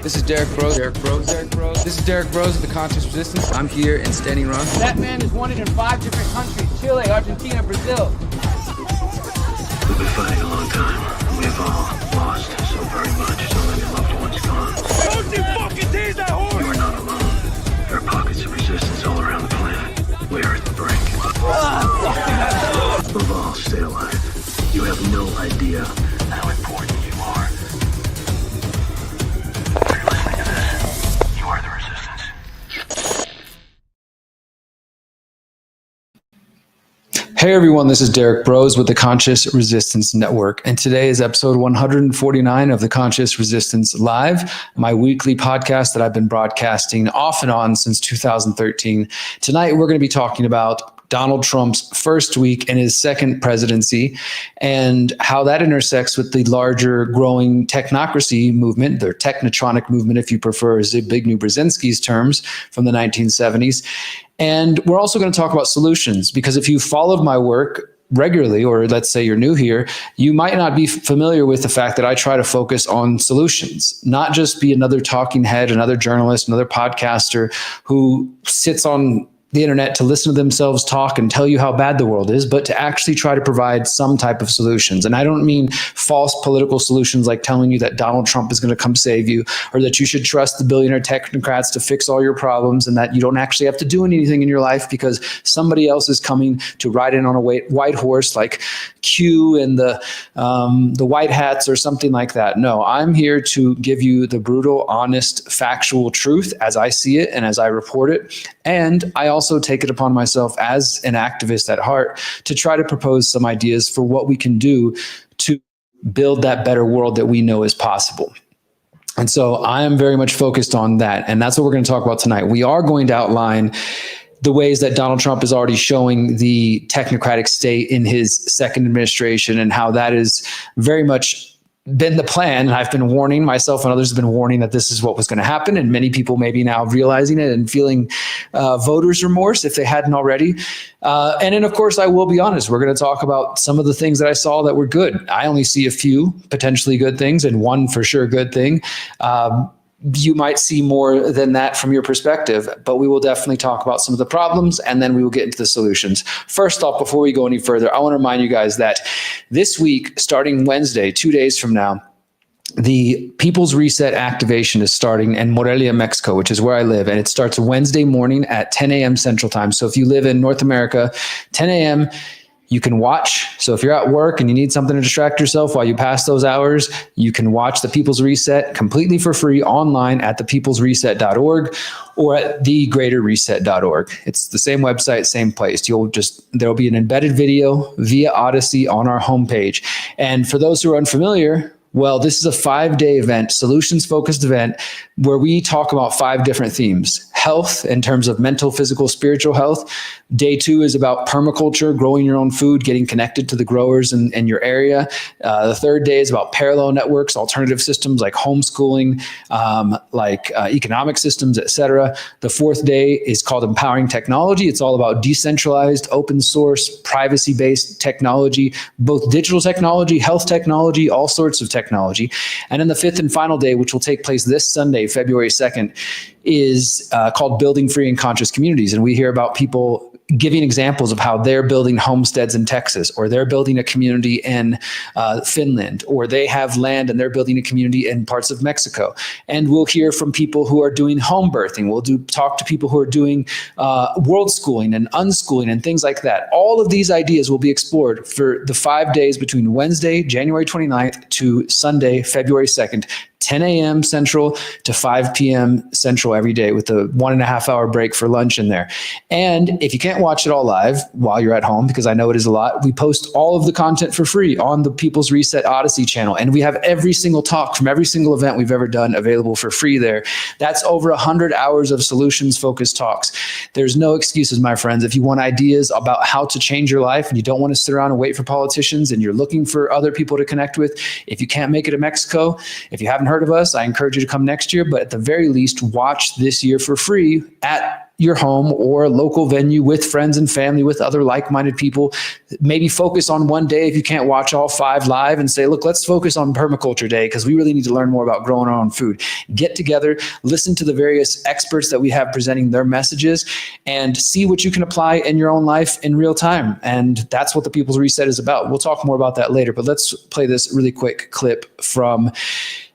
This is Derrick Broze. This is Derrick Broze of the Conscious Resistance. I'm here in Standing Rock. That man is wanted in 5 different countries: Chile, Argentina, Brazil. We've been fighting a long time. We've all lost so very much. So many loved ones gone. Don't you fucking tease that horse! You are not alone. There are pockets of resistance all around the planet. We are at the brink. Above all, stay alive. You have no idea how important you are. If you're listening to this, you are the resistance. Hey everyone, this is Derrick Broze with the Conscious Resistance Network, and today is episode 149 of the Conscious Resistance Live, my weekly podcast that I've been broadcasting off and on since 2013. Tonight we're going to be talking about Donald Trump's first week in his second presidency and how that intersects with the larger growing technocracy movement, the technotronic movement, if you prefer Zbigniew Brzezinski's terms from the 1970s. And we're also going to talk about solutions, because if you followed my work regularly, or let's say you're new here, you might not be familiar with the fact that I try to focus on solutions, not just be another talking head, another journalist, another podcaster who sits on the internet to listen to themselves talk and tell you how bad the world is, but to actually try to provide some type of solutions. And I don't mean false political solutions like telling you that Donald Trump is going to come save you, or that you should trust the billionaire technocrats to fix all your problems, and that you don't actually have to do anything in your life because somebody else is coming to ride in on a white horse like Q and the white hats or something like that. No, I'm here to give you the brutal, honest, factual truth as I see it and as I report it. And I also take it upon myself as an activist at heart to try to propose some ideas for what we can do to build that better world that we know is possible. And so I am very much focused on that. And that's what we're going to talk about tonight. We are going to outline the ways that Donald Trump is already showing the technocratic state in his second administration, and how that is very much been the plan. And I've been warning myself, and others have been warning that this is what was going to happen. And many people may be now realizing it and feeling voters' remorse if they hadn't already. And then, of course, I will be honest, we're going to talk about some of the things that I saw that were good. I only see a few potentially good things, and one for sure good thing. You might see more than that from your perspective, but we will definitely talk about some of the problems, and then we will get into the solutions. First off, before we go any further, I want to remind you guys that this week, starting Wednesday, 2 days from now, the People's Reset activation is starting in Morelia, Mexico, which is where I live. And it starts Wednesday morning at 10 a.m. Central Time. So if you live in North America, 10 a.m., you can watch. So if you're at work and you need something to distract yourself while you pass those hours, you can watch the People's Reset completely for free online at thepeoplesreset.org or at thegreaterreset.org. It's the same website, same place. There'll be an embedded video via Odyssey on our homepage. And for those who are unfamiliar, well, this is a 5-day event, solutions-focused event, where we talk about 5 different themes. Health, in terms of mental, physical, spiritual health. Day 2 is about permaculture, growing your own food, getting connected to the growers in your area. The 3rd day is about parallel networks, alternative systems like homeschooling, economic systems, etc. The 4th day is called Empowering Technology. It's all about decentralized, open source, privacy-based technology, both digital technology, health technology, all sorts of technology. And then the 5th and final day, which will take place this Sunday, February 2nd, is called Building Free and Conscious Communities. And we hear about people giving examples of how they're building homesteads in Texas, or they're building a community in Finland, or they have land and they're building a community in parts of Mexico. And we'll hear from people who are doing home birthing. We'll talk to people who are doing world schooling and unschooling and things like that. All of these ideas will be explored for the 5 days between Wednesday, January 29th to Sunday, February 2nd, 10 a.m. Central to 5 p.m. Central every day, with a 1.5 hour break for lunch in there. And if you can't watch it all live while you're at home, because I know it is a lot, we post all of the content for free on the People's Reset Odyssey channel. And we have every single talk from every single event we've ever done available for free there. That's over 100 hours of solutions-focused talks. There's no excuses, my friends. If you want ideas about how to change your life and you don't want to sit around and wait for politicians, and you're looking for other people to connect with, if you can't make it to Mexico, if you haven't heard of us, I encourage you to come next year, but at the very least, watch this year for free at your home or a local venue with friends and family, with other like-minded people. Maybe focus on one day if you can't watch all 5 live and say, look, let's focus on permaculture day because we really need to learn more about growing our own food. Get together, listen to the various experts that we have presenting their messages, and see what you can apply in your own life in real time. And that's what the People's Reset is about. We'll talk more about that later, but let's play this really quick clip from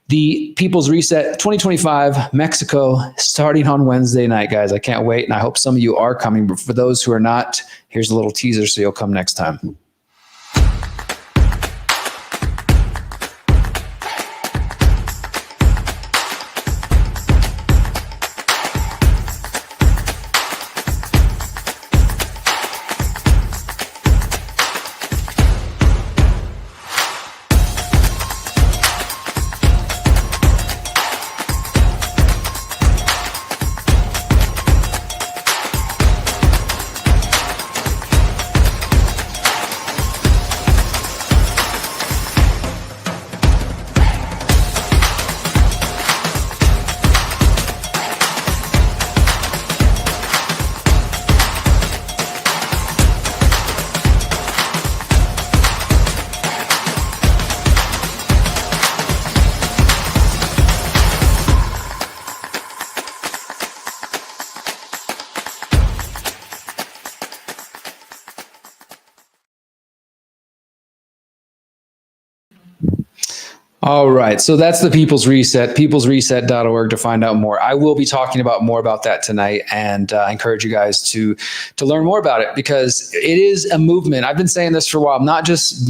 the People's Reset 2025 Mexico, starting on Wednesday night, guys. I can't wait, and I hope some of you are coming. But for those who are not, here's a little teaser so you'll come next time. All right, so that's the People's Reset, peoplesreset.org to find out more. I will be talking about more about that tonight, and I encourage you guys to learn more about it because it is a movement. I've been saying this for a while. I'm not just,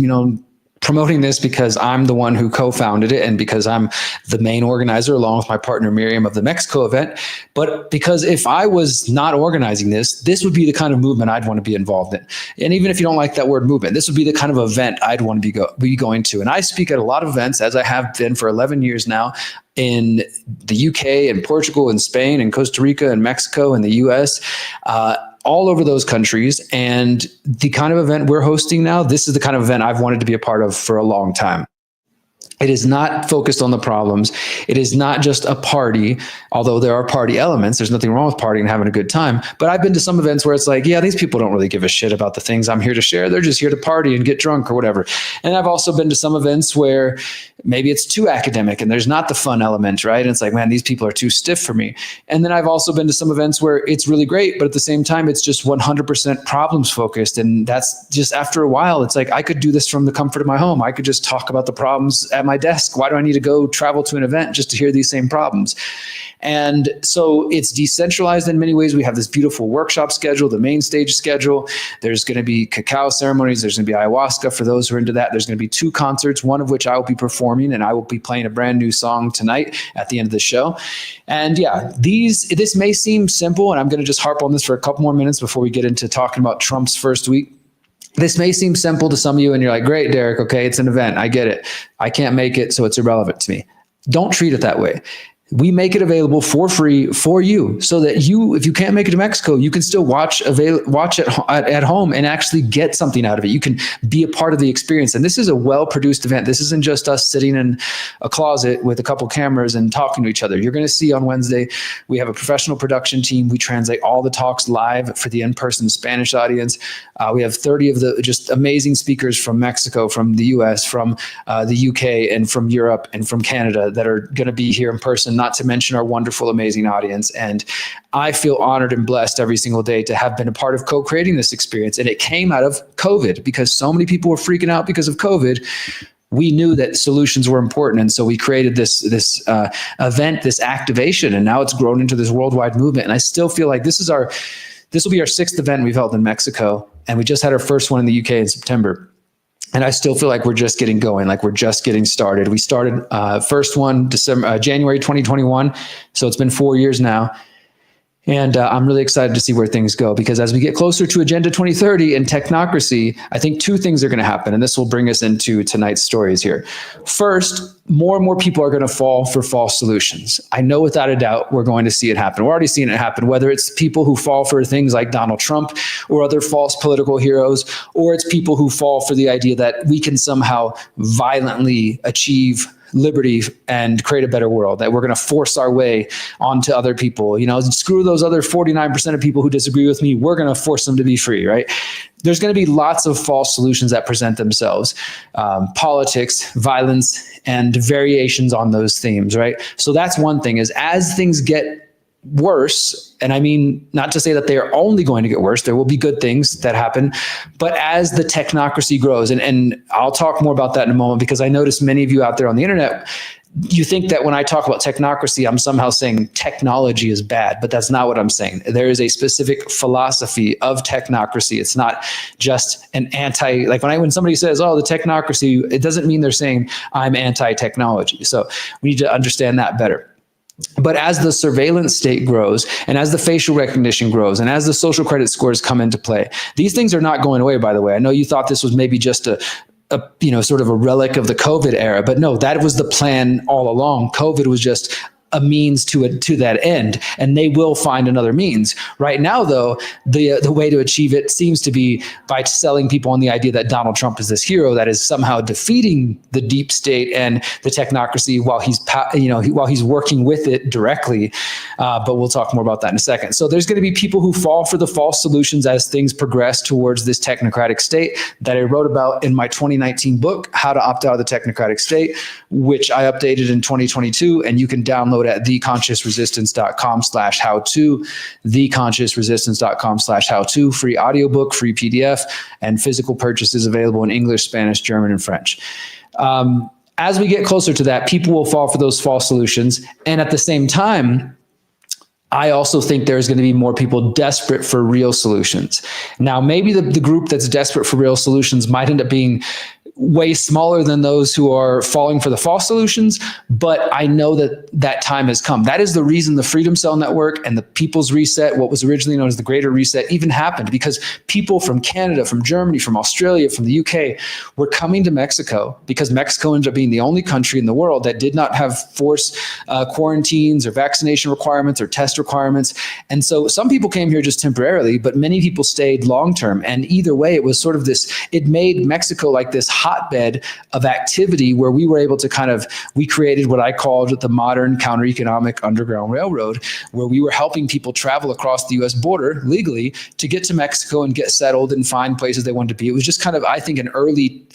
promoting this because I'm the one who co-founded it and because I'm the main organizer along with my partner Miriam of the Mexico event, but because if I was not organizing this, this would be the kind of movement I'd want to be involved in. And even if you don't like that word movement, this would be the kind of event I'd want to be going to. And I speak at a lot of events, as I have been for 11 years now, in the UK and Portugal and Spain and Costa Rica and Mexico and the US, all over those countries. And the kind of event we're hosting now, this is the kind of event I've wanted to be a part of for a long time. It is not focused on the problems. It is not just a party, although there are party elements. There's nothing wrong with partying and having a good time. But I've been to some events where it's like, yeah, these people don't really give a shit about the things I'm here to share. They're just here to party and get drunk or whatever. And I've also been to some events where maybe it's too academic and there's not the fun element, right? And it's like, man, these people are too stiff for me. And then I've also been to some events where it's really great, but at the same time, it's just 100% problems focused. And that's just after a while, it's like, I could do this from the comfort of my home. I could just talk about the problems at my desk. Why do I need to go travel to an event just to hear these same problems? And so it's decentralized in many ways. We have this beautiful workshop schedule, the main stage schedule. There's going to be cacao ceremonies. There's going to be ayahuasca for those who are into that. There's going to be 2 concerts, one of which I will be performing, and I will be playing a brand new song tonight at the end of the show. And yeah, this may seem simple, and I'm going to just harp on this for a couple more minutes before we get into talking about Trump's first week. This may seem simple to some of you, and you're like, great, Derrick, okay, it's an event. I get it. I can't make it, so it's irrelevant to me. Don't treat it that way. We make it available for free for you so that you, if you can't make it to Mexico, you can still watch at home and actually get something out of it. You can be a part of the experience. And this is a well-produced event. This isn't just us sitting in a closet with a couple cameras and talking to each other. You're going to see on Wednesday, we have a professional production team. We translate all the talks live for the in-person Spanish audience. We have 30 of the just amazing speakers from Mexico, from the US, from the UK, and from Europe, and from Canada that are going to be here in person, not to mention our wonderful, amazing audience. And I feel honored and blessed every single day to have been a part of co-creating this experience. And it came out of COVID because so many people were freaking out because of COVID. We knew that solutions were important. And so we created this event, this activation, and now it's grown into this worldwide movement. And I still feel like this will be our 6th event we've held in Mexico. And we just had our first one in the UK in September. And I still feel like we're just getting going, like we're just getting started. We started first one January 2021. So it's been 4 years now. And I'm really excited to see where things go, because as we get closer to Agenda 2030 and Technocracy, I think 2 things are going to happen. And this will bring us into tonight's stories here. First, more and more people are going to fall for false solutions. I know without a doubt we're going to see it happen. We're already seeing it happen, whether it's people who fall for things like Donald Trump or other false political heroes, or it's people who fall for the idea that we can somehow violently achieve liberty and create a better world, that we're going to force our way onto other people. Screw those other 49% of people who disagree with me. We're going to force them to be free, right? There's going to be lots of false solutions that present themselves, politics, violence, and variations on those themes, right? So that's one thing, is as things get worse, and I mean, not to say that they are only going to get worse, there will be good things that happen, but as the technocracy grows, and I'll talk more about that in a moment, because I notice many of you out there on the internet, you think that when I talk about technocracy, I'm somehow saying technology is bad, but that's not what I'm saying. There is a specific philosophy of technocracy. It's not just an anti, like when somebody says, oh, the technocracy, it doesn't mean they're saying I'm anti-technology. So we need to understand that better. But as the surveillance state grows, and as the facial recognition grows, and as the social credit scores come into play, these things are not going away, by the way. I know you thought this was maybe just a sort of a relic of the COVID era, but no, that was the plan all along. COVID was just a means to that end, and they will find another means. Right now, though, the way to achieve it seems to be by selling people on the idea that Donald Trump is this hero that is somehow defeating the deep state and the technocracy while he's working with it directly. But we'll talk more about that in a second. So there's going to be people who fall for the false solutions as things progress towards this technocratic state that I wrote about in my 2019 book, How to Opt Out of the Technocratic State, which I updated in 2022, and you can download at theconsciousresistance.com/how-to, theconsciousresistance.com/how-to, free audiobook, free PDF, and physical purchases available in English, Spanish, German, and French. As we get closer to that, people will fall for those false solutions. And at the same time, I also think there's going to be more people desperate for real solutions. Now, maybe the group that's desperate for real solutions might end up being way smaller than those who are falling for the false solutions, but I know that time has come. That is the reason the Freedom Cell Network and the People's Reset, what was originally known as the Greater Reset, even happened, because people from Canada, from Germany, from Australia, from the UK were coming to Mexico, because Mexico ended up being the only country in the world that did not have forced quarantines or vaccination requirements or test requirements. And so some people came here just temporarily, but many people stayed long-term. And either way, it was sort of it made Mexico like this hotbed of activity where we were able to we created what I called the modern counter-economic underground railroad, where we were helping people travel across the US border legally to get to Mexico and get settled and find places they wanted to be. It was just I think, an early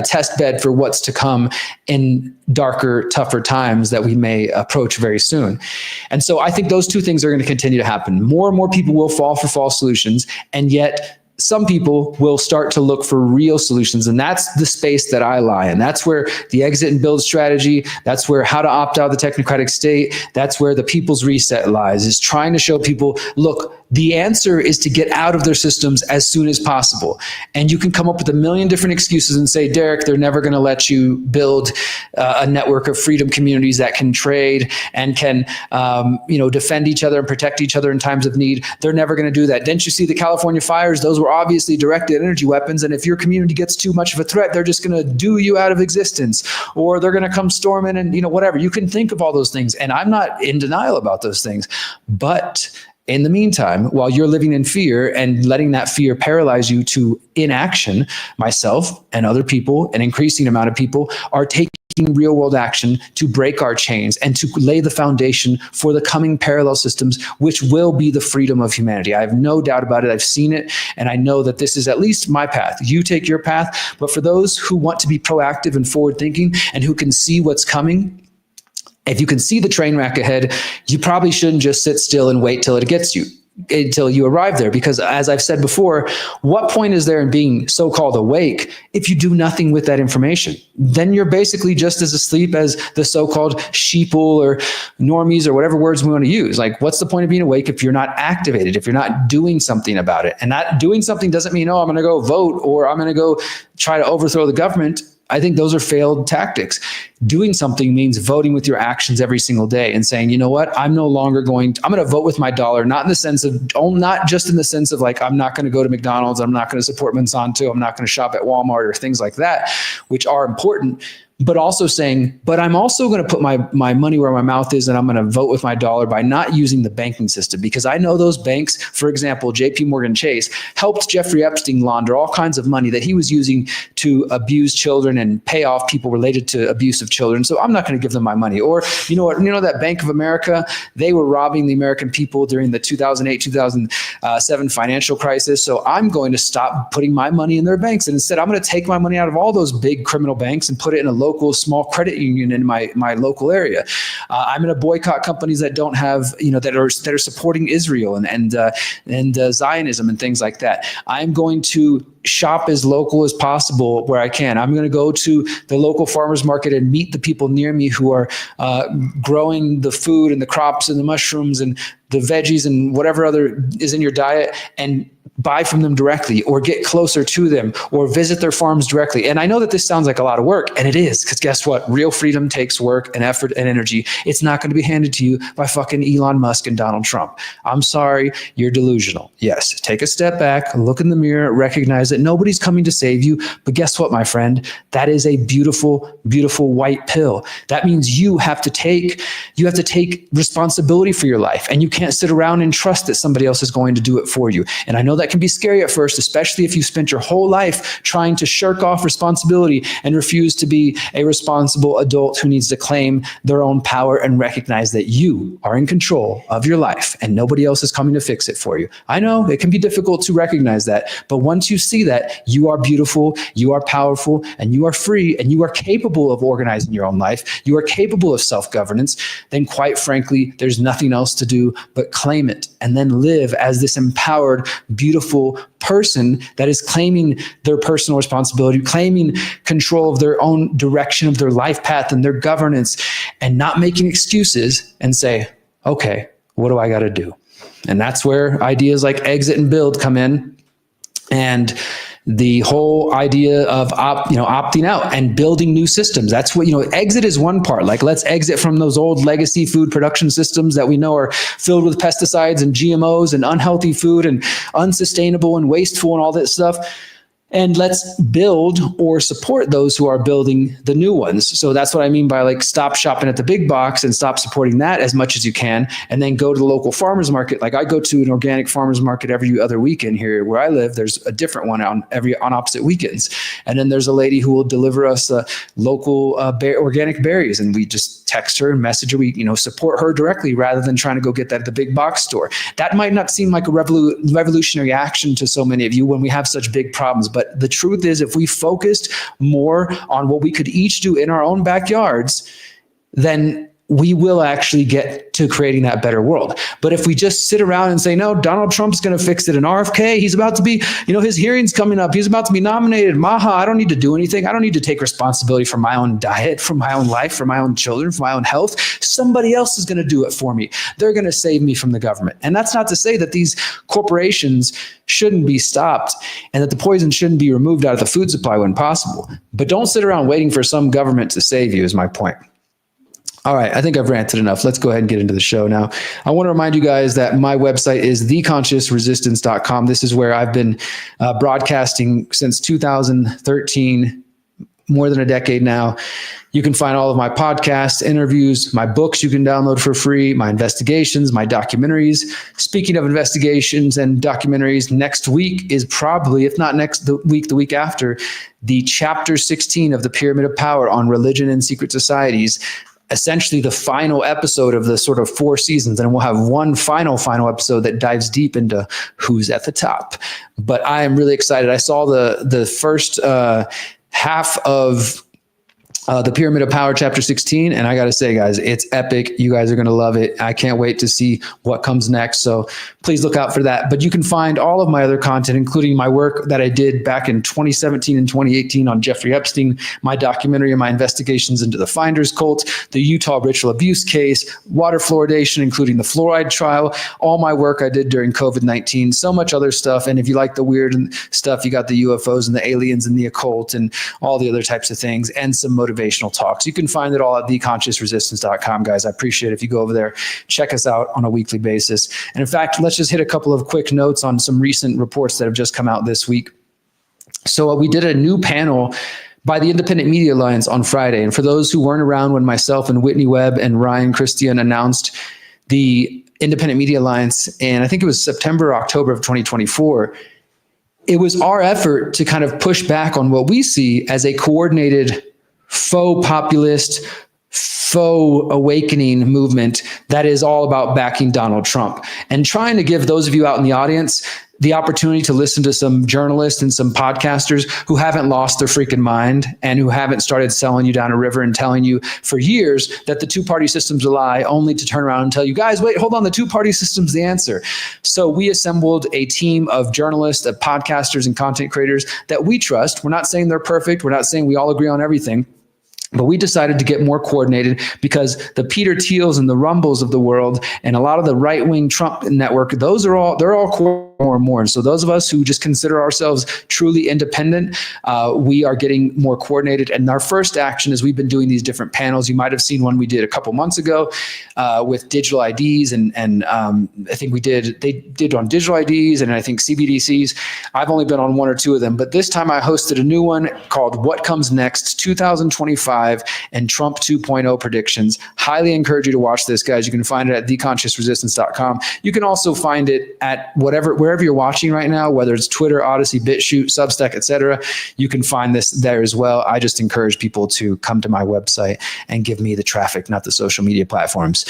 test bed for what's to come in darker, tougher times that we may approach very soon. And so I think those two things are going to continue to happen. More and more people will fall for false solutions, and yet some people will start to look for real solutions. And that's the space that I lie in. That's where the exit and build strategy, that's where How to Opt Out of the Technocratic State, that's where the People's Reset lies, is trying to show people, look, the answer is to get out of their systems as soon as possible. And you can come up with a million different excuses and say, Derrick, they're never going to let you build a network of freedom communities that can trade and can defend each other and protect each other in times of need. They're never going to do that. Didn't you see the California fires? Those were obviously directed energy weapons. And if your community gets too much of a threat, they're just going to do you out of existence, or they're going to come storming and whatever. You can think of all those things. And I'm not in denial about those things. But in the meantime, while you're living in fear and letting that fear paralyze you to inaction, myself and other people, an increasing amount of people, are taking real world action to break our chains and to lay the foundation for the coming parallel systems, which will be the freedom of humanity. I have no doubt about it. I've seen it, and I know that this is at least my path. You take your path, but for those who want to be proactive and forward thinking and who can see what's coming, if you can see the train wreck ahead, you probably shouldn't just sit still and wait till it gets you, until you arrive there. Because as I've said before, what point is there in being so-called awake if you do nothing with that information? Then you're basically just as asleep as the so-called sheeple or normies or whatever words we want to use. Like, what's the point of being awake if you're not activated, if you're not doing something about it? And that doing something doesn't mean, I'm going to go vote or I'm going to go try to overthrow the government. I think those are failed tactics. Doing something means voting with your actions every single day and saying, you know what, I'm going to vote with my dollar, not just in the sense of like, I'm not going to go to McDonald's, I'm not going to support Monsanto, I'm not going to shop at Walmart or things like that, which are important. but also saying, but I'm also going to put my money where my mouth is, and I'm going to vote with my dollar by not using the banking system, because I know those banks, for example, JP Morgan Chase, helped Jeffrey Epstein launder all kinds of money that he was using to abuse children and pay off people related to abuse of children. So I'm not going to give them my money. Or, you know what, that Bank of America, they were robbing the American people during the 2008, 2007 financial crisis. So I'm going to stop putting my money in their banks. And instead, I'm going to take my money out of all those big criminal banks and put it in a local small credit union in my local area. I'm going to boycott companies that don't have, that are supporting Israel and Zionism and things like that. I'm going to shop as local as possible where I can. I'm going to go to the local farmers market and meet the people near me who are growing the food and the crops and the mushrooms and the veggies and whatever other is in your diet, and buy from them directly, or get closer to them, or visit their farms directly. And I know that this sounds like a lot of work, and it is, because guess what? Real freedom takes work and effort and energy. It's not going to be handed to you by fucking Elon Musk and Donald Trump. I'm sorry, you're delusional. Yes, take a step back, look in the mirror, recognize that nobody's coming to save you. But guess what, my friend? That is a beautiful, beautiful white pill. That means you have to take responsibility for your life, and you can't sit around and trust that somebody else is going to do it for you. And I know that can be scary at first, especially if you spent your whole life trying to shirk off responsibility and refuse to be a responsible adult who needs to claim their own power and recognize that you are in control of your life and nobody else is coming to fix it for you. I know it can be difficult to recognize that, but once you see that, you are beautiful, you are powerful, and you are free, and you are capable of organizing your own life, you are capable of self-governance, then quite frankly, there's nothing else to do but claim it, and then live as this empowered, beautiful person that is claiming their personal responsibility, claiming control of their own direction of their life path and their governance, and not making excuses and say, okay, what do I got to do? And that's where ideas like exit and build come in. And the whole idea of opting out and building new systems. That's what, exit is one part. Like, let's exit from those old legacy food production systems that we know are filled with pesticides and GMOs and unhealthy food and unsustainable and wasteful and all that stuff. And let's build or support those who are building the new ones. So that's what I mean by stop shopping at the big box and stop supporting that as much as you can. And then go to the local farmers market. Like, I go to an organic farmers market every other weekend here where I live. There's a different one on opposite weekends. And then there's a lady who will deliver us local organic berries. And we just text her and message her. We, support her directly rather than trying to go get that at the big box store. That might not seem like a revolutionary action to so many of you when we have such big problems. But the truth is, if we focused more on what we could each do in our own backyards, then we will actually get to creating that better world. But if we just sit around and say, no, Donald Trump's going to fix it, and RFK, he's about to be, his hearing's coming up, he's about to be nominated, maha, I don't need to do anything. I don't need to take responsibility for my own diet, for my own life, for my own children, for my own health. Somebody else is going to do it for me. They're going to save me from the government. And that's not to say that these corporations shouldn't be stopped and that the poison shouldn't be removed out of the food supply when possible. But don't sit around waiting for some government to save you, is my point. All right, I think I've ranted enough. Let's go ahead and get into the show now. I want to remind you guys that my website is theconsciousresistance.com. This is where I've been broadcasting since 2013, more than a decade now. You can find all of my podcasts, interviews, my books you can download for free, my investigations, my documentaries. Speaking of investigations and documentaries, next week is probably, if not the week after, the chapter 16 of the Pyramid of Power on religion and secret societies. Essentially the final episode of the sort of 4 seasons. And we'll have one final episode that dives deep into who's at the top. But I am really excited. I saw the first half of the Pyramid of Power, Chapter 16. And I got to say, guys, it's epic. You guys are going to love it. I can't wait to see what comes next. So please look out for that. But you can find all of my other content, including my work that I did back in 2017 and 2018 on Jeffrey Epstein, my documentary and my investigations into the Finders cult, the Utah ritual abuse case, water fluoridation, including the fluoride trial, all my work I did during COVID-19, so much other stuff. And if you like the weird stuff, you got the UFOs and the aliens and the occult and all the other types of things, and some motivational talks. You can find it all at theconsciousresistance.com, guys. I appreciate it if you go over there, check us out on a weekly basis. And in fact, let's just hit a couple of quick notes on some recent reports that have just come out this week. So we did a new panel by the Independent Media Alliance on Friday. And for those who weren't around when myself and Whitney Webb and Ryan Christian announced the Independent Media Alliance, and I think it was September or October of 2024, it was our effort to kind of push back on what we see as a coordinated faux populist, faux awakening movement that is all about backing Donald Trump, and trying to give those of you out in the audience the opportunity to listen to some journalists and some podcasters who haven't lost their freaking mind and who haven't started selling you down a river and telling you for years that the two-party system's a lie, only to turn around and tell you, guys, wait, hold on, the two-party system's the answer. So we assembled a team of journalists, of podcasters, and content creators that we trust. We're not saying they're perfect. We're not saying we all agree on everything. But we decided to get more coordinated because the Peter Thiels and the Rumbles of the world and a lot of the right-wing Trump network, they're all more and more. And so those of us who just consider ourselves truly independent, we are getting more coordinated. And our first action is we've been doing these different panels. You might have seen one we did a couple months ago with digital IDs. And I think they did on digital IDs and I think CBDCs. I've only been on one or two of them. But this time I hosted a new one called What Comes Next 2025 and Trump 2.0 Predictions. Highly encourage you to watch this, guys. You can find it at theconsciousresistance.com. You can also find it at wherever you're watching right now, whether it's Twitter, Odyssey, BitChute, Substack, etc. You can find this there as well. I just encourage people to come to my website and give me the traffic, not the social media platforms.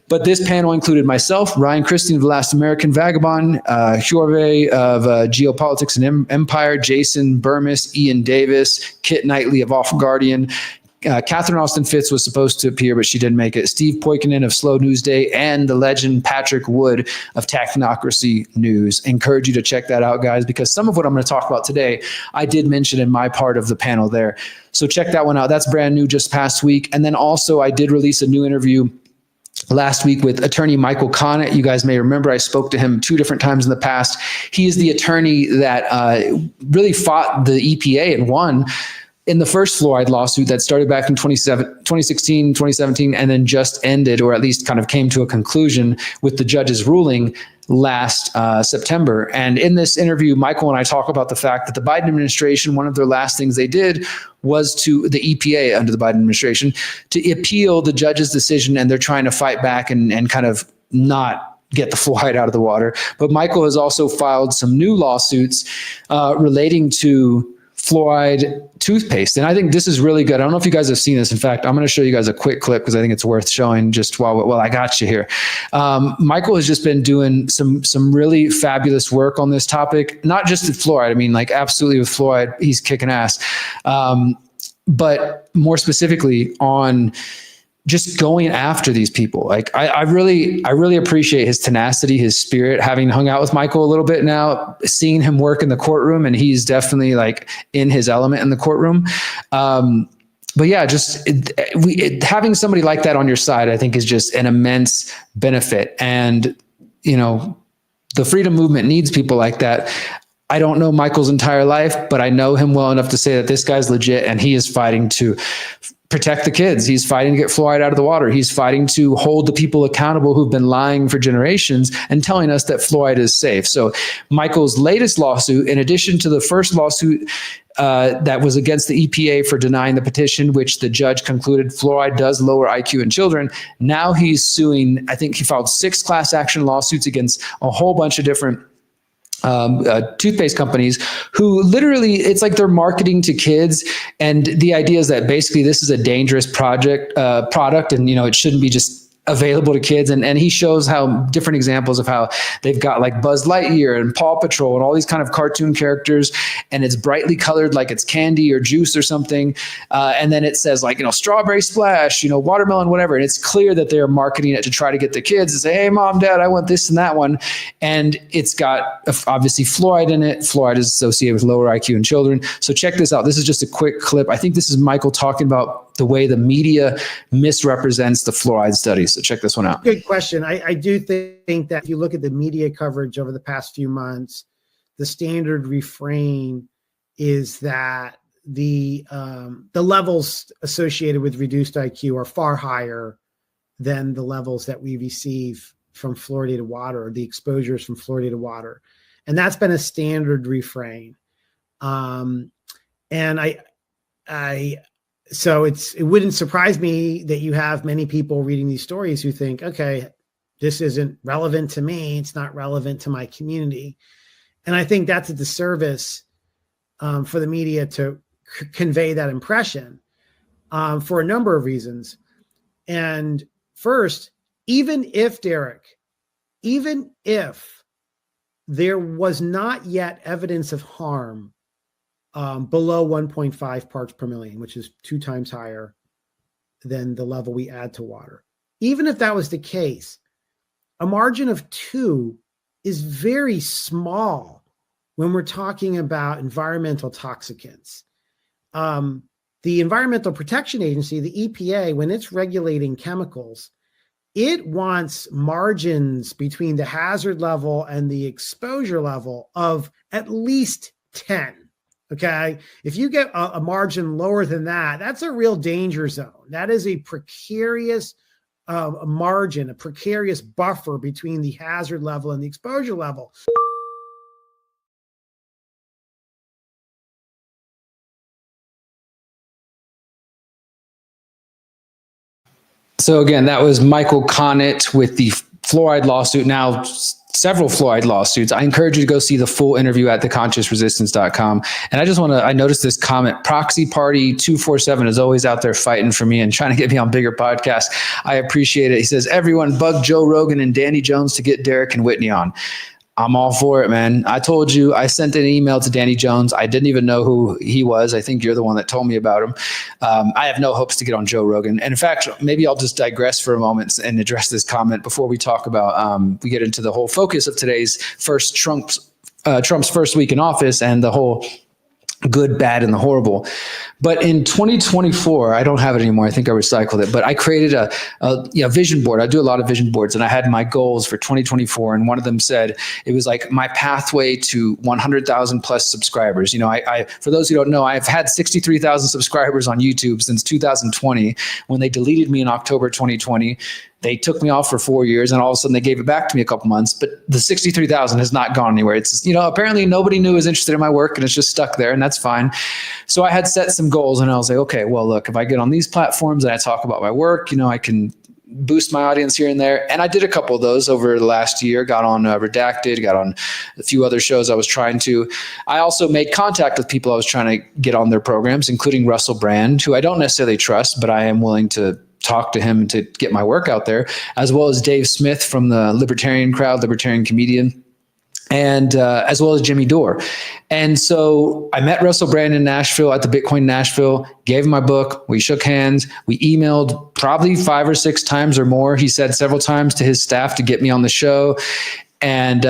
But this panel included myself, Ryan Christian of The Last American Vagabond, Hjorve of Geopolitics and Empire, Jason Burmis, Ian Davis, Kit Knightley of Off Guardian, Catherine Austin Fitz was supposed to appear, but she didn't make it. Steve Poikonen of Slow News Day, and the legend Patrick Wood of Technocracy News. Encourage you to check that out, guys, because some of what I'm going to talk about today, I did mention in my part of the panel there. So check that one out. That's brand new just past week. And then also I did release a new interview last week with attorney Michael Connett. You guys may remember I spoke to him 2 different times in the past. He is the attorney that really fought the EPA and won in the first fluoride lawsuit that started back in 2016, 2017, and then just ended, or at least kind of came to a conclusion with the judge's ruling last September. And in this interview, Michael and I talk about the fact that the Biden administration, one of their last things they did was to the EPA under the Biden administration to appeal the judge's decision, and they're trying to fight back and kind of not get the fluoride out of the water. But Michael has also filed some new lawsuits relating to fluoride toothpaste. And I think this is really good. I don't know if you guys have seen this. In fact, I'm going to show you guys a quick clip because I think it's worth showing just while I got you here. Michael has just been doing some really fabulous work on this topic, not just with fluoride. I mean, like absolutely with fluoride, he's kicking ass. But more specifically on just going after these people. Like I really appreciate his tenacity, his spirit, having hung out with Michael a little bit now, seeing him work in the courtroom, and he's definitely like in his element in the courtroom. But yeah, just having somebody like that on your side, I think is just an immense benefit. And, you know, the freedom movement needs people like that. I don't know Michael's entire life, but I know him well enough to say that this guy's legit and he is fighting to protect the kids. He's fighting to get fluoride out of the water. He's fighting to hold the people accountable who've been lying for generations and telling us that fluoride is safe. So Michael's latest lawsuit, in addition to the first lawsuit that was against the EPA for denying the petition, which the judge concluded fluoride does lower IQ in children, now he's suing, I think he filed 6 class action lawsuits against a whole bunch of different toothpaste companies who literally, it's like they're marketing to kids. And the idea is that basically this is a dangerous product and, you know, it shouldn't be just available to kids. And he shows how different examples of how they've got like Buzz Lightyear and Paw Patrol and all these kind of cartoon characters, and it's brightly colored like it's candy or juice or something. And then it says like, you know, strawberry splash, you know, watermelon, whatever. And it's clear that they're marketing it to try to get the kids to say, hey, mom, dad, I want this and that one. And it's got obviously fluoride in it. Fluoride is associated with lower IQ in children. So check this out. This is just a quick clip. I think this is Michael talking about the way the media misrepresents the fluoride studies. So check this one out. Good question. I do think that if you look at the media coverage over the past few months, the standard refrain is that the levels associated with reduced IQ are far higher than the levels that we receive from fluoridated water, or the exposures from fluoridated water. And that's been a standard refrain. And So it wouldn't surprise me that you have many people reading these stories who think, okay, this isn't relevant to me. It's not relevant to my community. And I think that's a disservice for the media to convey that impression for a number of reasons. And first, even if there was not yet evidence of harm below 1.5 parts per million, which is 2 times higher than the level we add to water, even if that was the case, a margin of 2 is very small when we're talking about environmental toxicants. The Environmental Protection Agency, the EPA, when it's regulating chemicals, it wants margins between the hazard level and the exposure level of at least 10. Okay. If you get a margin lower than that, that's a real danger zone. That is a precarious margin, a precarious buffer between the hazard level and the exposure level. So again, that was Michael Connett with the fluoride lawsuit, now several fluoride lawsuits. I encourage you to go see the full interview at theconsciousresistance.com. And I noticed this comment, Proxy Party 247 is always out there fighting for me and trying to get me on bigger podcasts. I appreciate it. He says, everyone bug Joe Rogan and Danny Jones to get Derrick and Whitney on. I'm all for it, man. I told you, I sent an email to Danny Jones. I didn't even know who he was. I think you're the one that told me about him. I have no hopes to get on Joe Rogan. And in fact, maybe I'll just digress for a moment and address this comment before we talk about, we get into the whole focus of today's Trump's first week in office and the whole good, bad, and the horrible. But in 2024, I don't have it anymore. I think I recycled it, but I created a vision board. I do a lot of vision boards, and I had my goals for 2024. And one of them said, it was like my pathway to 100,000 plus subscribers. You know, I for those who don't know, I've had 63,000 subscribers on YouTube since 2020. When they deleted me in October 2020, they took me off for 4 years, and all of a sudden they gave it back to me a couple months. But the 63,000 has not gone anywhere. It's, apparently nobody new is interested in my work, and it's just stuck there, and that's fine. So I had set some goals, and I was like, okay, well, look, if I get on these platforms and I talk about my work, I can boost my audience here and there. And I did a couple of those over the last year, got on Redacted, got on a few other shows I was trying to. I also made contact with people I was trying to get on their programs, including Russell Brand, who I don't necessarily trust, but I am willing to talk to him to get my work out there, as well as Dave Smith from the libertarian crowd, libertarian comedian, and as well as Jimmy Dore. And so I met Russell Brand in Nashville at the Bitcoin Nashville, gave him my book. We shook hands. We emailed probably 5 or 6 times or more. He said several times to his staff to get me on the show. And,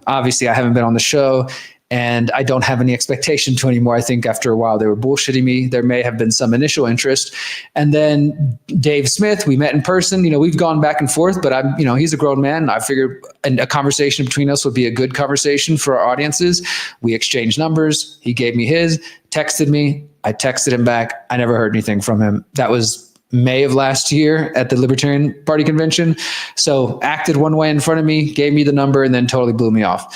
obviously I haven't been on the show. And I don't have any expectation to anymore. I think after a while they were bullshitting me. There may have been some initial interest. And then Dave Smith, we met in person. We've gone back and forth, but he's a grown man. I figured a conversation between us would be a good conversation for our audiences. We exchanged numbers. He gave me his, texted me. I texted him back. I never heard anything from him. That was May of last year at the Libertarian Party convention. So acted one way in front of me, gave me the number, and then totally blew me off.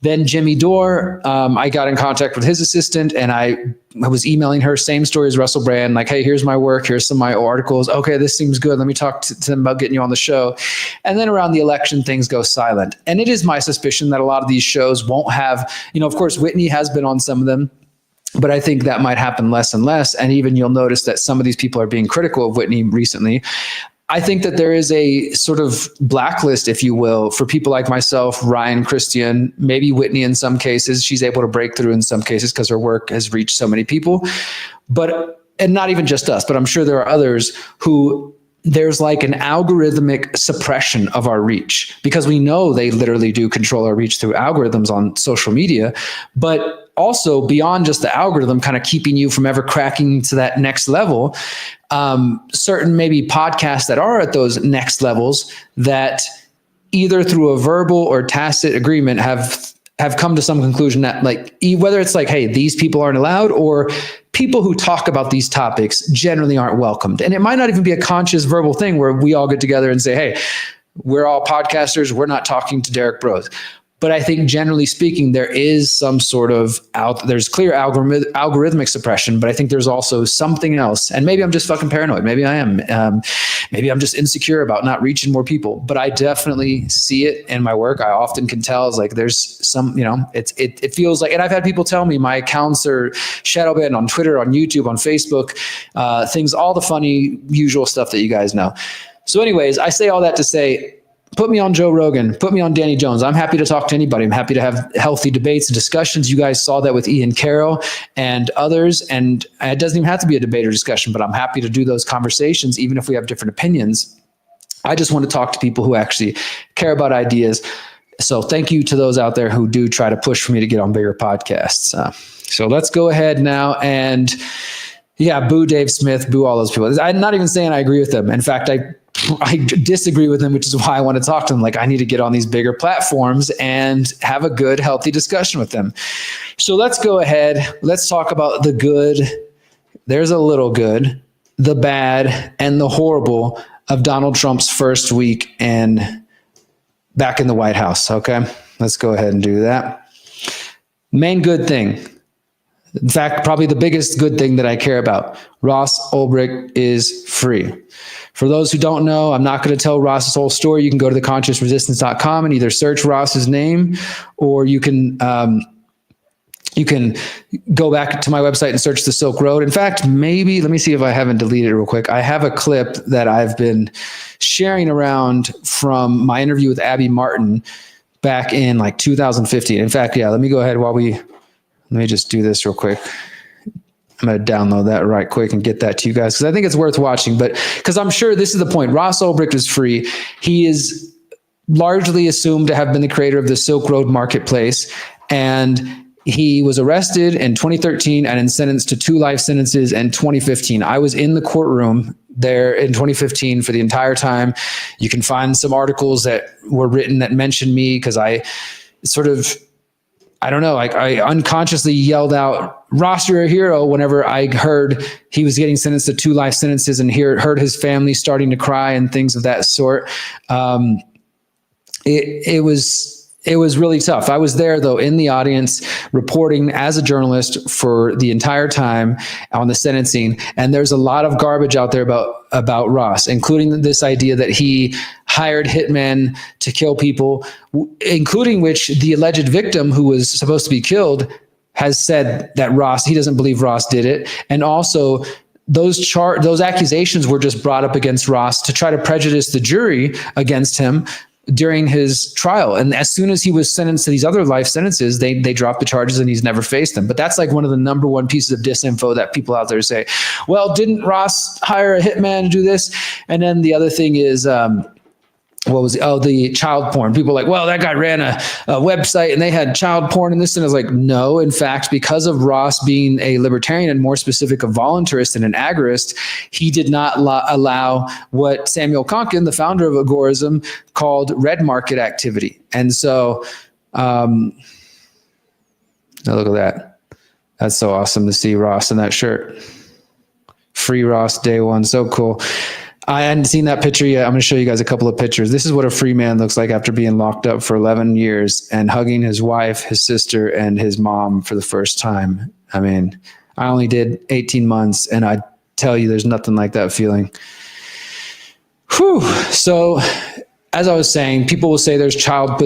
Then Jimmy Dore, I got in contact with his assistant, and I was emailing her, same story as Russell Brand, like, hey, here's my work, here's some of my articles. Okay, this seems good. Let me talk to them about getting you on the show. And then around the election, things go silent. And it is my suspicion that a lot of these shows won't have, of course, Whitney has been on some of them, but I think that might happen less and less. And even you'll notice that some of these people are being critical of Whitney recently. I think that there is a sort of blacklist, if you will, for people like myself, Ryan, Christian, maybe Whitney in some cases. She's able to break through in some cases because her work has reached so many people. And not even just us, but I'm sure there are others who there's like an algorithmic suppression of our reach, because we know they literally do control our reach through algorithms on social media, but also beyond just the algorithm kind of keeping you from ever cracking to that next level. Certain maybe podcasts that are at those next levels that either through a verbal or tacit agreement have come to some conclusion that, like, whether it's like, hey, these people aren't allowed, or people who talk about these topics generally aren't welcomed. And it might not even be a conscious verbal thing where we all get together and say, hey, we're all podcasters, we're not talking to Derrick Broze. But I think generally speaking, there is some sort of there's clear algorithmic suppression, but I think there's also something else. And maybe I'm just fucking paranoid. Maybe I am. Maybe I'm just insecure about not reaching more people, but I definitely see it in my work. I often can tell it's like there's some, it feels like, and I've had people tell me my accounts are shadow banned on Twitter, on YouTube, on Facebook, things, all the funny, usual stuff that you guys know. So anyways, I say all that to say, put me on Joe Rogan, put me on Danny Jones. I'm happy to talk to anybody. I'm happy to have healthy debates and discussions. You guys saw that with Ian Carroll and others. And it doesn't even have to be a debate or discussion, but I'm happy to do those conversations, even if we have different opinions. I just want to talk to people who actually care about ideas. So thank you to those out there who do try to push for me to get on bigger podcasts. So let's go ahead now and boo Dave Smith, boo all those people. I'm not even saying I agree with them. In fact, I disagree with them, which is why I want to talk to them. Like, I need to get on these bigger platforms and have a good, healthy discussion with them. So let's go ahead. Let's talk about the good. There's a little good, the bad, and the horrible of Donald Trump's first week back in the White House. Okay, let's go ahead and do that. Main good thing. In fact, probably the biggest good thing that I care about. Ross Ulbricht is free. For those who don't know, I'm not going to tell Ross's whole story. You can go to theconsciousresistance.com and either search Ross's name, or you can go back to my website and search the Silk Road. In fact, maybe, let me see if I haven't deleted it real quick. I have a clip that I've been sharing around from my interview with Abby Martin back in like 2015. In fact, let me go ahead let me just do this real quick. I'm going to download that right quick and get that to you guys, because I think it's worth watching. But because I'm sure this is the point. Ross Ulbricht is free. He is largely assumed to have been the creator of the Silk Road Marketplace. And he was arrested in 2013 and then sentenced to 2 life sentences in 2015. I was in the courtroom there in 2015 for the entire time. You can find some articles that were written that mentioned me, because I unconsciously yelled out, "Ross, you're a hero," whenever I heard he was getting sentenced to 2 life sentences and heard his family starting to cry and things of that sort. It was really tough. I was there, though, in the audience, reporting as a journalist for the entire time on the sentencing. And there's a lot of garbage out there about Ross, including this idea that he hired hitmen to kill people, including which the alleged victim who was supposed to be killed has said that he doesn't believe Ross did it. And also, those accusations were just brought up against Ross to try to prejudice the jury against him during his trial. And as soon as he was sentenced to these other life sentences, they dropped the charges and he's never faced them. But that's like one of the number one pieces of disinfo that people out there say, well, didn't Ross hire a hitman to do this? And then the other thing is, the child porn. People are like, well, that guy ran a website and they had child porn and this. And I was like, no, in fact, because of Ross being a libertarian and more specific, a voluntarist and an agorist, he did not allow what Samuel Konkin, the founder of Agorism, called red market activity. And so, now look at that. That's so awesome to see Ross in that shirt. Free Ross day one. So cool. I hadn't seen that picture yet. I'm going to show you guys a couple of pictures. This is what a free man looks like after being locked up for 11 years and hugging his wife, his sister, and his mom for the first time. I mean, I only did 18 months, and I tell you, there's nothing like that feeling. Whew. So, as I was saying, people will say there was child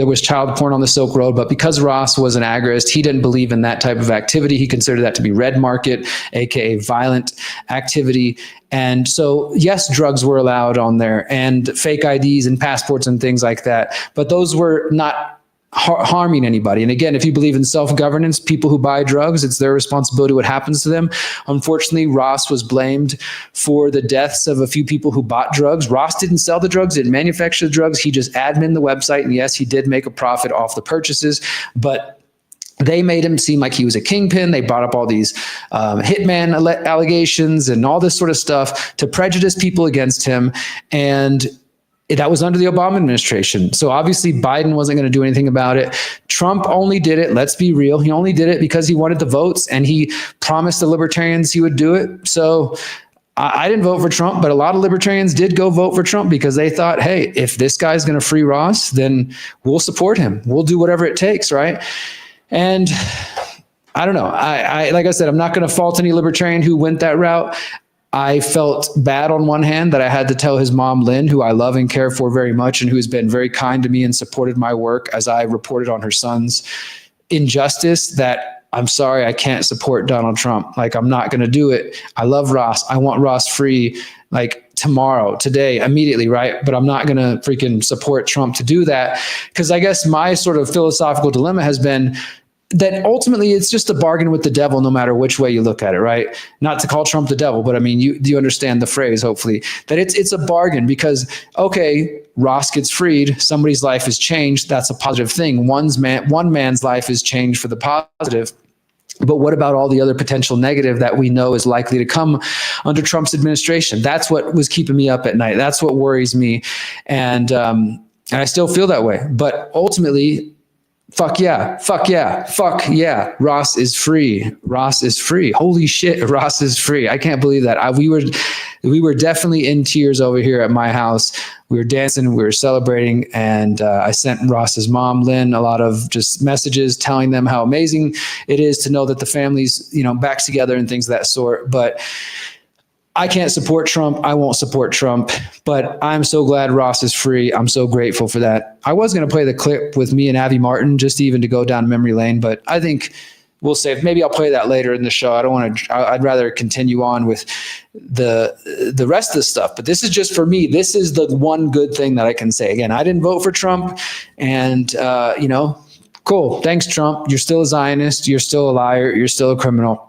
porn on the Silk Road, but because Ross was an agorist, he didn't believe in that type of activity. He considered that to be red market, aka violent activity. And so, yes, drugs were allowed on there, and fake IDs and passports and things like that, but those were not harming anybody. And again, if you believe in self-governance, people who buy drugs, it's their responsibility what happens to them. Unfortunately, Ross was blamed for the deaths of a few people who bought drugs. Ross didn't sell the drugs, didn't manufacture the drugs. He just admin the website. And yes, he did make a profit off the purchases, but they made him seem like he was a kingpin. They brought up all these hitman allegations and all this sort of stuff to prejudice people against him. And that was under the Obama administration. So obviously Biden wasn't going to do anything about it. Trump only did it. Let's be real. He only did it because he wanted the votes and he promised the libertarians he would do it. So I didn't vote for Trump, but a lot of libertarians did go vote for Trump because they thought, hey, if this guy's going to free Ross, then we'll support him. We'll do whatever it takes, right? And I don't know. I like I said, I'm not going to fault any libertarian who went that route. I felt bad on one hand that I had to tell his mom, Lynn, who I love and care for very much and who's been very kind to me and supported my work as I reported on her son's injustice, that I'm sorry, I can't support Donald Trump. Like, I'm not going to do it. I love Ross. I want Ross free, like tomorrow, today, immediately, right? But I'm not going to freaking support Trump to do that. Because I guess my sort of philosophical dilemma has been that ultimately it's just a bargain with the devil, no matter which way you look at it, right? Not to call Trump the devil, but I mean, you understand the phrase, hopefully, that it's a bargain because, okay, Ross gets freed, somebody's life is changed. That's a positive thing. One man's life is changed for the positive. But what about all the other potential negative that we know is likely to come under Trump's administration? That's what was keeping me up at night. That's what worries me. And I still feel that way. But ultimately, fuck yeah. Ross is free. Ross is free. Holy shit, Ross is free. I can't believe that. We were definitely in tears over here at my house. We were dancing, we were celebrating, and I sent Ross's mom, Lynn, a lot of just messages telling them how amazing it is to know that the family's, back together and things of that sort. But I can't support Trump. I won't support Trump, but I'm so glad Ross is free. I'm so grateful for that. I was going to play the clip with me and Abby Martin, just even to go down memory lane, but I think we'll save. Maybe I'll play that later in the show. I don't want to. I'd rather continue on with the rest of the stuff. But this is just for me. This is the one good thing that I can say. Again, I didn't vote for Trump, and cool. Thanks, Trump. You're still a Zionist. You're still a liar. You're still a criminal.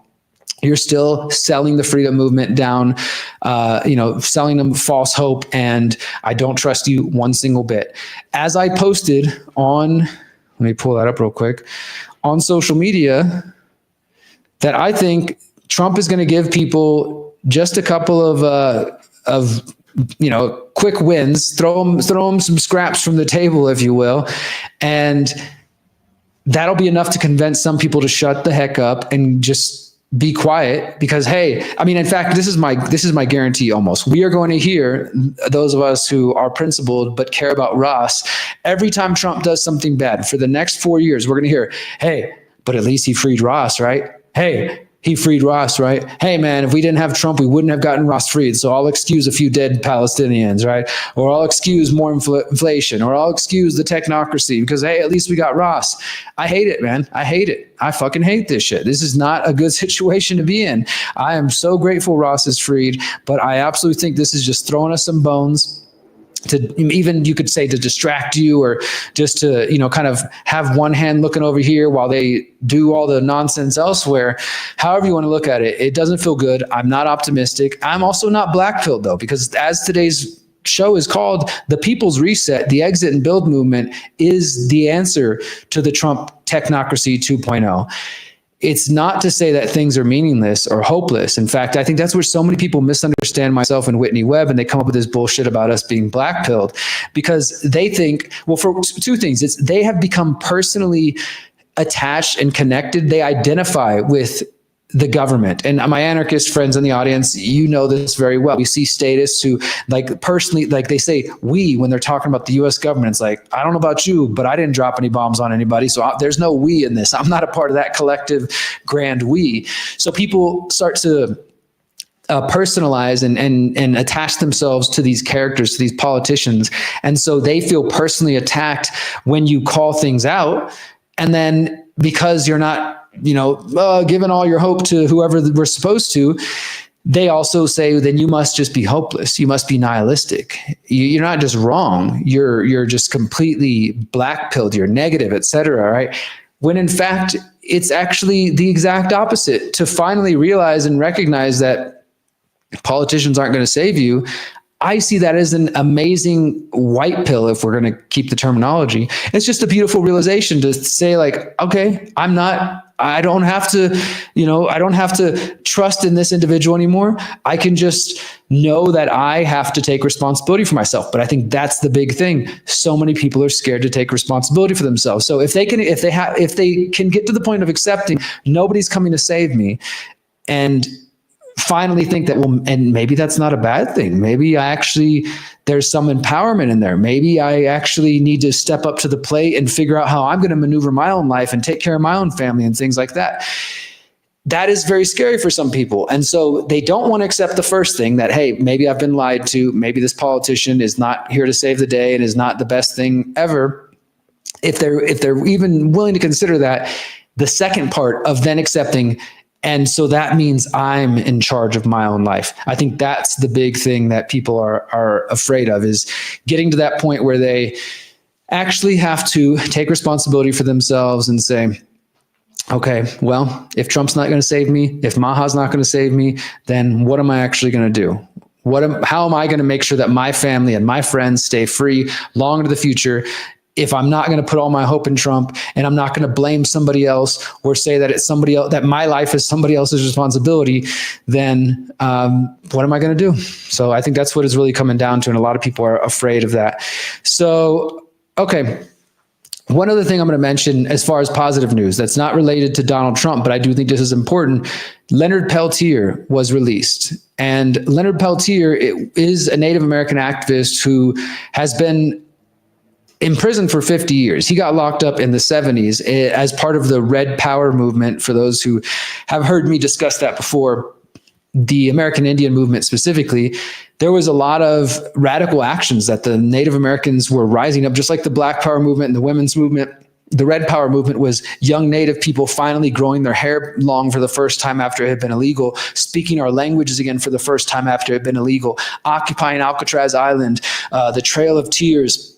You're still selling the freedom movement down, selling them false hope, and I don't trust you one single bit. As I posted on, let me pull that up real quick, on social media, that I think Trump is going to give people just a couple of quick wins, throw them some scraps from the table, if you will, and that'll be enough to convince some people to shut the heck up and just be quiet. Because, hey, I mean, in fact, this is my guarantee almost. We are going to hear, those of us who are principled but care about Ross, every time Trump does something bad for the next 4 years, we're going to hear, hey, but at least he freed Ross, right? Hey, he freed Ross, right? Hey, man, if we didn't have Trump, we wouldn't have gotten Ross freed. So I'll excuse a few dead Palestinians, right? Or I'll excuse more inflation, or I'll excuse the technocracy because, hey, at least we got Ross. I hate it, man. I hate it. I fucking hate this shit. This is not a good situation to be in. I am so grateful Ross is freed, but I absolutely think this is just throwing us some bones, to even, you could say, to distract you, or just to, kind of have one hand looking over here while they do all the nonsense elsewhere. However you want to look at it, it doesn't feel good. I'm not optimistic. I'm also not black-pilled, though, because as today's show is called, the People's Reset, the exit and build movement is the answer to the Trump technocracy 2.0. It's not to say that things are meaningless or hopeless. In fact, I think that's where so many people misunderstand myself and Whitney Webb, and they come up with this bullshit about us being black-pilled, because they think, well, for two things. It's they have become personally attached and connected. They identify with the government. And my anarchist friends in the audience, you know this very well. We see statists who, like, personally, like, they say we when they're talking about the U.S. government. It's like, I don't know about you, but I didn't drop any bombs on anybody, so there's no we in this. I'm not a part of that collective grand we. So people start to personalize and attach themselves to these characters, to these politicians, and so they feel personally attacked when you call things out. And then because you're not giving all your hope to whoever we're supposed to, they also say, then you must just be hopeless. You must be nihilistic. You're not just wrong. You're just completely black-pilled. You're negative, etc. Right? When in fact, it's actually the exact opposite. To finally realize and recognize that politicians aren't going to save you, I see that as an amazing white pill, if we're going to keep the terminology. It's just a beautiful realization to say, like, okay, I don't have to trust in this individual anymore. I can just know that I have to take responsibility for myself. But I think that's the big thing. So many people are scared to take responsibility for themselves. So if they can get to the point of accepting nobody's coming to save me, and finally think that, well, and maybe that's not a bad thing. Maybe there's some empowerment in there. Maybe I actually need to step up to the plate and figure out how I'm going to maneuver my own life and take care of my own family and things like that. That is very scary for some people. And so they don't want to accept the first thing, that, hey, maybe I've been lied to. Maybe this politician is not here to save the day and is not the best thing ever. If they're even willing to consider that, the second part of then accepting, and so that means I'm in charge of my own life. I think that's the big thing that people are afraid of, is getting to that point where they actually have to take responsibility for themselves and say, okay, well, if Trump's not going to save me, if Maha's not going to save me, then what am I actually going to do? How am I going to make sure that my family and my friends stay free long into the future? If I'm not going to put all my hope in Trump, and I'm not going to blame somebody else or say that it's somebody else, that my life is somebody else's responsibility, then what am I going to do? So I think that's what is really coming down to, and a lot of people are afraid of that. So, okay. One other thing I'm going to mention as far as positive news that's not related to Donald Trump, but I do think this is important. Leonard Peltier was released. And Leonard Peltier is a Native American activist who has been in prison for 50 years. He got locked up in the 70s as part of the Red Power movement. For those who have heard me discuss that before, the American Indian movement specifically, there was a lot of radical actions that the Native Americans were rising up, just like the Black Power movement and the women's movement. The Red Power movement was young Native people finally growing their hair long for the first time after it had been illegal, speaking our languages again for the first time after it had been illegal, occupying Alcatraz Island, the Trail of Tears,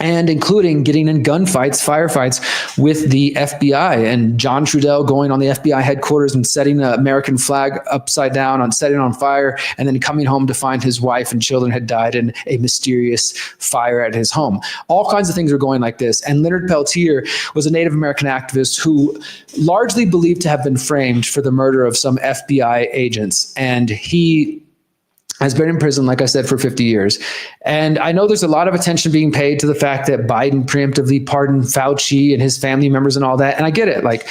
and including getting in gunfights, firefights with the FBI, and John Trudell going on the FBI headquarters and setting the American flag upside down, setting it on fire, and then coming home to find his wife and children had died in a mysterious fire at his home. All kinds of things are going like this. And Leonard Peltier was a Native American activist who largely believed to have been framed for the murder of some FBI agents. And he has been in prison, like I said, for 50 years. And I know there's a lot of attention being paid to the fact that Biden preemptively pardoned Fauci and his family members and all that. And I get it. Like,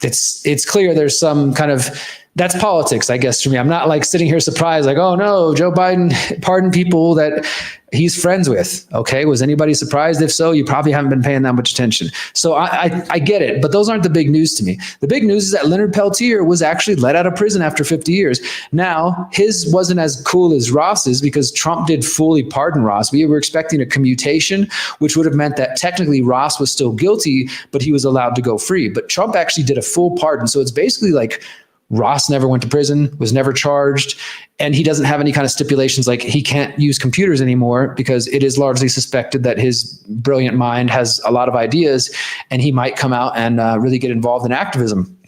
it's clear there's some kind of, that's politics, I guess, for me. I'm not like sitting here surprised, like, oh no, Joe Biden pardoned people that he's friends with. Okay, was anybody surprised? If so, you probably haven't been paying that much attention. So I get it, but those aren't the big news to me. The big news is that Leonard Peltier was actually let out of prison after 50 years. Now, his wasn't as cool as Ross's because Trump did fully pardon Ross. We were expecting a commutation, which would have meant that technically Ross was still guilty, but he was allowed to go free. But Trump actually did a full pardon. So it's basically like Ross never went to prison, was never charged, and he doesn't have any kind of stipulations like he can't use computers anymore because it is largely suspected that his brilliant mind has a lot of ideas and he might come out and really get involved in activism.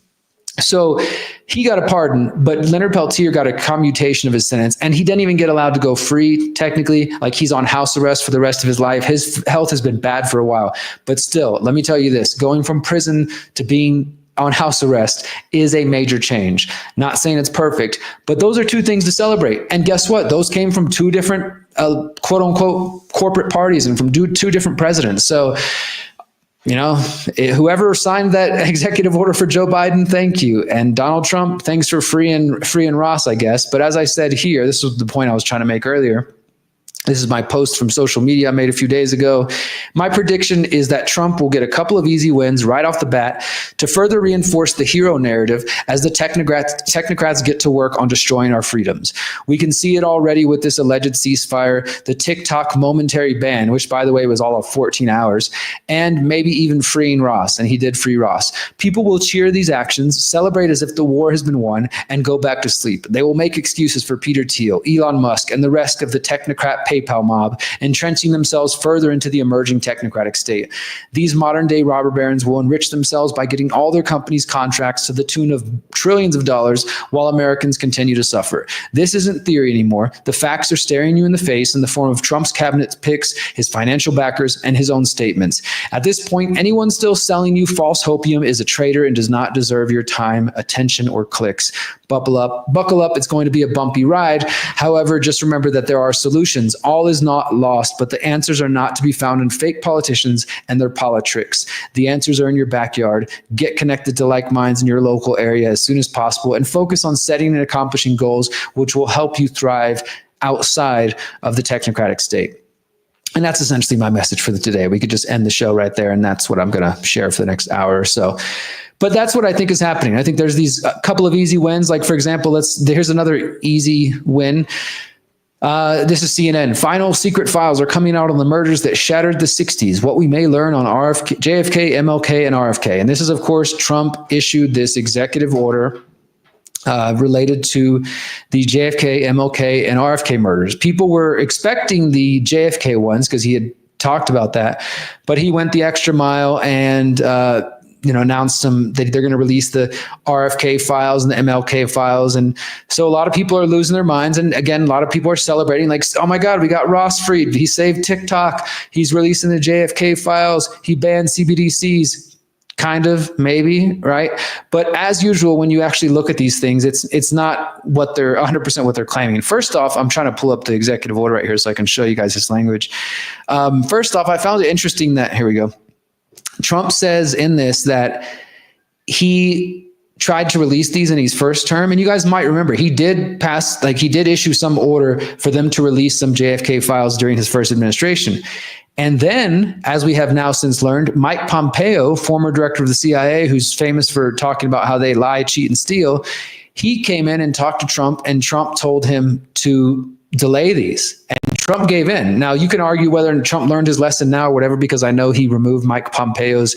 So he got a pardon, but Leonard Peltier got a commutation of his sentence, and he didn't even get allowed to go free, technically. Like, he's on house arrest for the rest of his life. His health has been bad for a while. But still, let me tell you this, going from prison to being on house arrest is a major change. Not saying it's perfect, but those are two things to celebrate. And guess what? Those came from two different quote unquote corporate parties and from two different presidents. So, you know, whoever signed that executive order for Joe Biden, thank you. And Donald Trump, thanks for freeing Ross, I guess. But as I said here, this was the point I was trying to make earlier. This is my post from social media I made a few days ago. My prediction is that Trump will get a couple of easy wins right off the bat to further reinforce the hero narrative as the technocrats get to work on destroying our freedoms. We can see it already with this alleged ceasefire, the TikTok momentary ban, which, by the way, was all of 14 hours, and maybe even freeing Ross, and he did free Ross. People will cheer these actions, celebrate as if the war has been won, and go back to sleep. They will make excuses for Peter Thiel, Elon Musk, and the rest of the technocrat PayPal mob, entrenching themselves further into the emerging technocratic state. These modern-day robber barons will enrich themselves by getting all their companies' contracts to the tune of trillions of dollars while Americans continue to suffer. This isn't theory anymore. The facts are staring you in the face in the form of Trump's cabinet picks, his financial backers, and his own statements. At this point, anyone still selling you false hopium is a traitor and does not deserve your time, attention, or clicks. buckle up. It's going to be a bumpy ride. However, just remember that there are solutions. All is not lost, but the answers are not to be found in fake politicians and their politricks. The answers are in your backyard. Get connected to like minds in your local area as soon as possible and focus on setting and accomplishing goals which will help you thrive outside of the technocratic state. And that's essentially my message for today. We could just end the show right there, and that's what I'm going to share for the next hour or so. But that's what I think is happening. I think there's these couple of easy wins. Like, for example, here's another easy win. This is CNN. Final secret files are coming out on the murders that shattered the 60s. What we may learn on JFK, MLK, and RFK. And this is, of course, Trump issued this executive order related to the JFK, MLK, and RFK murders. People were expecting the JFK ones because he had talked about that, but he went the extra mile and announced that they're going to release the RFK files and the MLK files. And so a lot of people are losing their minds. And again, a lot of people are celebrating, like, oh my God, we got Ross freed. He saved TikTok. He's releasing the JFK files. He banned CBDCs. Kind of, maybe, right? But as usual, when you actually look at these things, it's not what they're 100% what they're claiming. First off, I'm trying to pull up the executive order right here so I can show you guys this language. First off, I found it interesting that, here we go. Trump says in this that he tried to release these in his first term. And you guys might remember, he did issue some order for them to release some JFK files during his first administration. And then, as we have now since learned, Mike Pompeo, former director of the CIA, who's famous for talking about how they lie, cheat, and steal, he came in and talked to Trump, and Trump told him to delay these. And Trump gave in. Now, you can argue whether Trump learned his lesson now or whatever, because I know he removed Mike Pompeo's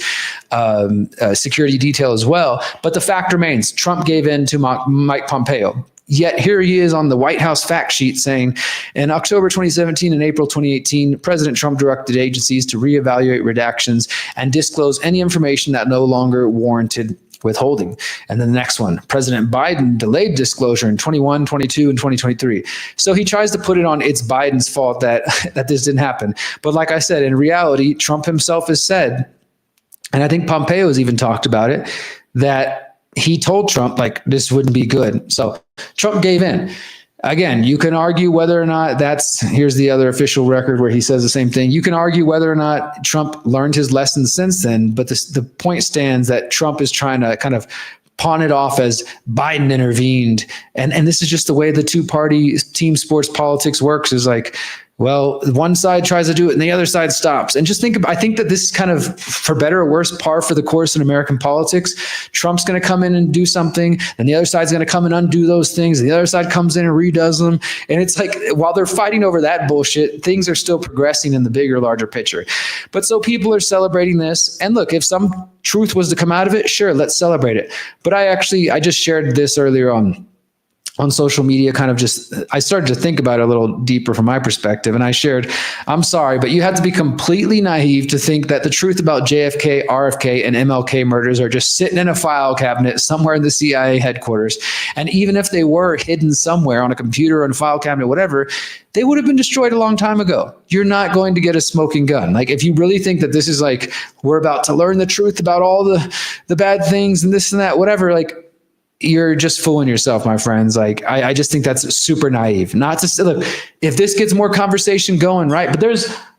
security detail as well. But the fact remains, Trump gave in to Mike Pompeo. Yet here he is on the White House fact sheet saying, in October 2017 and April 2018, President Trump directed agencies to reevaluate redactions and disclose any information that no longer warranted withholding. And then the next one, President Biden delayed disclosure in 21, 22, and 2023. So he tries to put it on it's Biden's fault that this didn't happen. But like I said, in reality, Trump himself has said, and I think Pompeo has even talked about it, that he told Trump, like, this wouldn't be good. So Trump gave in. Again, you can argue whether or not here's the other official record where he says the same thing. You can argue whether or not Trump learned his lessons since then, but the point stands that Trump is trying to kind of pawn it off as Biden intervened. And this is just the way the two-party team sports politics works, is like, well, one side tries to do it and the other side stops. And just I think that this is kind of, for better or worse, par for the course in American politics. Trump's going to come in and do something, and the other side's going to come and undo those things, and the other side comes in and redoes them. And it's like, while they're fighting over that bullshit, things are still progressing in the bigger, larger picture. But so people are celebrating this. And look, if some truth was to come out of it, sure, let's celebrate it. But I just shared this earlier on social media, I started to think about it a little deeper from my perspective. And I shared, I'm sorry, but you have to be completely naive to think that the truth about JFK, RFK, and MLK murders are just sitting in a file cabinet somewhere in the CIA headquarters. And even if they were hidden somewhere on a computer or in a file cabinet, whatever, they would have been destroyed a long time ago. You're not going to get a smoking gun. Like, if you really think that this is like, we're about to learn the truth about all the bad things and this and that, whatever, like, you're just fooling yourself, my friends. Like, I just think that's super naive. Not to say, look, if this gets more conversation going, right? But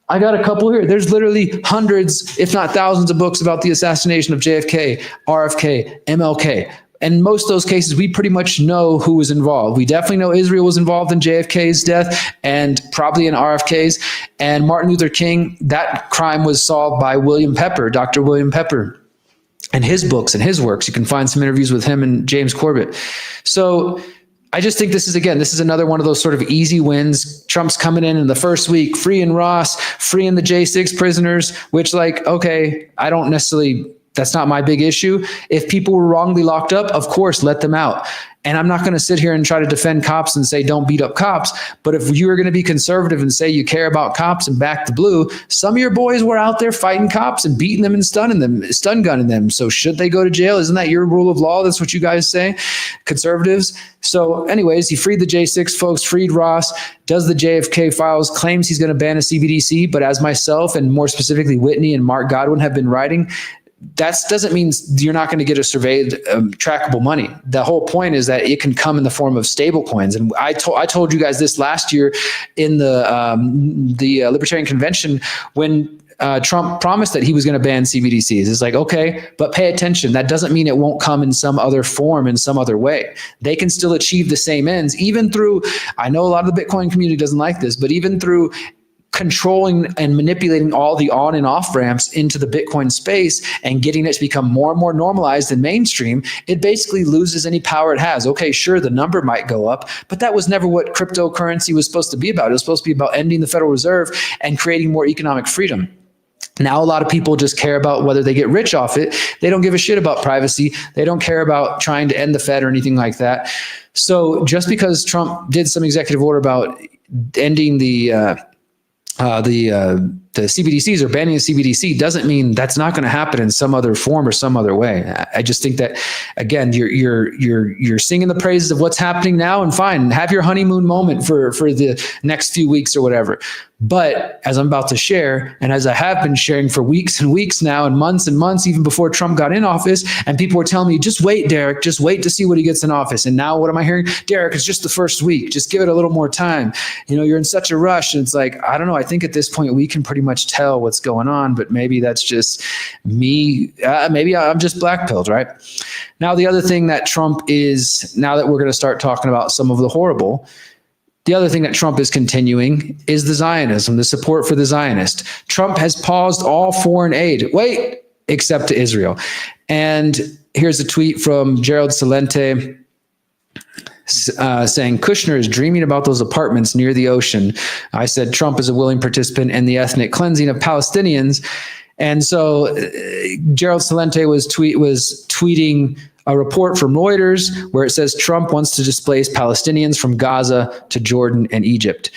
I got a couple here. There's literally hundreds, if not thousands, of books about the assassination of JFK, RFK, MLK. And most of those cases, we pretty much know who was involved. We definitely know Israel was involved in JFK's death and probably in RFK's. And Martin Luther King, that crime was solved by William Pepper, Dr. William Pepper. And his books and his works. You can find some interviews with him and James Corbett. So I just think this is another one of those sort of easy wins. Trump's coming in the first week, freeing Ross, freeing the J6 prisoners, which, like, okay, that's not my big issue. If people were wrongly locked up, of course, let them out. And I'm not going to sit here and try to defend cops and say, don't beat up cops. But if you are going to be conservative and say you care about cops and back the blue, some of your boys were out there fighting cops and beating them and stun gunning them. So should they go to jail? Isn't that your rule of law? That's what you guys say, conservatives. So anyways, he freed the J6 folks, freed Ross, does the JFK files, claims he's going to ban a CBDC. But as myself and more specifically Whitney and Mark Godwin have been writing, that doesn't mean you're not going to get a surveyed, trackable money. The whole point is that it can come in the form of stable coins. And I told you guys this last year in the Libertarian Convention when Trump promised that he was going to ban CBDCs. It's like, okay, but pay attention. That doesn't mean it won't come in some other form, in some other way. They can still achieve the same ends, even through, I know a lot of the Bitcoin community doesn't like this, but even through controlling and manipulating all the on and off ramps into the Bitcoin space and getting it to become more and more normalized and mainstream, it basically loses any power it has. Okay, sure, the number might go up, but that was never what cryptocurrency was supposed to be about. It was supposed to be about ending the Federal Reserve and creating more economic freedom. Now, a lot of people just care about whether they get rich off it. They don't give a shit about privacy. They don't care about trying to end the Fed or anything like that. So just because Trump did some executive order about ending the CBDCs or banning the CBDC doesn't mean that's not going to happen in some other form or some other way. I just think that, again, you're singing the praises of what's happening now, and fine, have your honeymoon moment for the next few weeks or whatever. But as I'm about to share, and as I have been sharing for weeks and weeks now, and months, even before Trump got in office, and people were telling me, just wait, Derrick, just wait to see what he gets in office. And now what am I hearing? Derrick, it's just the first week. Just give it a little more time. You know, you're in such a rush. And it's like, I don't know. I think at this point we can pretty much tell what's going on, but maybe that's just me. Maybe I'm just blackpilled, right? Now, the other thing that Trump is, now that we're going to start talking about some of the horrible, the other thing that Trump is continuing is the Zionism, the support for the Zionist. Trump has paused all foreign aid, except to Israel. And here's a tweet from Gerald Celente saying, Kushner is dreaming about those apartments near the ocean. I said Trump is a willing participant in the ethnic cleansing of Palestinians. And so Gerald Celente was tweeting a report from Reuters where it says Trump wants to displace Palestinians from Gaza to Jordan and Egypt.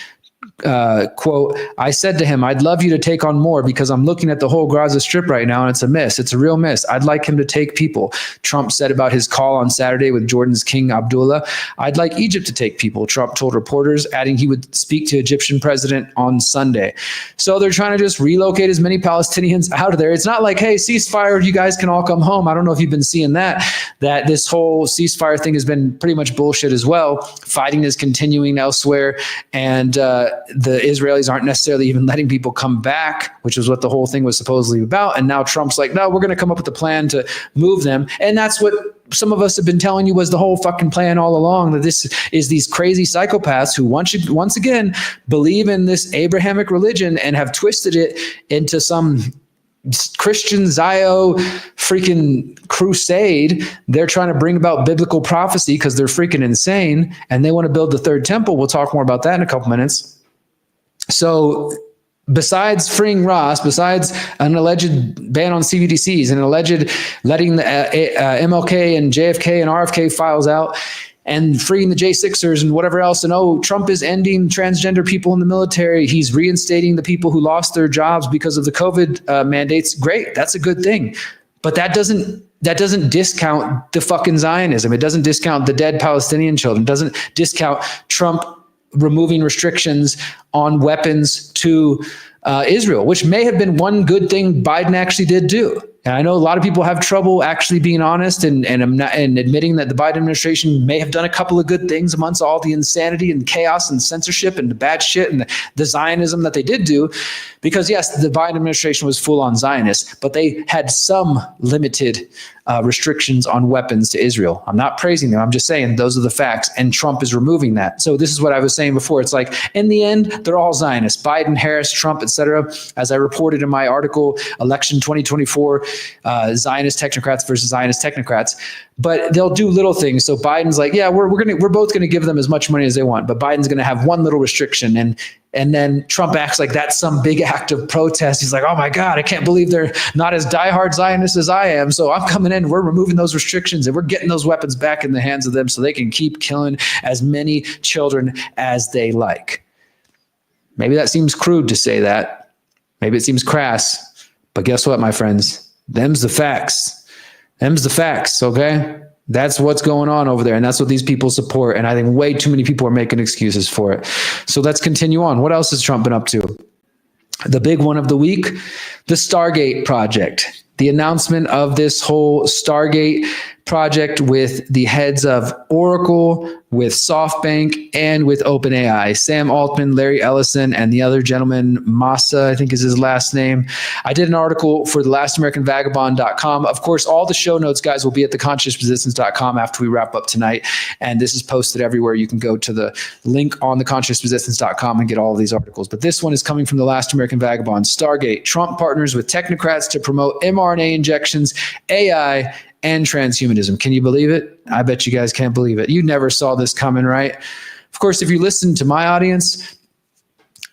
Quote, I said to him, I'd love you to take on more because I'm looking at the whole Gaza Strip right now and it's a miss. It's a real miss. I'd like him to take people. Trump said about his call on Saturday with Jordan's King Abdullah, I'd like Egypt to take people, Trump told reporters, adding he would speak to Egyptian president on Sunday. So they're trying to just relocate as many Palestinians out of there. It's not like, hey, ceasefire, you guys can all come home. I don't know if you've been seeing that this whole ceasefire thing has been pretty much bullshit as well. Fighting is continuing elsewhere, and the Israelis aren't necessarily even letting people come back, which is what the whole thing was supposedly about. And now Trump's like, no, we're going to come up with a plan to move them. And that's what some of us have been telling you was the whole fucking plan all along, that this is these crazy psychopaths who once again believe in this Abrahamic religion and have twisted it into some Christian Zio freaking crusade. They're trying to bring about biblical prophecy because they're freaking insane and they want to build the third temple. We'll talk more about that in a couple minutes. So besides freeing Ross, besides an alleged ban on CBDCs and an alleged letting the MLK and JFK and RFK files out and freeing the J6ers and whatever else, and Trump is ending transgender people in the military. He's reinstating the people who lost their jobs because of the COVID mandates. Great, that's a good thing. But that doesn't discount the fucking Zionism. It doesn't discount the dead Palestinian children. It doesn't discount Trump removing restrictions on weapons to Israel, which may have been one good thing Biden actually did do. And I know a lot of people have trouble actually being honest and admitting that the Biden administration may have done a couple of good things amongst all the insanity and chaos and censorship and the bad shit and the Zionism that they did do. Because yes, the Biden administration was full on Zionist, but they had some limited restrictions on weapons to Israel. I'm not praising them. I'm just saying those are the facts. And Trump is removing that. So this is what I was saying before. It's like, in the end, they're all Zionists. Biden, Harris, Trump, etc. As I reported in my article, Election 2024, Zionist technocrats versus Zionist technocrats. But they'll do little things. So Biden's like, yeah, we're both gonna give them as much money as they want, but Biden's gonna have one little restriction, and then Trump acts like that's some big act of protest. He's like, oh my God, I can't believe they're not as diehard Zionists as I am. So I'm coming in, we're removing those restrictions, and we're getting those weapons back in the hands of them so they can keep killing as many children as they like. Maybe that seems crude to say that. Maybe it seems crass. But guess what, my friends? Them's the facts. Them's the facts, okay? That's what's going on over there, and that's what these people support, and I think way too many people are making excuses for it. So let's continue on. What else has Trump been up to? The big one of the week, the Stargate project. the announcement of this whole Stargate project with the heads of Oracle, with SoftBank, and with OpenAI. Sam Altman, Larry Ellison, and the other gentleman, Massa, I think is his last name. I did an article for thelastamericanvagabond.com. Of course, all the show notes, guys, will be at theconsciousresistance.com after we wrap up tonight. And this is posted everywhere. You can go to the link on theconsciousresistance.com and get all of these articles. But this one is coming from the Last American Vagabond. Stargate, Trump partners with technocrats to promote mRNA injections, AI, and transhumanism. Can you believe it? I bet you guys can't believe it. You never saw this coming, right? Of course, if you listen to my audience,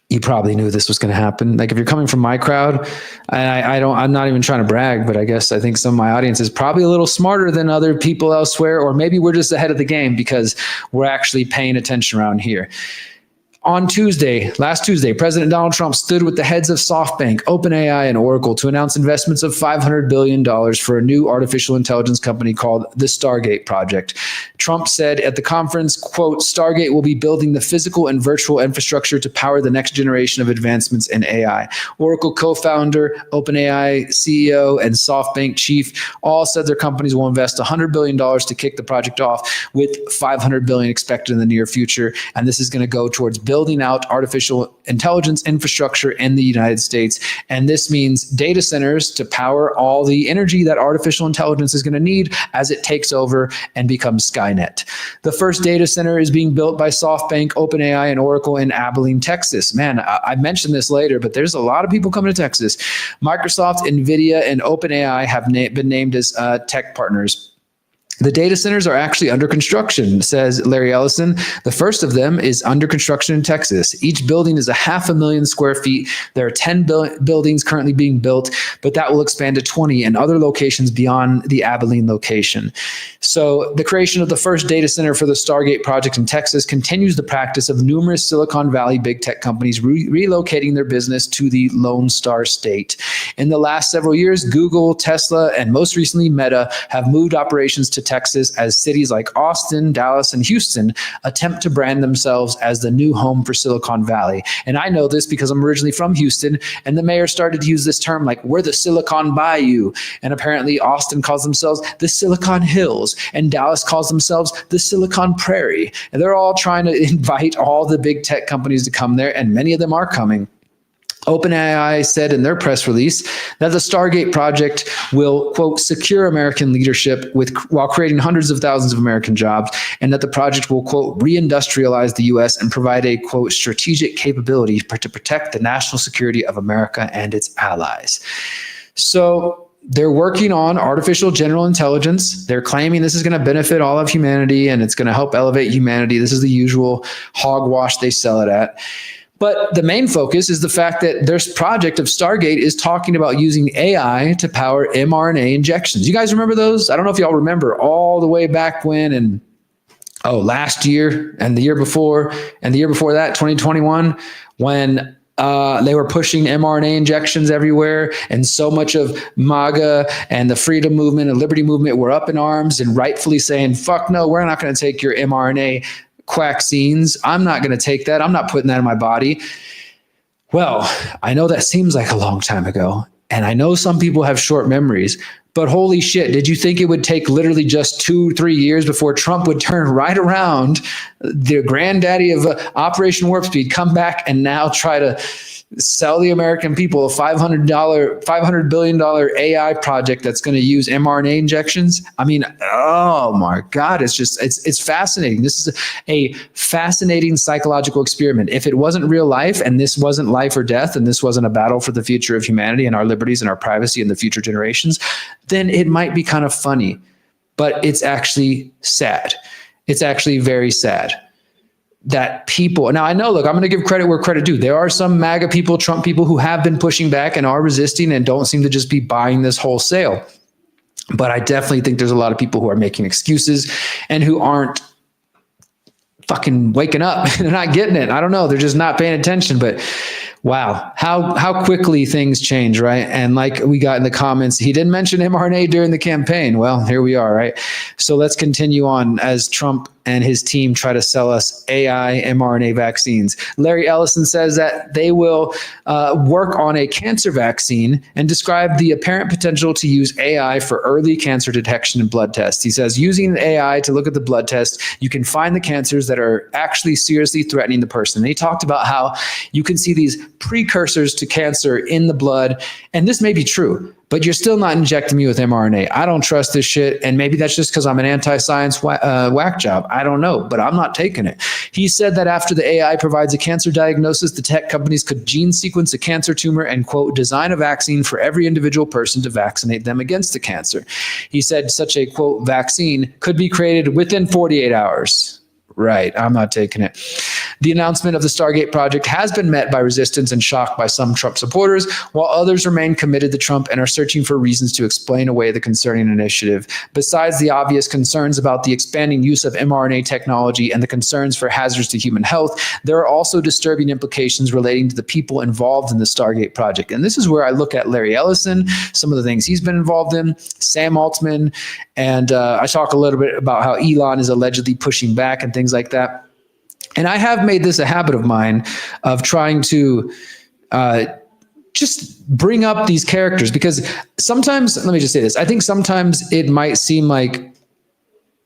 you probably knew this was going to happen. Like if you're coming from my crowd, I'm not even trying to brag, but I think some of my audience is probably a little smarter than other people elsewhere, or maybe we're just ahead of the game because we're actually paying attention around here. On last Tuesday, President Donald Trump stood with the heads of SoftBank, OpenAI, and Oracle to announce investments of $500 billion for a new artificial intelligence company called the Stargate Project. Trump said at the conference, quote, Stargate will be building the physical and virtual infrastructure to power the next generation of advancements in AI. Oracle co-founder, OpenAI CEO, and SoftBank chief all said their companies will invest $100 billion to kick the project off, with $500 billion expected in the near future. And this is going to go towards building out artificial intelligence infrastructure in the United States. And this means data centers to power all the energy that artificial intelligence is going to need as it takes over and becomes Skynet. The first data center is being built by SoftBank, OpenAI, and Oracle in Abilene, Texas. Man, I mentioned this later, but there's a lot of people coming to Texas. Microsoft, NVIDIA, and OpenAI have been named as tech partners. The data centers are actually under construction, says Larry Ellison. The first of them is under construction in Texas. Each building is 500,000 square feet. There are 10 buildings currently being built, but that will expand to 20 in other locations beyond the Abilene location. So the creation of the first data center for the Stargate project in Texas continues the practice of numerous Silicon Valley big tech companies relocating their business to the Lone Star State. In the last several years, Google, Tesla, and most recently Meta have moved operations to Texas as cities like Austin, Dallas, and Houston attempt to brand themselves as the new home for Silicon Valley. And I know this because I'm originally from Houston, and the mayor started to use this term like, we're the Silicon Bayou. And apparently Austin calls themselves the Silicon Hills, and Dallas calls themselves the Silicon Prairie. And they're all trying to invite all the big tech companies to come there, and many of them are coming. OpenAI said in their press release that the Stargate project will, quote, secure American leadership while creating hundreds of thousands of American jobs, and that the project will, quote, reindustrialize the U.S. and provide a, quote, strategic capability to protect the national security of America and its allies. So they're working on artificial general intelligence. They're claiming this is going to benefit all of humanity and it's going to help elevate humanity. This is the usual hogwash they sell it at. But the main focus is the fact that this project of Stargate is talking about using AI to power mRNA injections. You guys remember those? I don't know if y'all remember all the way back when, and last year and the year before and the year before that, 2021, when they were pushing mRNA injections everywhere, and so much of MAGA and the freedom movement and liberty movement were up in arms and rightfully saying, fuck no, we're not going to take your mRNA quackscenes. I'm not going to take that. I'm not putting that in my body. Well, I know that seems like a long time ago, and I know some people have short memories, but holy shit, did you think it would take literally just 2-3 years before Trump would turn right around, the granddaddy of Operation Warp Speed, come back and now try to sell the American people a $500 billion AI project that's going to use mRNA injections? I mean, oh my God, it's fascinating. This is a fascinating psychological experiment. If it wasn't real life, and this wasn't life or death, and this wasn't a battle for the future of humanity and our liberties and our privacy and the future generations, then it might be kind of funny, but it's actually sad. It's actually very sad that people, now I know, look, I'm going to give credit where credit due. There are some MAGA people, Trump people who have been pushing back and are resisting and don't seem to just be buying this wholesale. But I definitely think there's a lot of people who are making excuses and who aren't fucking waking up. They're not getting it. I don't know. They're just not paying attention. But wow, how quickly things change, right? And like we got in the comments, he didn't mention mRNA during the campaign. Well, here we are, right? So let's continue on as Trump and his team try to sell us AI mRNA vaccines. Larry Ellison says that they will work on a cancer vaccine and describe the apparent potential to use AI for early cancer detection and blood tests. He says using AI to look at the blood test, you can find the cancers that are actually seriously threatening the person. And he talked about how you can see these precursors to cancer in the blood. And this may be true, but you're still not injecting me with mRNA. I don't trust this shit. And maybe that's just because I'm an anti-science whack job. I don't know, but I'm not taking it. He said that after the AI provides a cancer diagnosis, the tech companies could gene sequence a cancer tumor and, quote, design a vaccine for every individual person to vaccinate them against the cancer. He said such a, quote, vaccine could be created within 48 hours. Right, I'm not taking it. The announcement of the Stargate project has been met by resistance and shock by some Trump supporters, while others remain committed to Trump and are searching for reasons to explain away the concerning initiative. Besides the obvious concerns about the expanding use of mRNA technology and the concerns for hazards to human health, there are also disturbing implications relating to the people involved in the Stargate project. And this is where I look at Larry Ellison, some of the things he's been involved in, Sam Altman, and I talk a little bit about how Elon is allegedly pushing back and things like that. And I have made this a habit of mine of trying to just bring up these characters, because sometimes, let me just say this, I think sometimes it might seem like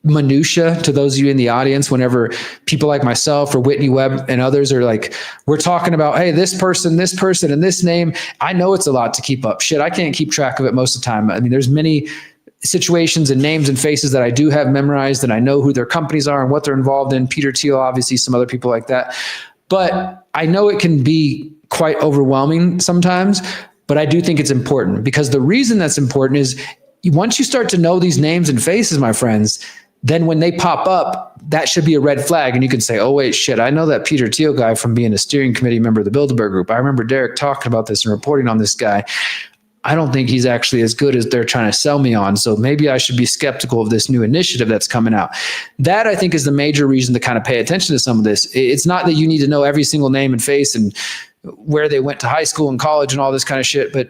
minutia to those of you in the audience whenever people like myself or Whitney Webb and others are like, we're talking about, hey, this person, and this name. I know it's a lot to keep up. Shit, I can't keep track of it most of the time. I mean, there's many situations and names and faces that I do have memorized, and I know who their companies are and what they're involved in. Peter Thiel, obviously, some other people like that. But I know it can be quite overwhelming sometimes, but I do think it's important, because the reason that's important is once you start to know these names and faces, my friends, then when they pop up, that should be a red flag. And you can say, oh, wait, shit, I know that Peter Thiel guy from being a steering committee member of the Bilderberg Group. I remember Derrick talking about this and reporting on this guy. I don't think he's actually as good as they're trying to sell me on. So maybe I should be skeptical of this new initiative that's coming out. That, I think, is the major reason to kind of pay attention to some of this. It's not that you need to know every single name and face and where they went to high school and college and all this kind of shit, but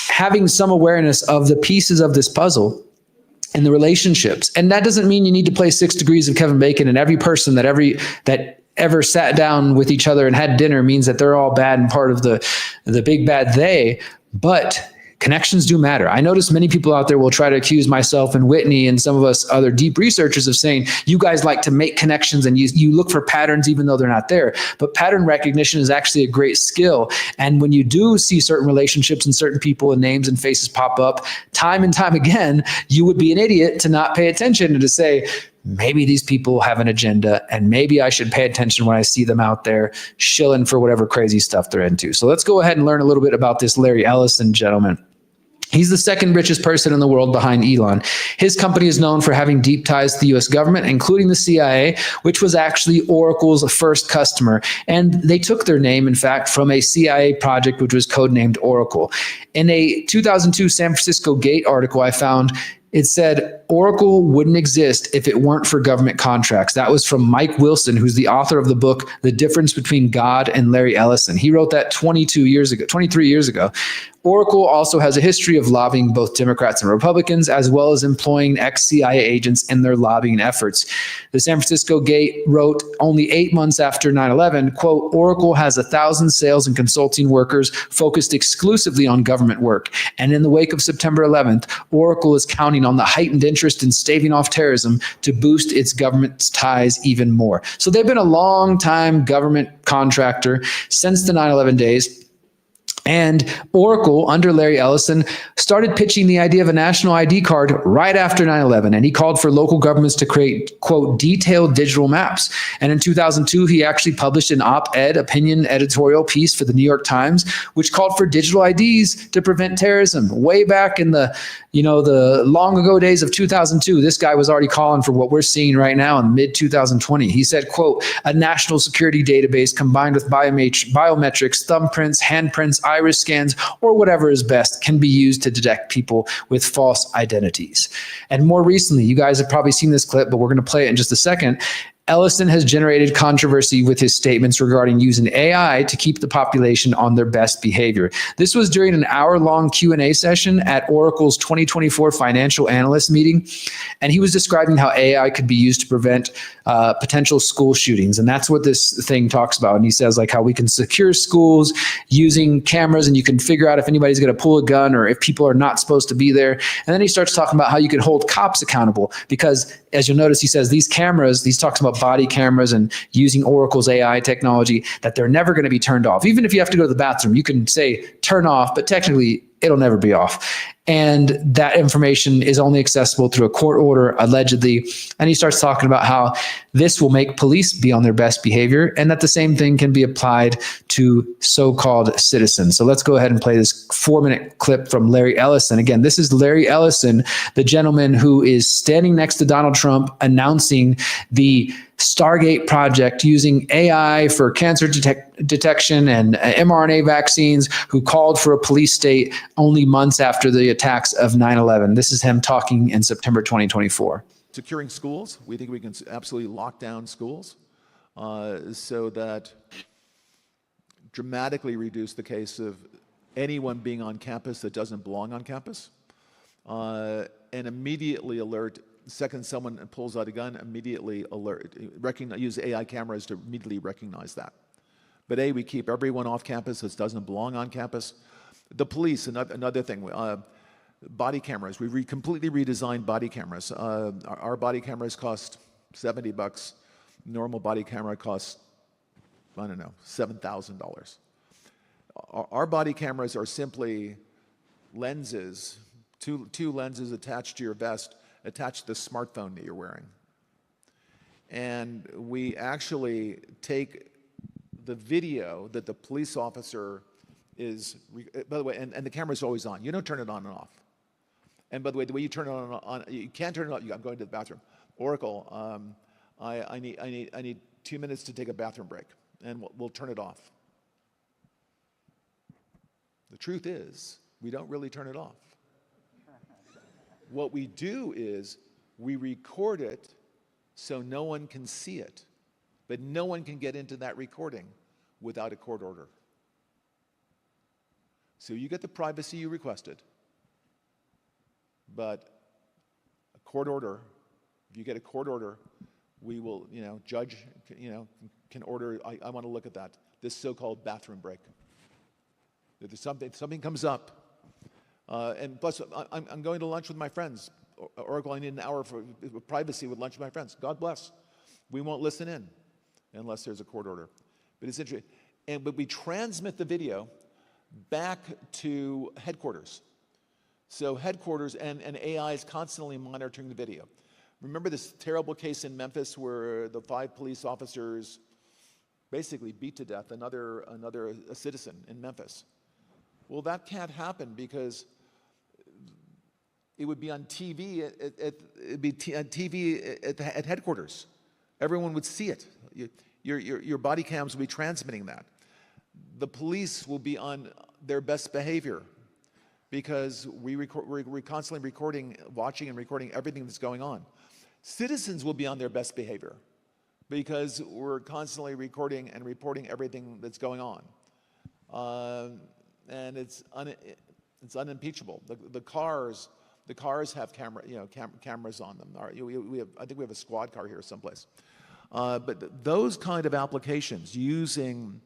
having some awareness of the pieces of this puzzle and the relationships. And that doesn't mean you need to play 6 Degrees of Kevin Bacon, and every person that ever sat down with each other and had dinner means that they're all bad and part of the big bad they. But connections do matter. I notice many people out there will try to accuse myself and Whitney and some of us other deep researchers of saying, you guys like to make connections and you look for patterns even though they're not there. But pattern recognition is actually a great skill. And when you do see certain relationships and certain people and names and faces pop up time and time again, you would be an idiot to not pay attention and to say, maybe these people have an agenda, and maybe I should pay attention when I see them out there shilling for whatever crazy stuff they're into. So let's go ahead and learn a little bit about this Larry Ellison gentleman. He's the second richest person in the world behind Elon. His company is known for having deep ties to the US government, including the CIA, which was actually Oracle's first customer. And they took their name, in fact, from a CIA project which was codenamed Oracle. In a 2002 San Francisco Gate article I found, it said Oracle wouldn't exist if it weren't for government contracts. That was from Mike Wilson, who's the author of the book, The Difference Between God and Larry Ellison. He wrote that 23 years ago. Oracle also has a history of lobbying both Democrats and Republicans, as well as employing ex-CIA agents in their lobbying efforts. The San Francisco Gate wrote only 8 months after 9/11, quote, Oracle has 1,000 sales and consulting workers focused exclusively on government work. And in the wake of September 11th, Oracle is counting on the heightened interest in staving off terrorism to boost its government ties even more. So they've been a long time government contractor since the 9/11 days. And Oracle, under Larry Ellison, started pitching the idea of a national ID card right after 9/11. And he called for local governments to create, quote, detailed digital maps. And in 2002, he actually published an op-ed opinion editorial piece for the New York Times, which called for digital IDs to prevent terrorism. Way back in the long ago days of 2002, this guy was already calling for what we're seeing right now in mid-2020. He said, quote, a national security database combined with biometrics, thumbprints, handprints, iris scans, or whatever is best can be used to detect people with false identities. And more recently, you guys have probably seen this clip, but we're going to play it in just a second. Ellison has generated controversy with his statements regarding using AI to keep the population on their best behavior. This was during an hour-long Q&A session at Oracle's 2024 financial analyst meeting, and he was describing how AI could be used to prevent potential school shootings, and that's what this thing talks about. And he says like how we can secure schools using cameras, and you can figure out if anybody's going to pull a gun or if people are not supposed to be there. And then he starts talking about how you could hold cops accountable because, as you'll notice, he says these cameras, he's talking about body cameras and using Oracle's AI technology, that they're never going to be turned off. Even if you have to go to the bathroom, you can say turn off, but technically it'll never be off. And that information is only accessible through a court order, allegedly. And he starts talking about how this will make police be on their best behavior and that the same thing can be applied to so-called citizens. So let's go ahead and play this 4-minute clip from Larry Ellison. Again, this is Larry Ellison, the gentleman who is standing next to Donald Trump announcing the Stargate project using AI for cancer detection and mRNA vaccines, who called for a police state only months after the attacks of 9/11. This is him talking in September 2024. Securing schools, we think we can absolutely lock down schools so that dramatically reduce the case of anyone being on campus that doesn't belong on campus, and immediately alert. Second, someone pulls out a gun, immediately alert. Use AI cameras to immediately recognize that. But we keep everyone off campus that doesn't belong on campus. The police, another thing. Body cameras. We completely redesigned body cameras. Our body cameras cost $70. Normal body camera costs, I don't know, $7,000. Our body cameras are simply lenses, two lenses attached to your vest, attached to the smartphone that you're wearing. And we actually take the video that the police officer is, by the way, and the camera's always on. You don't turn it on and off. And by the way you turn it on, you can't turn it on. I'm going to the bathroom. Oracle, I need 2 minutes to take a bathroom break, and we'll turn it off. The truth is, we don't really turn it off. What we do is we record it so no one can see it, but no one can get into that recording without a court order. So you get the privacy you requested, but a court order, if you get a court order, we will, judge, can order, I want to look at that, this so-called bathroom break. If there's something comes up, and plus, I'm going to lunch with my friends. Oracle, I need an hour for privacy with lunch with my friends. God bless. We won't listen in unless there's a court order. But it's interesting. But we transmit the video back to headquarters. So headquarters and AI is constantly monitoring the video. Remember this terrible case in Memphis where the 5 police officers basically beat to death a citizen in Memphis? Well, that can't happen because it would be on TV at headquarters. Everyone would see it. Your body cams will be transmitting that. The police will be on their best behavior because we're constantly watching and recording everything that's going on. Citizens will be on their best behavior because we're constantly recording and reporting everything that's going on. And it's unimpeachable. The cars have cameras on them. I think we have a squad car here someplace. But those kind of applications using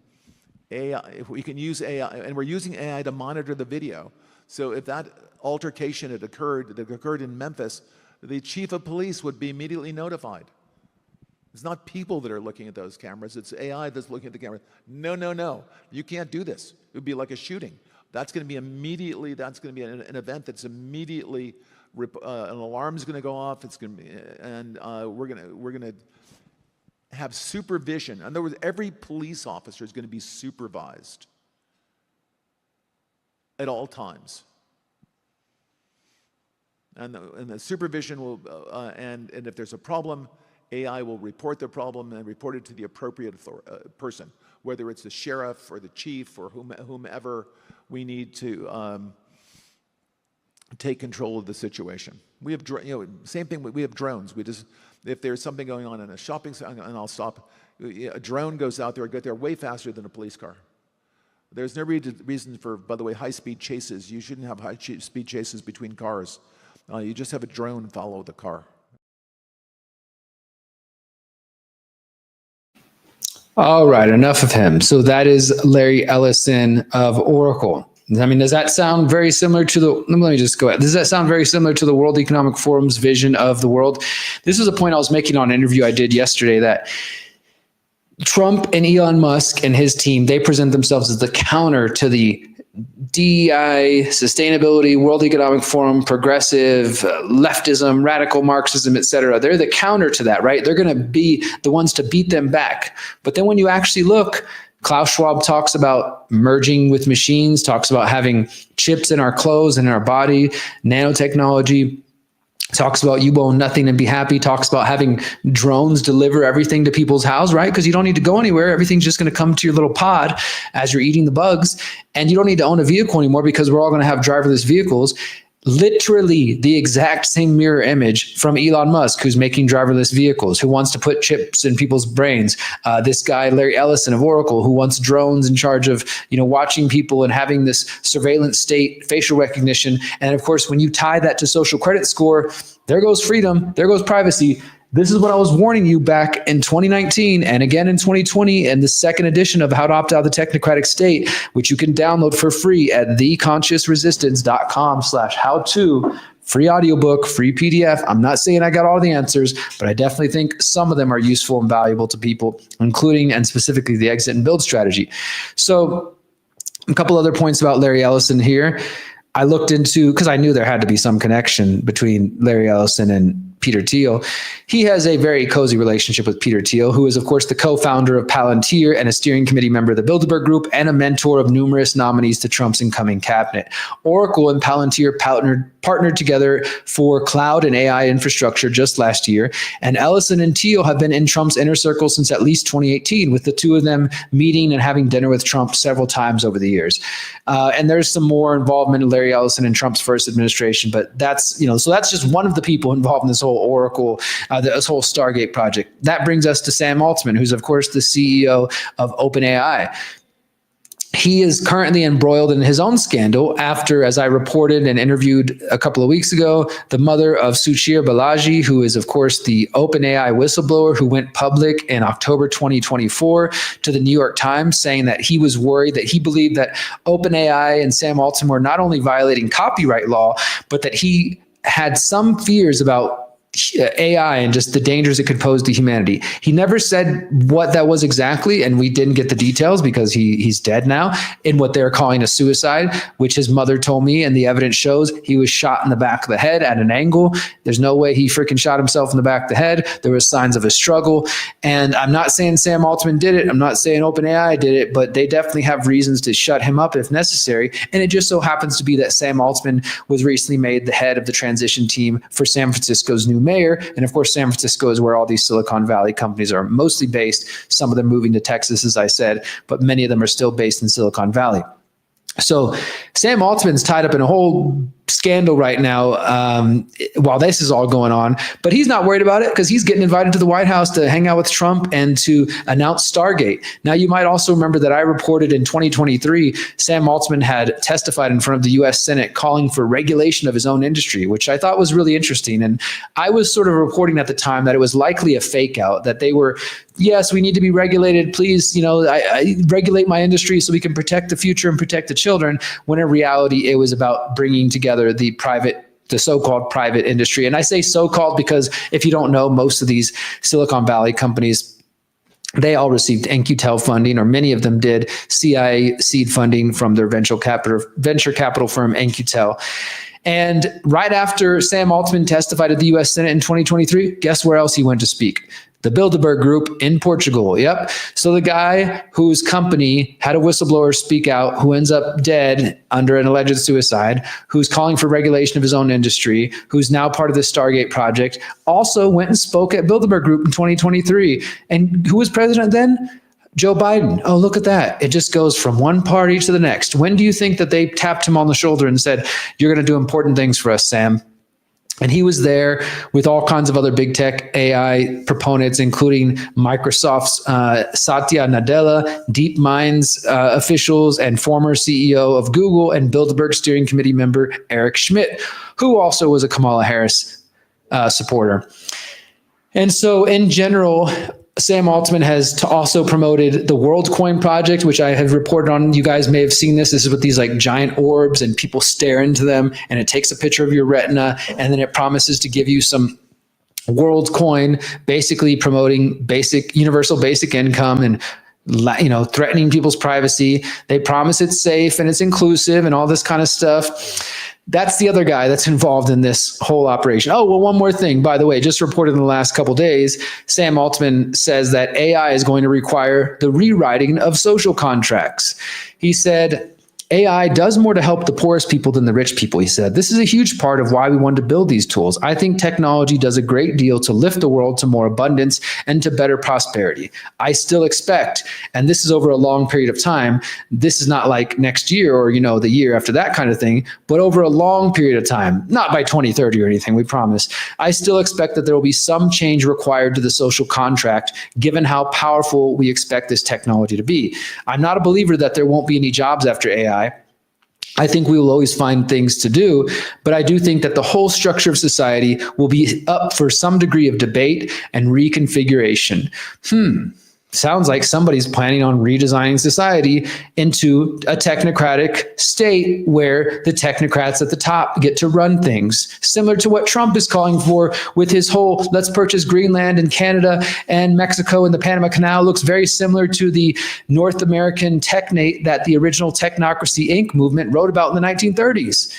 AI, if we can use AI, and we're using AI to monitor the video. So if that altercation that occurred in Memphis, the chief of police would be immediately notified. It's not people that are looking at those cameras. It's AI that's looking at the camera. No. You can't do this. It would be like a shooting. That's going to be immediately, that's going to be an event that's immediately, an alarm's going to go off. It's going to be, and we're going to have supervision. In other words, every police officer is going to be supervised at all times. And the supervision will, and if there's a problem, AI will report the problem and report it to the appropriate person, whether it's the sheriff or the chief or whomever we need to take control of the situation. We have, same thing. We have drones. We just, if there's something going on in a shopping center, and I'll stop, a drone goes out there, get there way faster than a police car. There's no reason for, by the way, high-speed chases. You shouldn't have high-speed chases between cars. You just have a drone follow the car. All right, enough of him. So that is Larry Ellison of Oracle. I mean, does that sound very similar to the, let me just go ahead. Does that sound very similar to the World Economic Forum's vision of the world? This is a point I was making on an interview I did yesterday, that Trump and Elon Musk and his team, they present themselves as the counter to the DEI, sustainability, World Economic Forum, progressive, leftism, radical Marxism, etc. They're the counter to that, right? They're going to be the ones to beat them back. But then when you actually look, Klaus Schwab talks about merging with machines, talks about having chips in our clothes and in our body, nanotechnology, talks about you own nothing and be happy, talks about having drones deliver everything to people's house, right? Because you don't need to go anywhere. Everything's just going to come to your little pod as you're eating the bugs. And you don't need to own a vehicle anymore because we're all going to have driverless vehicles. Literally the exact same mirror image from Elon Musk, who's making driverless vehicles, who wants to put chips in people's brains. This guy, Larry Ellison of Oracle, who wants drones in charge of, watching people and having this surveillance state, facial recognition. And of course, when you tie that to social credit score, there goes freedom, there goes privacy. This is what I was warning you back in 2019 and again in 2020 and the second edition of How to Opt Out of the Technocratic State, which you can download for free at theconsciousresistance.com/how-to. Free audiobook, free PDF. I'm not saying I got all the answers, but I definitely think some of them are useful and valuable to people, including and specifically the exit and build strategy. So a couple other points about Larry Ellison here. I looked into, because I knew there had to be some connection between Larry Ellison and Peter Thiel. He has a very cozy relationship with Peter Thiel, who is, of course, the co-founder of Palantir and a steering committee member of the Bilderberg Group and a mentor of numerous nominees to Trump's incoming cabinet. Oracle and Palantir partnered together for cloud and AI infrastructure just last year, and Ellison and Thiel have been in Trump's inner circle since at least 2018, with the two of them meeting and having dinner with Trump several times over the years. And there's some more involvement in Larry Ellison in Trump's first administration, but that's, so that's just one of the people involved in this whole Oracle, this whole Stargate project. That brings us to Sam Altman, who's of course the CEO of OpenAI. He is currently embroiled in his own scandal after, as I reported and interviewed a couple of weeks ago, the mother of Suchir Balaji, who is, of course, the OpenAI whistleblower who went public in October 2024 to the New York Times, saying that he was worried, that he believed that OpenAI and Sam Altman were not only violating copyright law, but that he had some fears about AI and just the dangers it could pose to humanity. He never said what that was exactly, and we didn't get the details because he's dead now, in what they're calling a suicide, which his mother told me, and the evidence shows he was shot in the back of the head at an angle. There's no way he freaking shot himself in the back of the head. There was signs of a struggle, and I'm not saying Sam Altman did it. I'm not saying OpenAI did it, but they definitely have reasons to shut him up if necessary, and it just so happens to be that Sam Altman was recently made the head of the transition team for San Francisco's new mayor. And of course, San Francisco is where all these Silicon Valley companies are mostly based. Some of them moving to Texas, as I said, but many of them are still based in Silicon Valley. So Sam Altman's tied up in a whole scandal right now while this is all going on, but he's not worried about it because he's getting invited to the White House to hang out with Trump and to announce Stargate. Now, you might also remember that I reported in 2023, Sam Altman had testified in front of the US Senate calling for regulation of his own industry, which I thought was really interesting. And I was sort of reporting at the time that it was likely a fake out, that they were, yes, we need to be regulated. Please, I regulate my industry so we can protect the future and protect the children, when in reality, it was about bringing together the so-called private industry. And I say so-called because if you don't know, most of these Silicon Valley companies, they all received NQTEL funding, or many of them did, CIA seed funding from their venture capital firm NQTEL. And right after Sam Altman testified at the US Senate in 2023, guess where else he went to speak? The Bilderberg Group in Portugal. Yep. So the guy whose company had a whistleblower speak out, who ends up dead under an alleged suicide, who's calling for regulation of his own industry, who's now part of the Stargate project, also went and spoke at Bilderberg Group in 2023. And who was president then? Joe Biden. Oh, look at that. It just goes from one party to the next. When do you think that they tapped him on the shoulder and said, you're going to do important things for us, Sam? And he was there with all kinds of other big tech AI proponents, including Microsoft's Satya Nadella, DeepMind's officials, and former CEO of Google and Bilderberg steering committee member Eric Schmidt, who also was a Kamala Harris supporter. And so in general, Sam Altman has also promoted the WorldCoin project, which I have reported on. You guys may have seen this. This is with these like giant orbs and people stare into them, and it takes a picture of your retina, and then it promises to give you some WorldCoin, basically promoting universal basic income and threatening people's privacy. They promise it's safe and it's inclusive and all this kind of stuff. That's the other guy that's involved in this whole operation. Oh, well, one more thing, by the way, just reported in the last couple of days, Sam Altman says that AI is going to require the rewriting of social contracts. He said, AI does more to help the poorest people than the rich people, he said. This is a huge part of why we wanted to build these tools. I think technology does a great deal to lift the world to more abundance and to better prosperity. I still expect, and this is over a long period of time, this is not like next year or, the year after that kind of thing, but over a long period of time, not by 2030 or anything, we promise. I still expect that there will be some change required to the social contract, given how powerful we expect this technology to be. I'm not a believer that there won't be any jobs after AI. I think we will always find things to do, but I do think that the whole structure of society will be up for some degree of debate and reconfiguration. Sounds like somebody's planning on redesigning society into a technocratic state where the technocrats at the top get to run things, similar to what Trump is calling for with his whole let's purchase Greenland and Canada and Mexico and the Panama Canal. Looks very similar to the North American technate that the original Technocracy Inc. movement wrote about in the 1930s.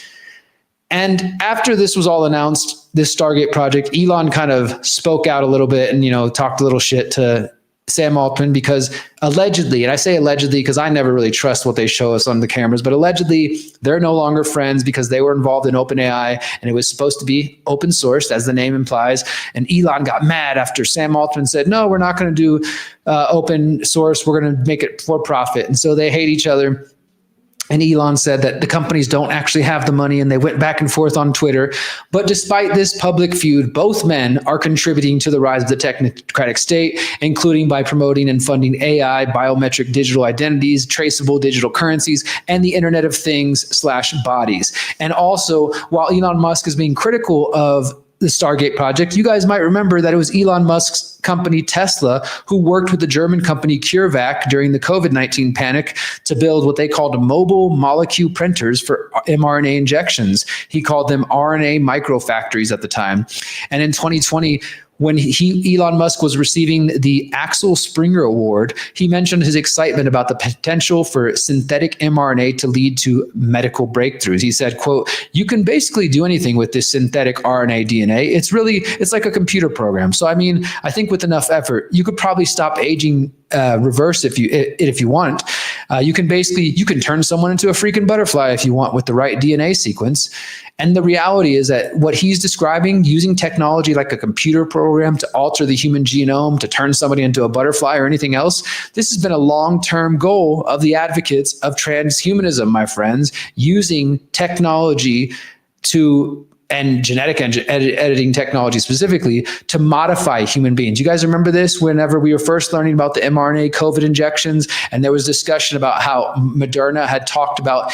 And after this was all announced, this Stargate project, Elon kind of spoke out a little bit and, talked a little shit to Sam Altman, because allegedly, and I say allegedly because I never really trust what they show us on the cameras, but allegedly they're no longer friends because they were involved in OpenAI and it was supposed to be open sourced, as the name implies. And Elon got mad after Sam Altman said, no, we're not going to do open source. We're going to make it for profit. And so they hate each other. And Elon said that the companies don't actually have the money, and they went back and forth on Twitter. But despite this public feud, both men are contributing to the rise of the technocratic state, including by promoting and funding AI, biometric digital identities, traceable digital currencies, and the Internet of Things / bodies. And also, while Elon Musk is being critical of the Stargate project, you guys might remember that it was Elon Musk's company Tesla who worked with the German company CureVac during the COVID-19 panic to build what they called mobile molecule printers for mRNA injections. He called them RNA microfactories at the time. And in 2020, when Elon Musk was receiving the Axel Springer Award, he mentioned his excitement about the potential for synthetic mRNA to lead to medical breakthroughs. He said, quote, you can basically do anything with this synthetic RNA DNA. It's like a computer program. So, I think with enough effort, you could probably stop aging reverse if you want. You can turn someone into a freaking butterfly if you want with the right DNA sequence. And the reality is that what he's describing, using technology like a computer program to alter the human genome, to turn somebody into a butterfly or anything else, this has been a long-term goal of the advocates of transhumanism, my friends, using technology and genetic editing technology specifically to modify human beings. You guys remember this whenever we were first learning about the mRNA COVID injections, and there was discussion about how Moderna had talked about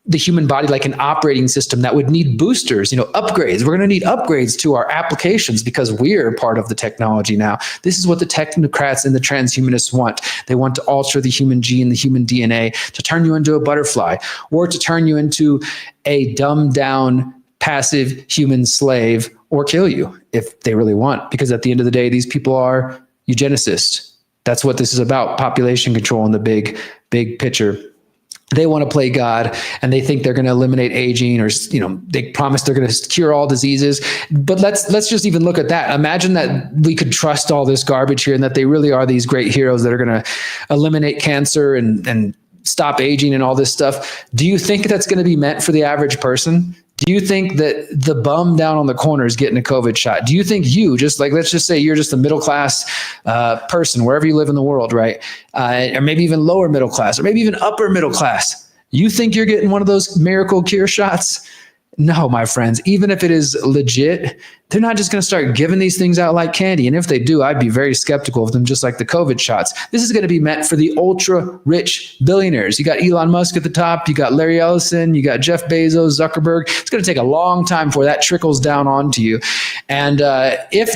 the human body like an operating system that would need boosters, upgrades. We're going to need upgrades to our applications because we're part of the technology now. This is what the technocrats and the transhumanists want. They want to alter the human gene, the human DNA, to turn you into a butterfly or to turn you into a dumbed down, passive human slave, or kill you if they really want. Because at the end of the day, these people are eugenicists. That's what this is about, population control in the big picture. They want to play God, and they think they're going to eliminate aging, or they promise they're going to cure all diseases. But let's just even look at that. Imagine that we could trust all this garbage here, and that they really are these great heroes that are going to eliminate cancer and stop aging and all this stuff. Do you think that's going to be meant for the average person? Do you think that the bum down on the corner is getting a COVID shot? Do you think let's just say you're just a middle-class person, wherever you live in the world, right? Or maybe even lower middle class, or maybe even upper middle class. You think you're getting one of those miracle cure shots? No, my friends, even if it is legit, they're not just going to start giving these things out like candy. And if they do, I'd be very skeptical of them, just like the COVID shots. This is going to be meant for the ultra rich billionaires. You got Elon Musk at the top, you got Larry Ellison, you got Jeff Bezos, Zuckerberg. It's going to take a long time before that trickles down onto you. And if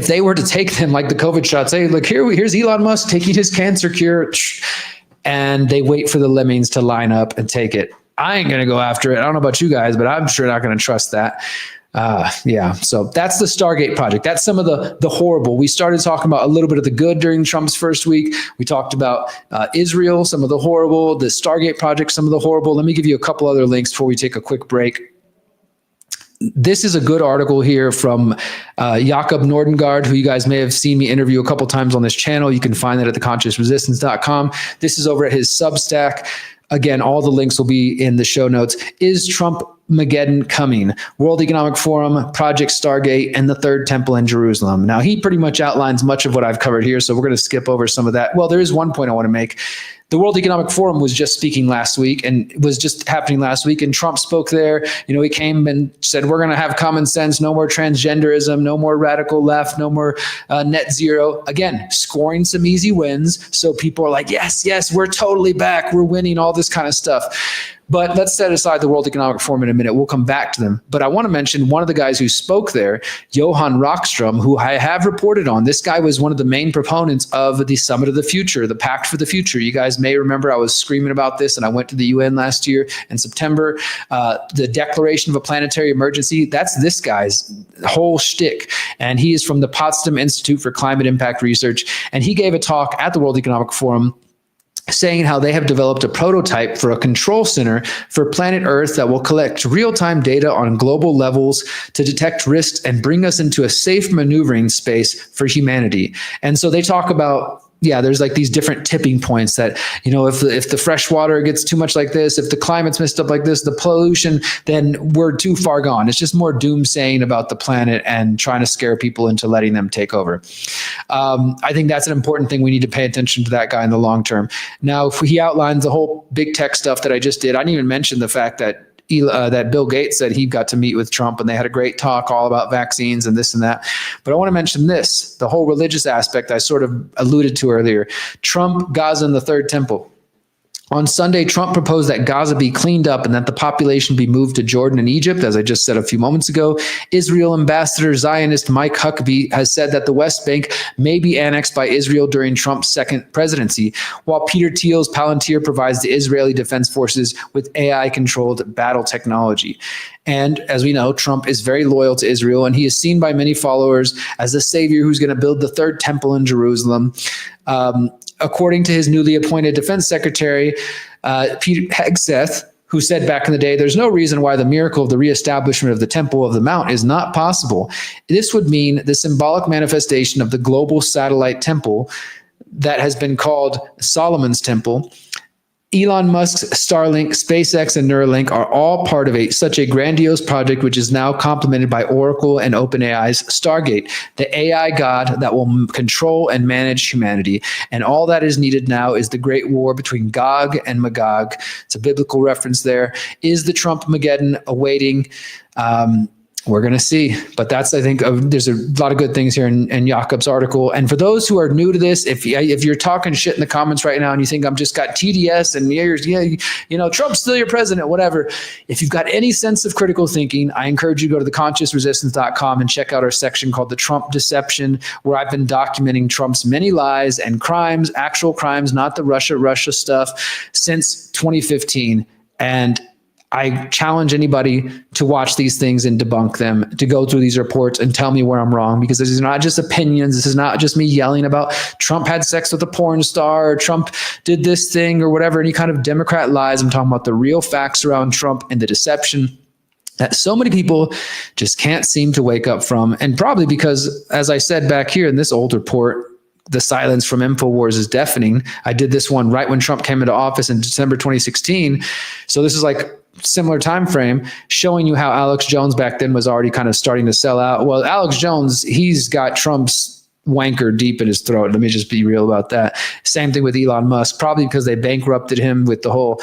they were to take them like the COVID shots, say, look, here's Elon Musk taking his cancer cure, and they wait for the lemmings to line up and take it. I ain't going to go after it. I don't know about you guys, but I'm sure not going to trust that. So that's the Stargate project. That's some of the horrible. We started talking about a little bit of the good during Trump's first week. We talked about Israel, some of the horrible, the Stargate project, some of the horrible. Let me give you a couple other links before we take a quick break. This is a good article here from Jakob Nordengard, who you guys may have seen me interview a couple times on this channel. You can find that at theconsciousresistance.com. This is over at his Substack. Again, all the links will be in the show notes. Is Trump-mageddon coming? World Economic Forum, Project Stargate, and the Third Temple in Jerusalem. Now, he pretty much outlines much of what I've covered here, so we're going to skip over some of that. Well, there is one point I want to make. The World Economic Forum was just speaking last week, and it was just happening last week, and Trump spoke there. You know, he came and said, we're going to have common sense, no more transgenderism, no more radical left, no more net zero. Again, scoring some easy wins. So people are like, yes, we're totally back. We're winning, all this kind of stuff. But let's set aside the World Economic Forum in a minute. We'll come back to them. But I want to mention one of the guys who spoke there, Johan Rockström, who I have reported on. This guy was one of the main proponents of the Summit of the Future, the Pact for the Future. You guys may remember I was screaming about this, and I went to the UN last year in September. The Declaration of a Planetary Emergency, that's this guy's whole shtick. And he is from the Potsdam Institute for Climate Impact Research. And he gave a talk at the World Economic Forum saying how they have developed a prototype for a control center for planet Earth that will collect real-time data on global levels to detect risks and bring us into a safe maneuvering space for humanity. And so they talk about, there's like these different tipping points that, you know, if the fresh water gets too much like this, if the climate's messed up like this, the pollution, then we're too far gone. It's just more doomsaying about the planet and trying to scare people into letting them take over. I think that's an important thing. We need to pay attention to that guy in the long term. Now, if he outlines the whole big tech stuff that I just did, I didn't even mention the fact that that Bill Gates said he got to meet with Trump and they had a great talk all about vaccines and this and that. But I want to mention this, the whole religious aspect I sort of alluded to earlier. Trump, Gaza, and the Third Temple. On Sunday, Trump proposed that Gaza be cleaned up and that the population be moved to Jordan and Egypt, as I just said a few moments ago. Israel ambassador Zionist Mike Huckabee has said that the West Bank may be annexed by Israel during Trump's second presidency, while Peter Thiel's Palantir provides the Israeli Defense Forces with AI-controlled battle technology. And as we know, Trump is very loyal to Israel, and he is seen by many followers as the savior who's going to build the third temple in Jerusalem. According to his newly appointed defense secretary, Pete Hegseth, who said back in the day, there's no reason why the miracle of the reestablishment of the Temple of the Mount is not possible. This would mean the symbolic manifestation of the global satellite temple that has been called Solomon's Temple. Elon Musk's Starlink, SpaceX, and Neuralink are all part of such a grandiose project, which is now complemented by Oracle and OpenAI's Stargate, the AI god that will control and manage humanity. And all that is needed now is the great war between Gog and Magog. It's a biblical reference there. Is the Trump-mageddon awaiting? We're going to see. But that's, I think, there's a lot of good things here in Jakob's article. And for those who are new to this, if you're talking shit in the comments right now and you think I'm just got TDS and Trump's still your president, whatever. If you've got any sense of critical thinking, I encourage you to go to theconsciousresistance.com and check out our section called The Trump Deception, where I've been documenting Trump's many lies and crimes, actual crimes, not the Russia stuff, since 2015. And I challenge anybody to watch these things and debunk them, to go through these reports and tell me where I'm wrong, because this is not just opinions. This is not just me yelling about Trump had sex with a porn star or Trump did this thing or whatever, any kind of Democrat lies. I'm talking about the real facts around Trump and the deception that so many people just can't seem to wake up from. And probably because, as I said back here in this old report, the silence from InfoWars is deafening. I did this one right when Trump came into office in December 2016. So this is like similar time frame, showing you how Alex Jones back then was already kind of starting to sell out. Well, Alex Jones, he's got Trump's wanker deep in his throat. Let me just be real about that. Same thing with Elon Musk, probably because they bankrupted him with the whole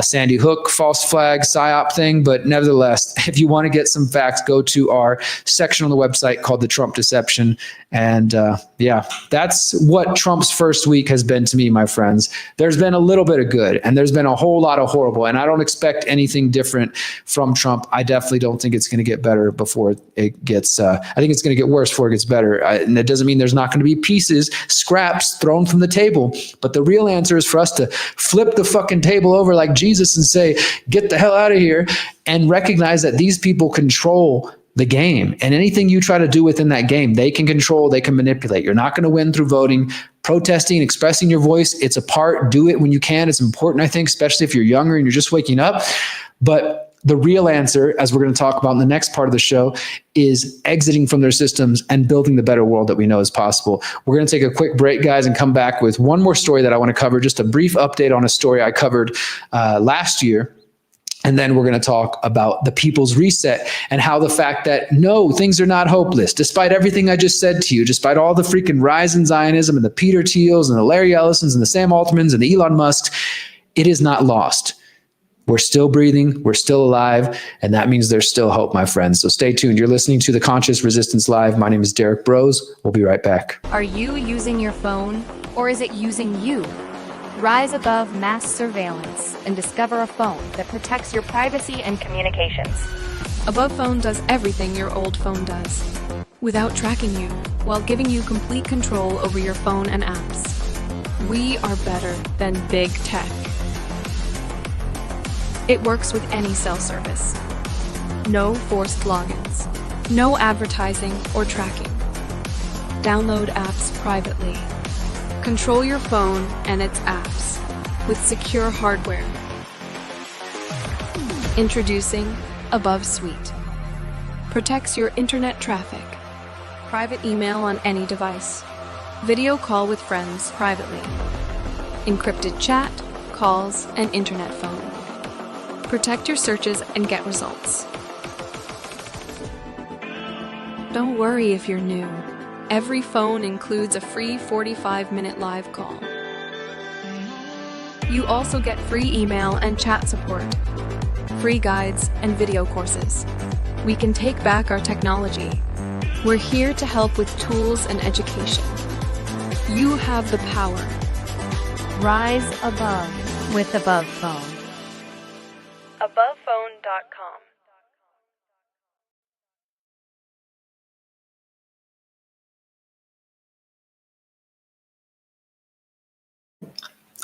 Sandy Hook false flag psyop thing. But nevertheless, if you want to get some facts, go to our section on the website called The Trump Deception. And yeah, that's what Trump's first week has been to me, my friends. There's been a little bit of good and there's been a whole lot of horrible. And I don't expect anything different from Trump. I definitely don't think it's going to get better before it gets, I think it's going to get worse before it gets better. And that doesn't mean there's not going to be pieces, scraps thrown from the table. But the real answer is for us to flip the fucking table over like Jesus and say, get the hell out of here, and recognize that these people control the game, and anything you try to do within that game, they can control, they can manipulate. You're not going to win through voting, protesting, expressing your voice. It's a part. Do it when you can. It's important, I think, especially if you're younger and you're just waking up. But the real answer, as we're going to talk about in the next part of the show, is exiting from their systems and building the better world that we know is possible. We're going to take a quick break, guys, and come back with one more story that I want to cover. Just a brief update on a story I covered last year. And then we're going to talk about the People's Reset and how the fact that, no, things are not hopeless. Despite everything I just said to you, despite all the freaking rise in Zionism and the Peter Thiels and the Larry Ellisons and the Sam Altmans and the Elon Musks, it is not lost. We're still breathing. We're still alive. And that means there's still hope, my friends. So stay tuned. You're listening to The Conscious Resistance Live. My name is Derrick Broze. We'll be right back. Are you using your phone, or is it using you? Rise above mass surveillance and discover a phone that protects your privacy and communications. Above Phone does everything your old phone does, without tracking you, while giving you complete control over your phone and apps. We are better than big tech. It works with any cell service. No forced logins, no advertising or tracking. Download apps privately. Control your phone and its apps with secure hardware. Introducing Above Suite. Protects your internet traffic. Private email on any device. Video call with friends privately. Encrypted chat, calls, and internet phone. Protect your searches and get results. Don't worry if you're new. Every phone includes a free 45-minute live call. You also get free email and chat support, free guides and video courses. We can take back our technology. We're here to help with tools and education. You have the power. Rise above with Above Phone. AbovePhone.com.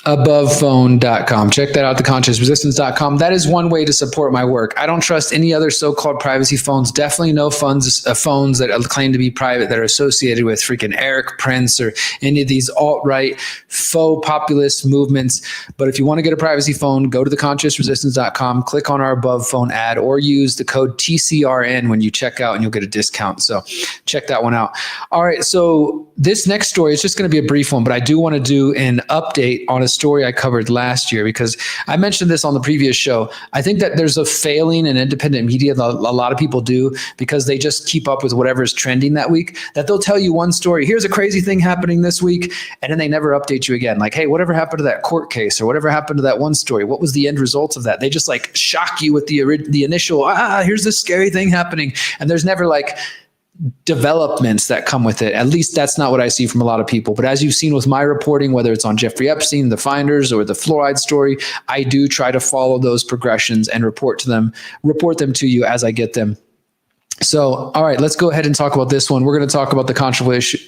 AbovePhone.com. Check that out, theconsciousresistance.com. That is one way to support my work. I don't trust any other so-called privacy phones. Definitely no phones that claim to be private that are associated with freaking Eric Prince or any of these alt-right faux populist movements. But if you want to get a privacy phone, go to theconsciousresistance.com, click on our Above Phone ad, or use the code TCRN when you check out and you'll get a discount. So check that one out. All right, so this next story is just going to be a brief one, but I do want to do an update on a story I covered last year because I mentioned this on the previous show. I think that there's a failing in independent media that a lot of people do because they just keep up with whatever's trending that week, that they'll tell you one story. Here's a crazy thing happening this week. And then they never update you again. Like, hey, whatever happened to that court case or whatever happened to that one story? What was the end result of that? They just like shock you with the initial, here's this scary thing happening. And there's never like developments that come with it. At least that's not what I see from a lot of people. But as you've seen with my reporting, whether it's on Jeffrey Epstein, the Finders, or the fluoride story, I do try to follow those progressions and report them to you as I get them. So, all right, let's go ahead and talk about this one. We're going to talk about the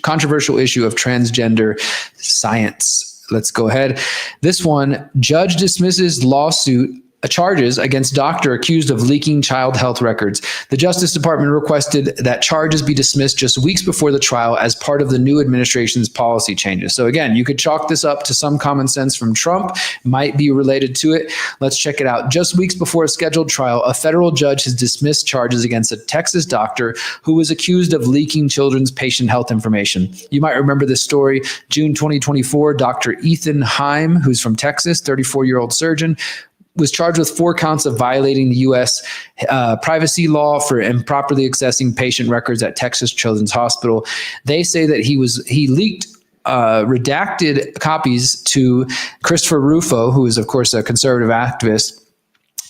controversial issue of transgender science. Let's go ahead. This one, judge dismisses lawsuit charges against doctor accused of leaking child health records. The Justice Department requested that charges be dismissed just weeks before the trial as part of the new administration's policy changes. So again, you could chalk this up to some common sense from Trump, might be related to it. Let's check it out. Just weeks before a scheduled trial, a federal judge has dismissed charges against a Texas doctor who was accused of leaking children's patient health information. You might remember this story. June 2024, Dr. Ethan Heim, who's from Texas, 34-year-old surgeon, was charged with 4 counts of violating the U.S. Privacy law for improperly accessing patient records at Texas Children's Hospital. They say that he leaked redacted copies to Christopher Rufo, who is, of course, a conservative activist.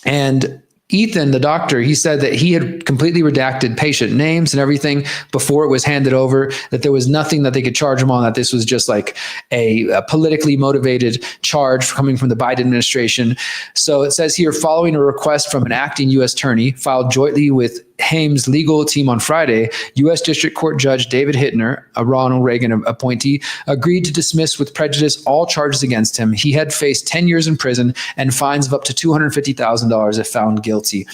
And Ethan, the doctor, he said that he had completely redacted patient names and everything before it was handed over, that there was nothing that they could charge him on, that this was just like a politically motivated charge coming from the Biden administration. So it says here, following a request from an acting U.S. attorney filed jointly with Haim's legal team on Friday, U.S. District Court Judge David Hittner, a Ronald Reagan appointee, agreed to dismiss with prejudice all charges against him. He had faced 10 years in prison and fines of up to $250,000 if found guilty.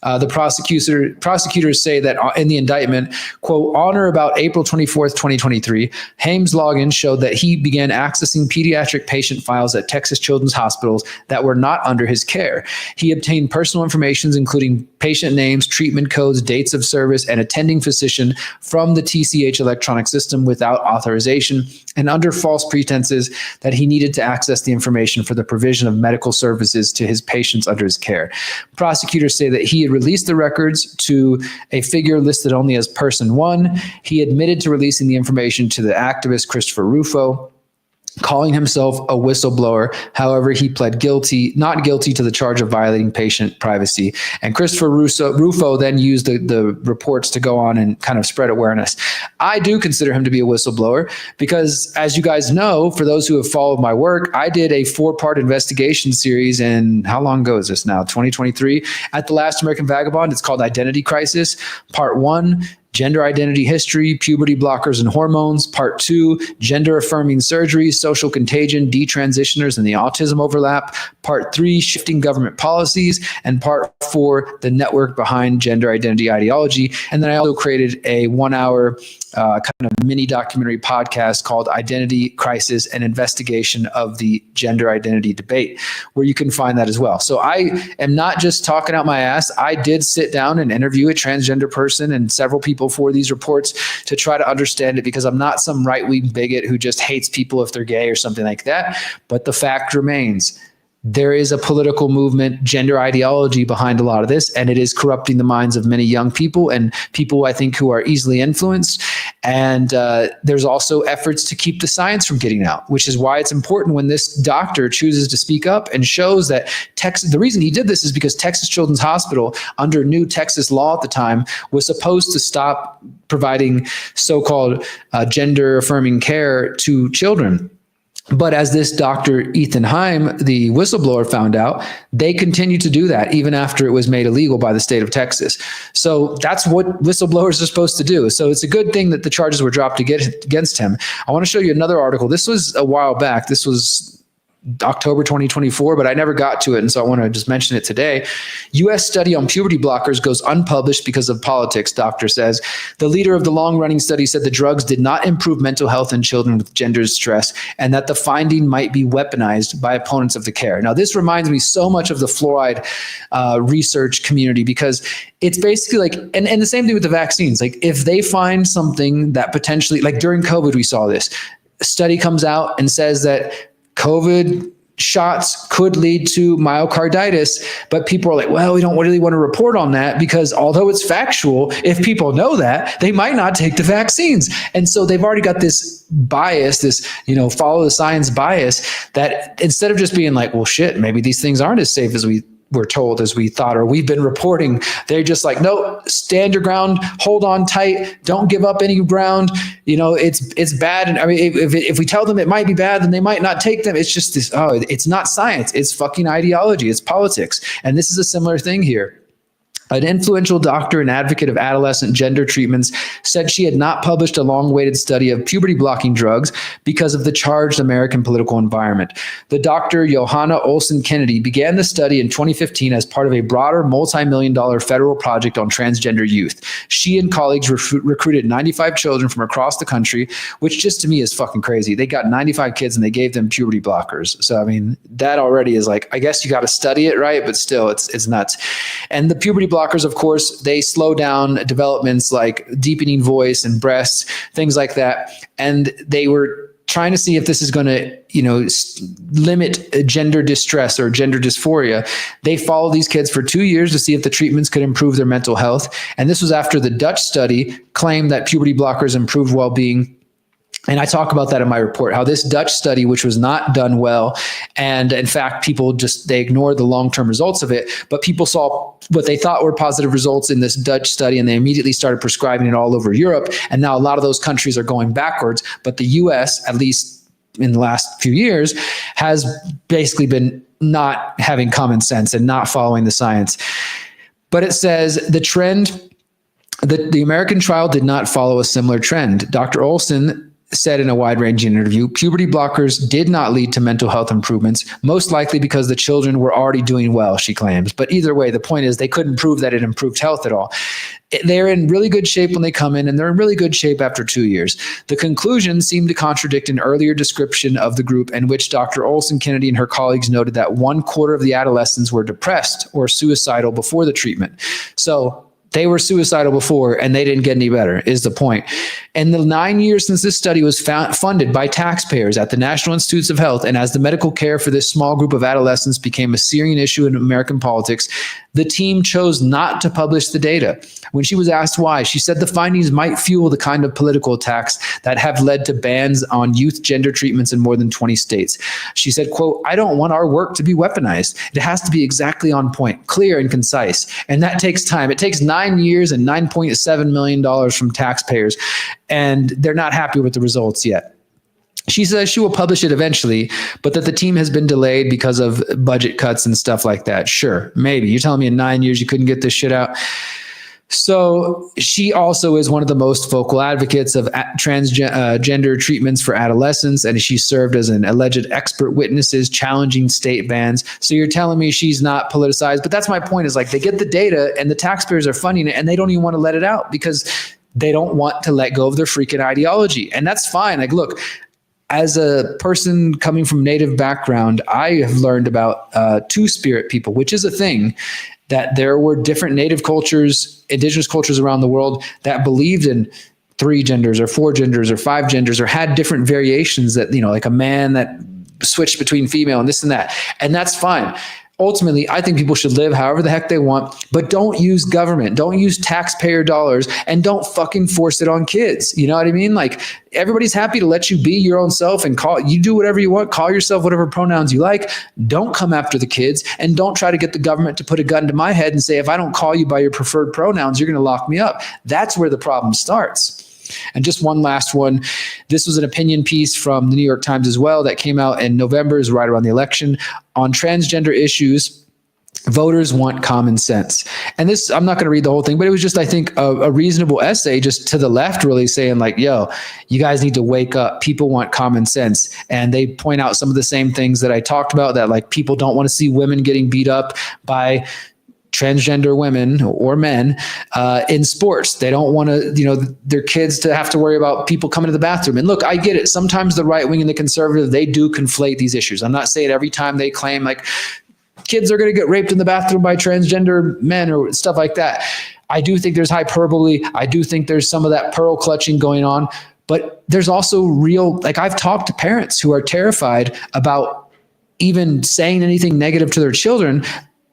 The prosecutors say that in the indictment, quote, on or about April 24th, 2023, Haim's login showed that he began accessing pediatric patient files at Texas Children's Hospitals that were not under his care. He obtained personal information, including patient names, treatment codes, dates of service, and attending physician from the TCH electronic system without authorization and under false pretenses that he needed to access the information for the provision of medical services to his patients under his care. Prosecutors say that he had released the records to a figure listed only as person 1. He admitted to releasing the information to the activist Christopher Rufo, calling himself a whistleblower. However, he pled not guilty to the charge of violating patient privacy. And Christopher Rufo then used the reports to go on and kind of spread awareness. I do consider him to be a whistleblower because, as you guys know, for those who have followed my work, I did a 4-part investigation series in, how long ago is this now? 2023 at The Last American Vagabond. It's called Identity Crisis. Part 1, gender identity history, puberty blockers and hormones. Part 2, gender affirming surgery, social contagion, detransitioners and the autism overlap. Part 3, shifting government policies. And Part 4, the network behind gender identity ideology. And then I also created a 1-hour kind of mini documentary podcast called Identity Crisis, an investigation of the gender identity debate, where you can find that as well. So I am not just talking out my ass. I did sit down and interview a transgender person and several people for these reports to try to understand it, because I'm not some right-wing bigot who just hates people if they're gay or something like that. But the fact remains, there is a political movement, gender ideology behind a lot of this, and it is corrupting the minds of many young people and people, I think, who are easily influenced. And there's also efforts to keep the science from getting out, which is why it's important when this doctor chooses to speak up and shows that the reason he did this is because Texas Children's Hospital, under new Texas law at the time, was supposed to stop providing so-called gender-affirming care to children. But as this Dr. Ethan Haim, the whistleblower, found out, they continued to do that even after it was made illegal by the state of Texas. So that's what whistleblowers are supposed to do. So it's a good thing that the charges were dropped against him. I want to show you another article. This was a while back. This was October 2024, but I never got to it, and so I want to just mention it today. U.S. study on puberty blockers goes unpublished because of politics, doctor says. The leader of the long-running study said the drugs did not improve mental health in children with gender stress, and that the finding might be weaponized by opponents of the care. Now, this reminds me so much of the fluoride research community, because it's basically like, and the same thing with the vaccines. Like, if they find something that potentially, like during COVID, we saw this. A study comes out and says that COVID shots could lead to myocarditis, but people are like, well, we don't really want to report on that, because although it's factual, if people know that, they might not take the vaccines. And so they've already got this bias, this, follow the science bias, that instead of just being like, well, shit, maybe these things aren't as safe as we were told, as we thought, or we've been reporting, they're just like, no, stand your ground, hold on tight, don't give up any ground. It's bad. And I mean, if we tell them it might be bad, then they might not take them. It's just this, it's not science. It's fucking ideology. It's politics. And this is a similar thing here. An influential doctor and advocate of adolescent gender treatments said she had not published a long-awaited study of puberty-blocking drugs because of the charged American political environment. The Dr. Johanna Olsen Kennedy began the study in 2015 as part of a broader multi-million-dollar federal project on transgender youth. She and colleagues recruited 95 children from across the country, which just to me is fucking crazy. They got 95 kids and they gave them puberty blockers. So, I mean, that already is like, I guess you got to study it, right? But still, it's nuts. And the puberty blockers, of course, they slow down developments like deepening voice and breasts, things like that. And they were trying to see if this is going to, limit gender distress or gender dysphoria. They followed these kids for 2 years to see if the treatments could improve their mental health. And this was after the Dutch study claimed that puberty blockers improved well-being. And I talk about that in my report, how this Dutch study, which was not done well, and in fact, people they ignored the long-term results of it, but people saw what they thought were positive results in this Dutch study, and they immediately started prescribing it all over Europe. And now a lot of those countries are going backwards, but the US, at least in the last few years, has basically been not having common sense and not following the science. But it says the trend, the American trial did not follow a similar trend. Dr. Olson said in a wide-ranging interview, puberty blockers did not lead to mental health improvements, most likely because the children were already doing well, she claims. But either way, the point is they couldn't prove that it improved health at all. They're in really good shape when they come in, and they're in really good shape after 2 years. The conclusions seem to contradict an earlier description of the group in which Dr. Olson Kennedy and her colleagues noted that 1/4 of the adolescents were depressed or suicidal before the treatment. So they were suicidal before and they didn't get any better, is the point. In the 9 years since this study was funded by taxpayers at the National Institutes of Health, and as the medical care for this small group of adolescents became a searing issue in American politics, the team chose not to publish the data. When she was asked why, she said the findings might fuel the kind of political attacks that have led to bans on youth gender treatments in more than 20 states. She said, quote, "I don't want our work to be weaponized. It has to be exactly on point, clear and concise. And that takes time. It takes 9 years and $9.7 million from taxpayers. And they're not happy with the results yet." She says she will publish it eventually, but that the team has been delayed because of budget cuts and stuff like that. Sure, maybe. You're telling me in 9 years you couldn't get this shit out? So she also is one of the most vocal advocates of transgender treatments for adolescents, and she served as an alleged expert witnesses challenging state bans. So you're telling me she's not politicized, but that's my point, is like they get the data and the taxpayers are funding it and they don't even want to let it out because they don't want to let go of their freaking ideology. And that's fine. Like, look, as a person coming from Native background, I have learned about two-spirit people, which is a thing, that there were different Native cultures, indigenous cultures around the world that believed in 3 genders or 4 genders or 5 genders, or had different variations that, like a man that switched between female and this and that. And that's fine. Ultimately, I think people should live however the heck they want, but don't use government, don't use taxpayer dollars, and don't fucking force it on kids. You know what I mean? Like, everybody's happy to let you be your own self and you do whatever you want, call yourself whatever pronouns you like. Don't come after the kids, and don't try to get the government to put a gun to my head and say, if I don't call you by your preferred pronouns, you're going to lock me up. That's where the problem starts. And just one last one. This was an opinion piece from the New York Times as well that came out in November, is right around the election, on transgender issues. Voters want common sense. And this, I'm not going to read the whole thing, but it was just, I think, a reasonable essay just to the left, really saying like, yo, you guys need to wake up. People want common sense. And they point out some of the same things that I talked about, that like people don't want to see women getting beat up by transgender women or men in sports. They don't want to, their kids to have to worry about people coming to the bathroom. And look, I get it. Sometimes the right wing and the conservative, they do conflate these issues. I'm not saying every time they claim like kids are going to get raped in the bathroom by transgender men or stuff like that. I do think there's hyperbole. I do think there's some of that pearl clutching going on, but there's also real, like I've talked to parents who are terrified about even saying anything negative to their children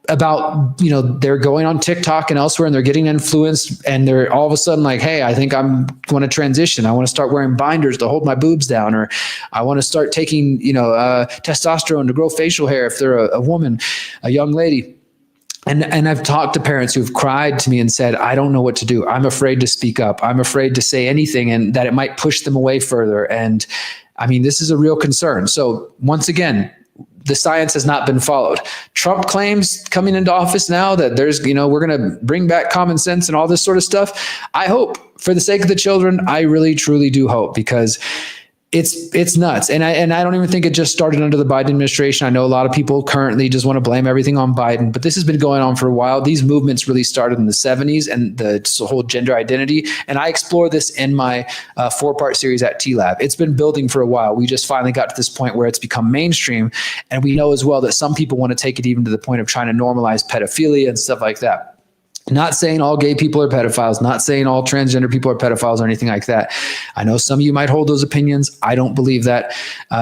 about, they're going on TikTok and elsewhere and they're getting influenced, and they're all of a sudden like, hey, I think I'm going to transition. I want to start wearing binders to hold my boobs down, or I want to start taking, testosterone to grow facial hair if they're a woman, a young lady. And I've talked to parents who've cried to me and said, I don't know what to do. I'm afraid to speak up. I'm afraid to say anything, and that it might push them away further. And I mean, this is a real concern. So once again, the science has not been followed. Trump claims coming into office now that there's, we're going to bring back common sense and all this sort of stuff. I hope, for the sake of the children, I really, truly do hope, because it's nuts. And I don't even think it just started under the Biden administration. I know a lot of people currently just want to blame everything on Biden, but this has been going on for a while. These movements really started in the 70s, and the whole gender identity. And I explore this in my 4-part series at T-Lab. It's been building for a while. We just finally got to this point where it's become mainstream. And we know as well that some people want to take it even to the point of trying to normalize pedophilia and stuff like that. Not saying all gay people are pedophiles, not saying all transgender people are pedophiles or anything like that. I know some of you might hold those opinions. I don't believe that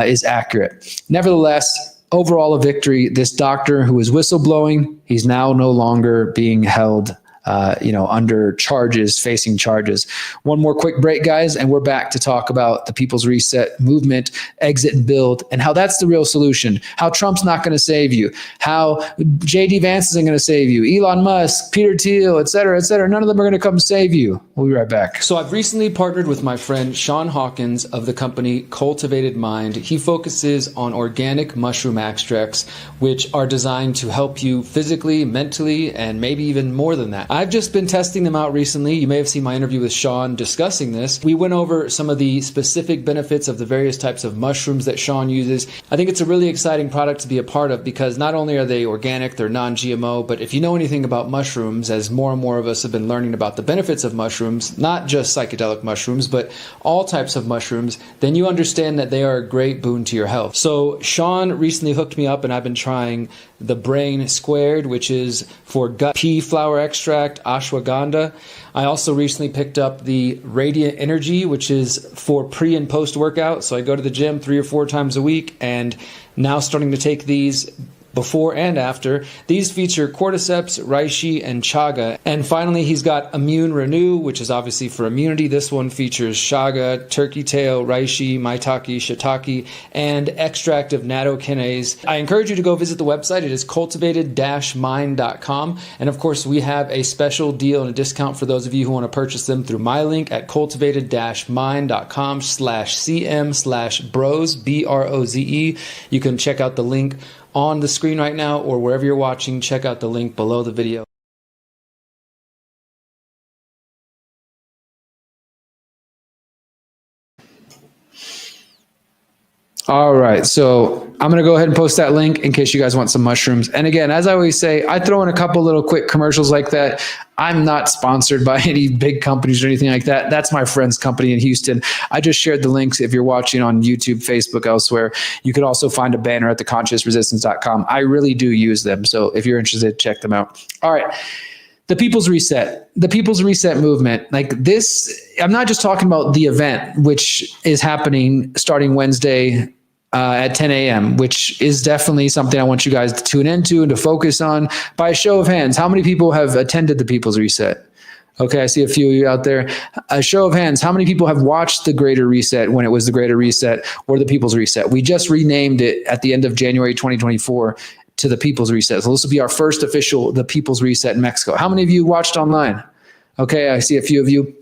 is accurate. Nevertheless, overall a victory. This doctor who was whistleblowing, he's now no longer being held under charges, facing charges. One more quick break, guys, and we're back to talk about the People's Reset movement, exit and build, and how that's the real solution. How Trump's not going to save you. How JD Vance isn't going to save you. Elon Musk, Peter Thiel, et cetera, et cetera. None of them are going to come save you. We'll be right back. So I've recently partnered with my friend Sean Hawkins of the company Cultivated Mind. He focuses on organic mushroom extracts, which are designed to help you physically, mentally, and maybe even more than that. I've just been testing them out recently. You may have seen my interview with Sean discussing this. We went over some of the specific benefits of the various types of mushrooms that Sean uses. I think it's a really exciting product to be a part of because not only are they organic, they're non-GMO, but if you know anything about mushrooms, as more and more of us have been learning about the benefits of mushrooms, not just psychedelic mushrooms, but all types of mushrooms, then you understand that they are a great boon to your health. So Sean recently hooked me up and I've been trying the Brain Squared, which is for gut pea flower extract, ashwagandha. I also recently picked up the Radiant Energy, which is for pre and post workout. So I go to the gym 3 or 4 times a week and now starting to take these before and after. These feature cordyceps, reishi, and chaga. And finally, he's got Immune Renew, which is obviously for immunity. This one features chaga, turkey tail, reishi, maitake, shiitake, and extract of nattokinase. I encourage you to go visit the website. It is cultivated-mind.com. And of course, we have a special deal and a discount for those of you who want to purchase them through my link at cultivated-mind.com/cm/broze, BROZE. You can check out the link on the screen right now or wherever you're watching. Check out the link below the video. All right, so I'm going to go ahead and post that link in case you guys want some mushrooms. And again, as I always say, I throw in a couple little quick commercials like that. I'm not sponsored by any big companies or anything like that. That's my friend's company in Houston. I just shared the links. If you're watching on YouTube, Facebook, elsewhere, you can also find a banner at theconsciousresistance.com. I really do use them. So if you're interested, check them out. All right. The People's Reset movement, like this, I'm not just talking about the event, which is happening starting Wednesday at 10 a.m., which is definitely something I want you guys to tune into and to focus on. By a show of hands, how many people have attended the People's Reset? Okay, I see a few of you out there. A show of hands, how many people have watched the Greater Reset when it was the Greater Reset or the People's Reset? We just renamed it at the end of January 2024 to the People's Reset. So this will be our first official, the People's Reset in Mexico. How many of you watched online? Okay, I see a few of you.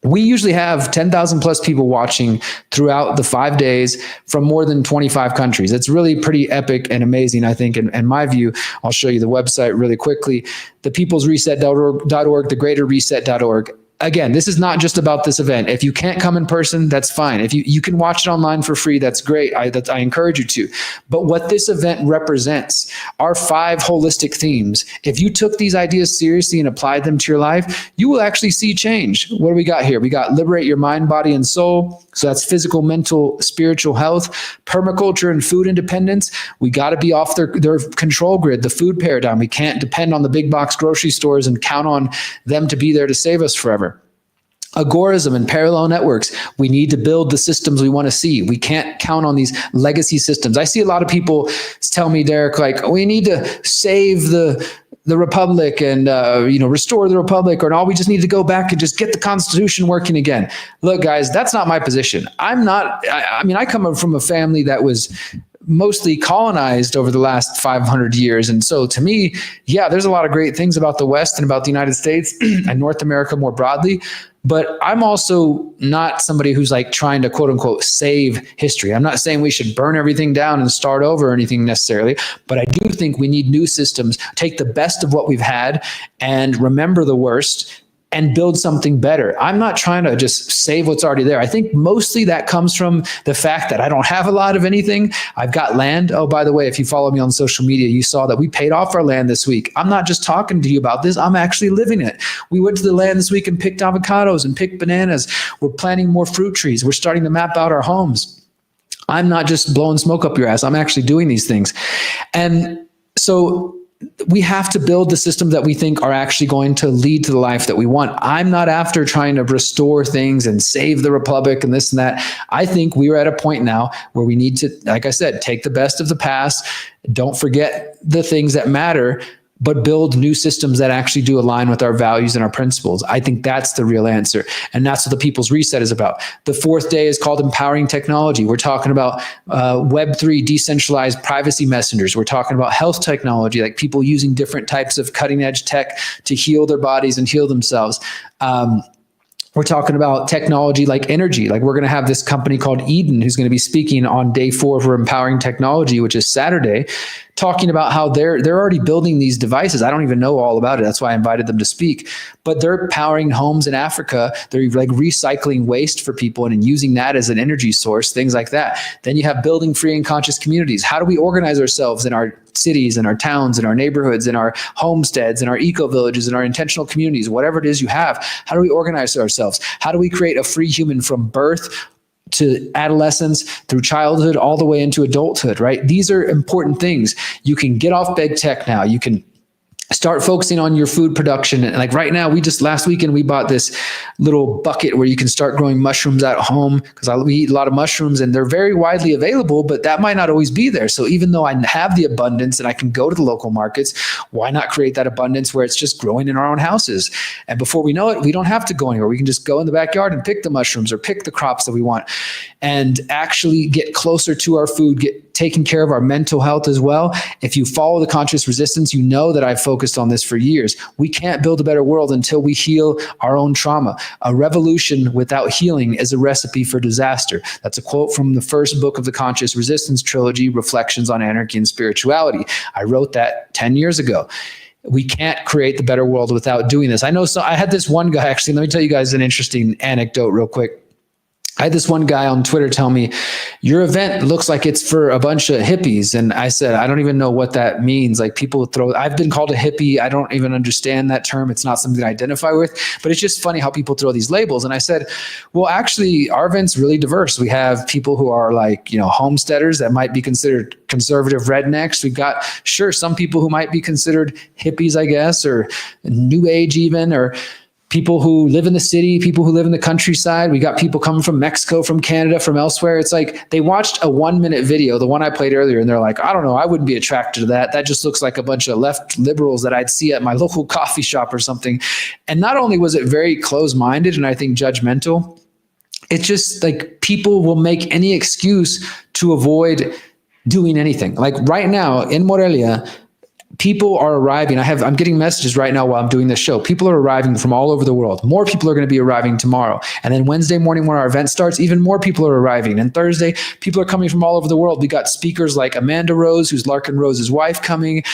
We usually have 10,000 plus people watching throughout the 5 days from more than 25 countries. It's really pretty epic and amazing, I think, in my view. I'll show you the website really quickly. thepeoplesreset.org, thegreaterreset.org. Again, this is not just about this event. If you can't come in person, that's fine. If you can watch it online for free, that's great. I encourage you to. But what this event represents are 5 holistic themes. If you took these ideas seriously and applied them to your life, you will actually see change. What do we got here? We got liberate your mind, body, and soul. So that's physical, mental, spiritual health, permaculture, and food independence. We got to be off their control grid, the food paradigm. We can't depend on the big box grocery stores and count on them to be there to save us forever. Agorism and parallel networks. We need to build the systems we want to see. We can't count on these legacy systems. I see a lot of people tell me, Derrick, like, we need to save the republic and restore the republic, or no, we just need to go back and just get the Constitution working again. Look, guys, that's not my position. I come from a family that was mostly colonized over the last 500 years. And so to me, yeah, there's a lot of great things about the West and about the United States and North America more broadly. But I'm also not somebody who's like trying to quote unquote save history. I'm not saying we should burn everything down and start over or anything necessarily, but I do think we need new systems, take the best of what we've had and remember the worst and build something better. I'm not trying to just save what's already there. I think mostly that comes from the fact that I don't have a lot of anything. I've got land. Oh, by the way, if you follow me on social media, you saw that we paid off our land this week. I'm not just talking to you about this. I'm actually living it. We went to the land this week and picked avocados and picked bananas. We're planting more fruit trees. We're starting to map out our homes. I'm not just blowing smoke up your ass. I'm actually doing these things. And so we have to build the systems that we think are actually going to lead to the life that we want. I'm not after trying to restore things and save the republic and this and that. I think we are at a point now where we need to, like I said, take the best of the past. Don't forget the things that matter, but build new systems that actually do align with our values and our principles. I think that's the real answer. And that's what the People's Reset is about. The fourth day is called Empowering Technology. We're talking about Web3, decentralized privacy messengers. We're talking about health technology, like people using different types of cutting edge tech to heal their bodies and heal themselves. We're talking about technology like energy. Like we're going to have this company called Eden who's going to be speaking on day 4 for Empowering Technology, which is Saturday, talking about how they're already building these devices. I don't even know all about it. That's why I invited them to speak. But they're powering homes in Africa. They're like recycling waste for people and using that as an energy source, things like that. Then you have building free and conscious communities. How do we organize ourselves in our cities and our towns and our neighborhoods and our homesteads and our eco villages and our intentional communities, whatever it is you have? How do we organize ourselves? How do we create a free human from birth to adolescence, through childhood, all the way into adulthood, right? These are important things. You can get off big tech now. You can start focusing on your food production. And like right now, last weekend, we bought this little bucket where you can start growing mushrooms at home, because we eat a lot of mushrooms and they're very widely available, but that might not always be there. So even though I have the abundance and I can go to the local markets, why not create that abundance where it's just growing in our own houses? And before we know it, we don't have to go anywhere. We can just go in the backyard and pick the mushrooms or pick the crops that we want and actually get closer to our food, get taking care of our mental health as well. If you follow the conscious resistance, you know that I've focused on this for years. We can't build a better world until we heal our own trauma. A revolution without healing is a recipe for disaster. That's a quote from the first book of the Conscious Resistance trilogy, Reflections on Anarchy and Spirituality. I wrote that 10 years ago. We can't create the better world without doing this. I know. So I had this one guy, actually, let me tell you guys an interesting anecdote real quick. I had this one guy on Twitter tell me, your event looks like it's for a bunch of hippies. And I said, I don't even know what that means. Like I've been called a hippie. I don't even understand that term. It's not something I identify with, but it's just funny how people throw these labels. And I said, well, actually our event's really diverse. We have people who are like, homesteaders that might be considered conservative rednecks. We've got, some people who might be considered hippies, I guess, or new age even, or people who live in the city, people who live in the countryside. We got people coming from Mexico, from Canada, from elsewhere. It's like they watched a 1-minute video, the one I played earlier, and they're like, I don't know, I wouldn't be attracted to that. That just looks like a bunch of left liberals that I'd see at my local coffee shop or something. And not only was it very close-minded and I think judgmental, it's just like people will make any excuse to avoid doing anything. Like right now in Morelia, people are arriving. I'm getting messages right now while I'm doing this show. People are arriving from all over the world. More people are going to be arriving tomorrow. And then Wednesday morning when our event starts, even more people are arriving. And Thursday, people are coming from all over the world. We got speakers like Amanda Rose, who's Larkin Rose's wife, coming,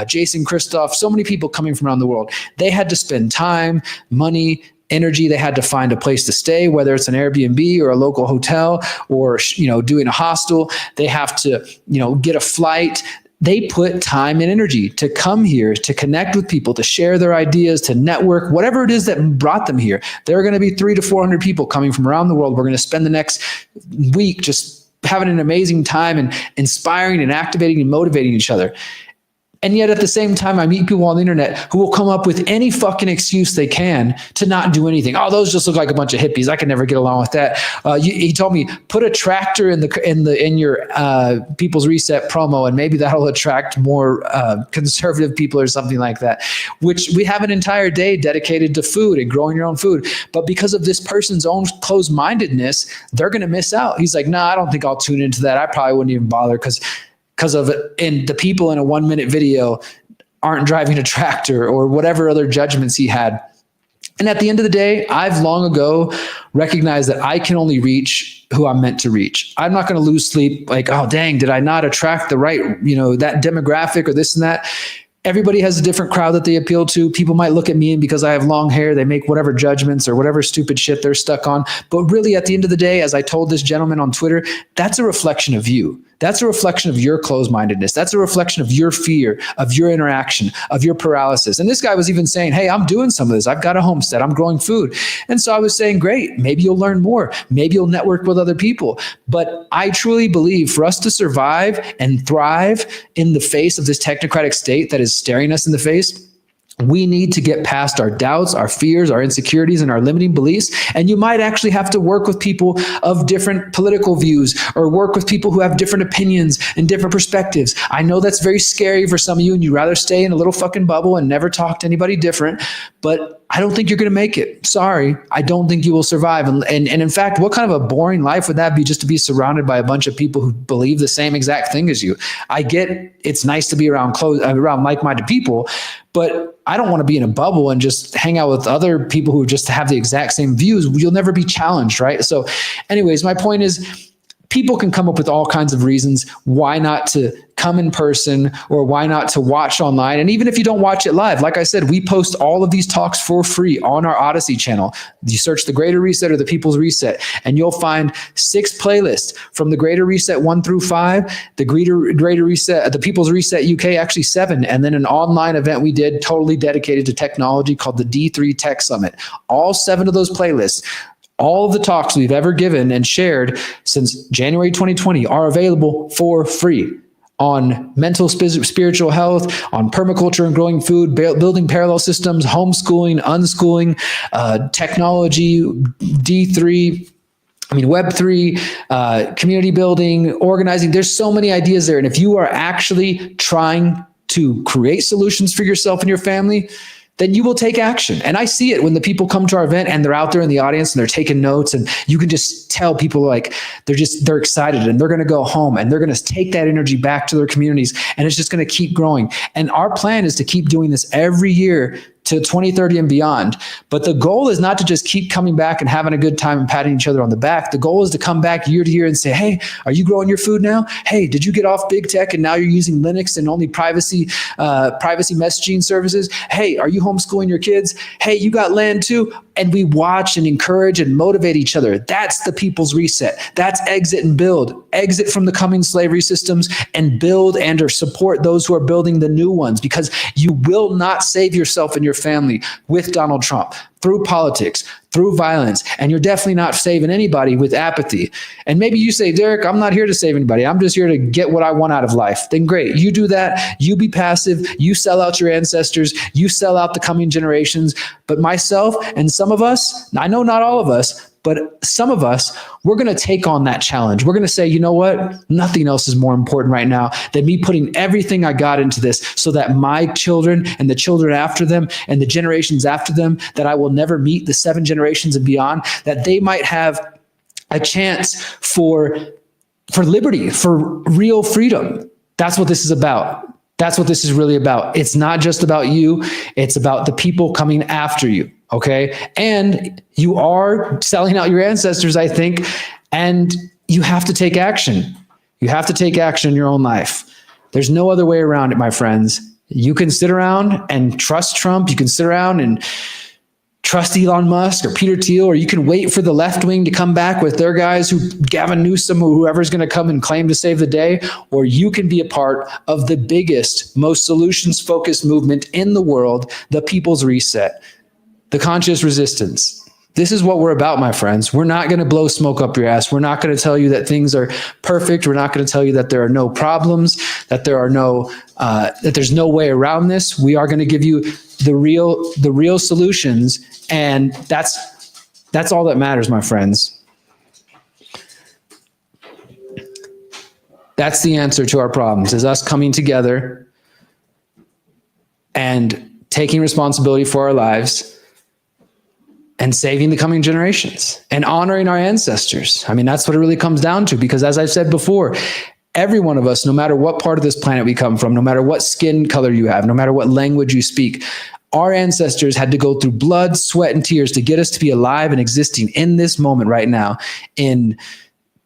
Jason Christoph, so many people coming from around the world. They had to spend time, money, energy. They had to find a place to stay, whether it's an Airbnb or a local hotel or, doing a hostel. They have to, get a flight. They put time and energy to come here, to connect with people, to share their ideas, to network, whatever it is that brought them here. There are going to be 300 to 400 people coming from around the world. We're going to spend the next week just having an amazing time and inspiring and activating and motivating each other. And yet at the same time, I meet people on the internet who will come up with any fucking excuse they can to not do anything. Oh, those just look like a bunch of hippies. I can never get along with that. He told me, put a tractor in your People's Reset promo, and maybe that'll attract more conservative people or something like that. Which we have an entire day dedicated to food and growing your own food. But because of this person's own closed-mindedness, they're going to miss out. He's like, I don't think I'll tune into that. I probably wouldn't even bother because of it, and the people in a 1-minute video aren't driving a tractor or whatever other judgments he had. And at the end of the day, I've long ago recognized that I can only reach who I'm meant to reach. I'm not going to lose sleep like, oh, dang, did I not attract the right, that demographic or this and that? Everybody has a different crowd that they appeal to. People might look at me and because I have long hair, they make whatever judgments or whatever stupid shit they're stuck on. But really, at the end of the day, as I told this gentleman on Twitter, that's a reflection of you. that's a reflection of your closed-mindedness. That's a reflection of your fear, of your interaction, of your paralysis. And this guy was even saying, hey, I'm doing some of this. I've got a homestead. I'm growing food. And so I was saying, great, maybe you'll learn more. Maybe you'll network with other people. But I truly believe for us to survive and thrive in the face of this technocratic state that is staring us in the face, we need to get past our doubts, our fears, our insecurities, and our limiting beliefs. And you might actually have to work with people of different political views or work with people who have different opinions and different perspectives. I know that's very scary for some of you, and you'd rather stay in a little fucking bubble and never talk to anybody different. But I don't think you're going to make it. Sorry, I don't think you will survive. And in fact, what kind of a boring life would that be, just to be surrounded by a bunch of people who believe the same exact thing as you? I get it's nice to be around like-minded people, but I don't want to be in a bubble and just hang out with other people who just have the exact same views. You'll never be challenged, right? So anyways, my point is, people can come up with all kinds of reasons why not to come in person or why not to watch online. And even if you don't watch it live, like I said, we post all of these talks for free on our Odyssey channel. You search the Greater Reset or the People's Reset, and you'll find 6 playlists from the Greater Reset 1 through 5, the Greater Reset, the People's Reset UK, actually 7, and then an online event we did totally dedicated to technology called the D3 Tech Summit. All 7 of those playlists, all of the talks we've ever given and shared since January 2020 are available for free on mental, spiritual health, on permaculture and growing food, building parallel systems, homeschooling, unschooling, technology, Web3, community building, organizing. There's so many ideas there. And if you are actually trying to create solutions for yourself and your family, then you will take action. And I see it when the people come to our event and they're out there in the audience and they're taking notes, and you can just tell people like they're excited and they're going to go home and they're going to take that energy back to their communities, and it's just going to keep growing. And our plan is to keep doing this every year to 2030 and beyond. But the goal is not to just keep coming back and having a good time and patting each other on the back. The goal is to come back year to year and say, hey, are you growing your food now? Hey, did you get off big tech and now you're using Linux and only privacy messaging services? Hey, are you homeschooling your kids? Hey, you got land too? And we watch and encourage and motivate each other. That's the People's Reset. That's exit and build. Exit from the coming slavery systems and build and or support those who are building the new ones, because you will not save yourself and your family with Donald Trump, through politics, through violence, and you're definitely not saving anybody with apathy. And maybe you say, Derrick, I'm not here to save anybody. I'm just here to get what I want out of life. Then great, you do that. You be passive. You sell out your ancestors. You sell out the coming generations. But myself and some of us, I know not all of us, but some of us, we're going to take on that challenge. We're going to say, you know what? Nothing else is more important right now than me putting everything I got into this so that my children and the children after them and the generations after them that I will never meet, the 7 generations and beyond, that they might have a chance for liberty, for real freedom. That's what this is about. That's what this is really about. It's not just about you. It's about the people coming after you. Okay. And you are selling out your ancestors, I think, and you have to take action. You have to take action in your own life. There's no other way around it, my friends. You can sit around and trust Trump. You can sit around and trust Elon Musk or Peter Thiel, or you can wait for the left wing to come back with their guys, who Gavin Newsom or whoever's going to come and claim to save the day, or you can be a part of the biggest, most solutions-focused movement in the world, the People's Reset. The conscious resistance. This is what we're about, my friends. We're not going to blow smoke up your ass. We're not going to tell you that things are perfect. We're not going to tell you that there are no problems, that there's no way around this. We are going to give you the real solutions, and that's all that matters, my friends. That's the answer to our problems, is us coming together and taking responsibility for our lives and saving the coming generations and honoring our ancestors. I mean, that's what it really comes down to, because as I've said before, every one of us, no matter what part of this planet we come from, no matter what skin color you have, no matter what language you speak, our ancestors had to go through blood, sweat, and tears to get us to be alive and existing in this moment right now in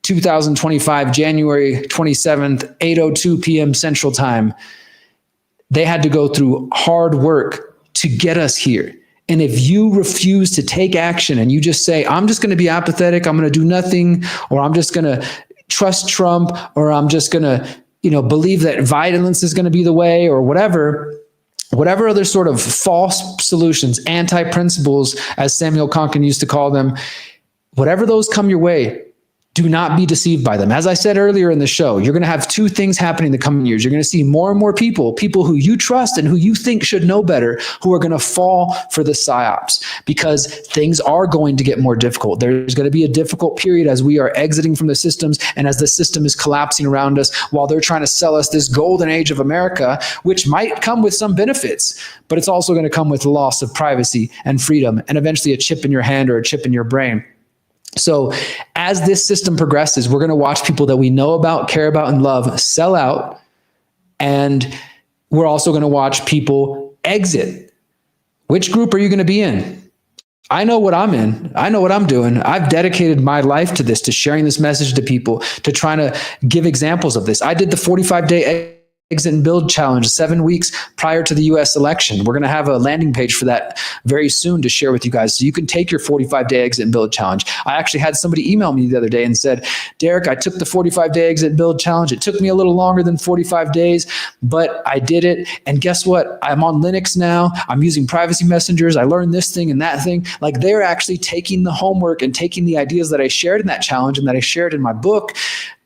2025, January 27th, 8:02 p.m. Central Time. They had to go through hard work to get us here. And if you refuse to take action and you just say, I'm just going to be apathetic, I'm going to do nothing, or I'm just going to trust Trump, or I'm just going to, believe that violence is going to be the way, or whatever other sort of false solutions, anti-principles, as Samuel Konkin used to call them, whatever those come your way, do not be deceived by them. As I said earlier in the show, you're going to have two things happening in the coming years. You're going to see more and more people who you trust and who you think should know better, who are going to fall for the psyops, because things are going to get more difficult. There's going to be a difficult period as we are exiting from the systems and as the system is collapsing around us, while they're trying to sell us this golden age of America, which might come with some benefits, but it's also going to come with the loss of privacy and freedom, and eventually a chip in your hand or a chip in your brain. So as this system progresses, we're going to watch people that we know about, care about, and love sell out. And we're also going to watch people exit. Which group are you going to be in? I know what I'm in. I know what I'm doing. I've dedicated my life to this, to sharing this message to people, to trying to give examples of this. I did the 45-day exit and build challenge 7 weeks prior to the US election. We're going to have a landing page for that very soon to share with you guys. So you can take your 45-day exit and build challenge. I actually had somebody email me the other day and said, Derrick, I took the 45-day exit and build challenge. It took me a little longer than 45 days, but I did it. And guess what? I'm on Linux now. I'm using privacy messengers. I learned this thing and that thing. Like, they're actually taking the homework and taking the ideas that I shared in that challenge and that I shared in my book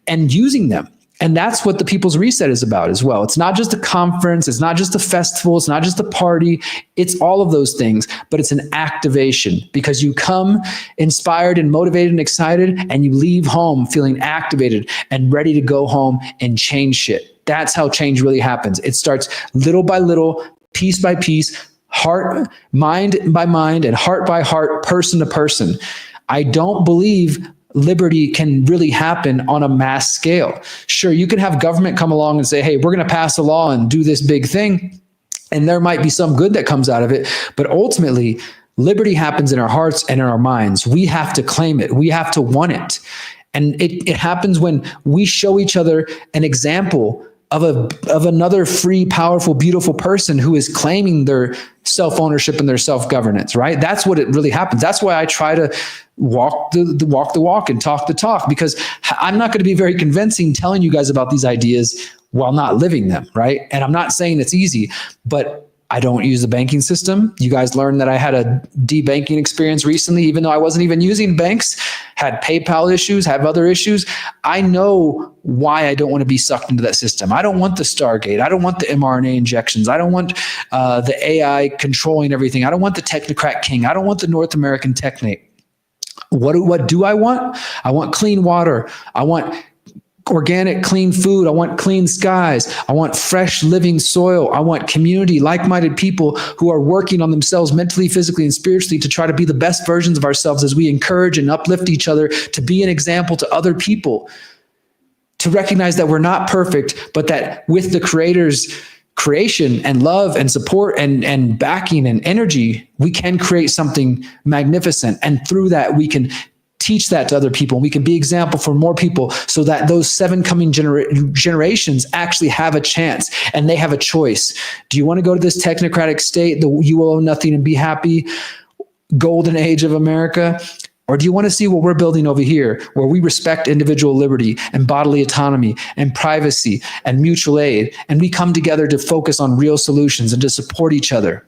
and using them. And that's what the People's Reset is about as well. It's not just a conference. It's not just a festival. It's not just a party. It's all of those things, but it's an activation, because you come inspired and motivated and excited, and you leave home feeling activated and ready to go home and change shit. That's how change really happens. It starts little by little, piece by piece, heart, mind by mind, and heart by heart, person to person. I don't believe liberty can really happen on a mass scale. Sure, you can have government come along and say, hey, we're going to pass a law and do this big thing, and there might be some good that comes out of it. But ultimately, liberty happens in our hearts and in our minds. We have to claim it. We have to want it. And it happens when we show each other an example of another free, powerful, beautiful person who is claiming their self-ownership and their self-governance, right? That's what it really happens. That's why I try to walk the walk and talk the talk, because I'm not going to be very convincing telling you guys about these ideas while not living them, right? And I'm not saying it's easy, but I don't use the banking system. You guys learned that I had a debanking experience recently, even though I wasn't even using banks, had PayPal issues, have other issues. I know why I don't want to be sucked into that system. I don't want the Stargate. I don't want the mRNA injections. I don't want the AI controlling everything. I don't want the technocrat king. I don't want the North American technate. What do I want? I want clean water. I want organic, clean food. I want clean skies. I want fresh living soil. I want community, like-minded people who are working on themselves mentally, physically, and spiritually to try to be the best versions of ourselves as we encourage and uplift each other to be an example to other people, to recognize that we're not perfect, but that with the Creator's creation and love and support and backing and energy, we can create something magnificent. And through that, we can teach that to other people, and we can be example for more people, so that those 7 coming generations actually have a chance and they have a choice. Do you want to go to this technocratic state, the you will own nothing and be happy golden age of America? Or do you want to see what we're building over here, where we respect individual liberty and bodily autonomy and privacy and mutual aid, and we come together to focus on real solutions and to support each other?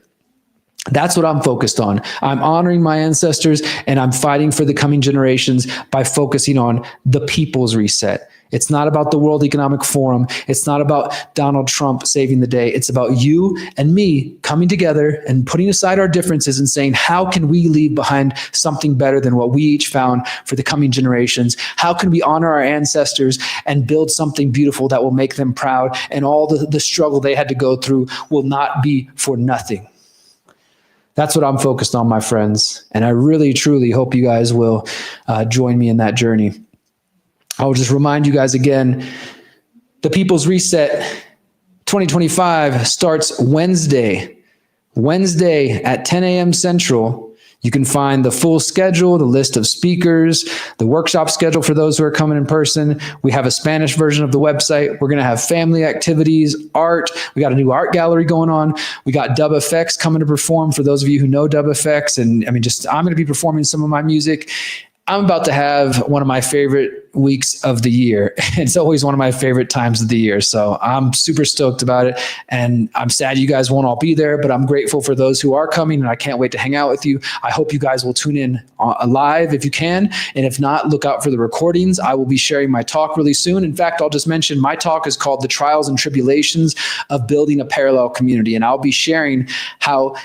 That's what I'm focused on. I'm honoring my ancestors, and I'm fighting for the coming generations by focusing on the People's Reset. It's not about the World Economic Forum. It's not about Donald Trump saving the day. It's about you and me coming together and putting aside our differences and saying, how can we leave behind something better than what we each found for the coming generations? How can we honor our ancestors and build something beautiful that will make them proud, and all the struggle they had to go through will not be for nothing? That's what I'm focused on, my friends. And I really, truly hope you guys will join me in that journey. I'll just remind you guys again, the People's Reset 2025 starts Wednesday at 10 a.m. Central. You can find the full schedule, the list of speakers, the workshop schedule for those who are coming in person. We have a Spanish version of the website. We're going to have family activities, art. We got a new art gallery going on. We got Dub Effects coming to perform for those of you who know Dub Effects. And I mean, I'm going to be performing some of my music. I'm about to have one of my favorite weeks of the year. It's always one of my favorite times of the year. So I'm super stoked about it. And I'm sad you guys won't all be there, but I'm grateful for those who are coming, and I can't wait to hang out with you. I hope you guys will tune in live if you can. And if not, look out for the recordings. I will be sharing my talk really soon. In fact, I'll just mention my talk is called The Trials and Tribulations of Building a Parallel Community. And I'll be sharing how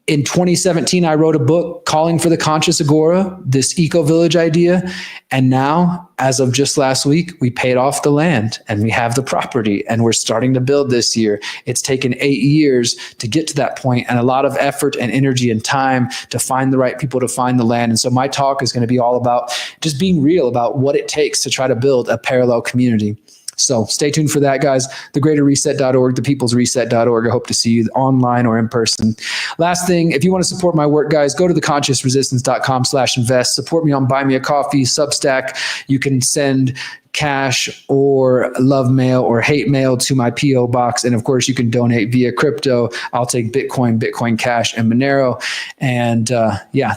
in 2017, I wrote a book calling for the conscious agora, this eco-village idea. And now, as of just last week, we paid off the land and we have the property and we're starting to build this year. It's taken 8 years to get to that point and a lot of effort and energy and time to find the right people to find the land. And so my talk is going to be all about just being real about what it takes to try to build a parallel community. So stay tuned for that, guys. thegreaterreset.org, thepeoplesreset.org. I hope to see you online or in person. Last thing, if you want to support my work, guys, go to theconsciousresistance.com/invest. Support me on Buy Me a Coffee, Substack. You can send cash or love mail or hate mail to my P.O. box. And of course, you can donate via crypto. I'll take Bitcoin, Bitcoin Cash, and Monero. And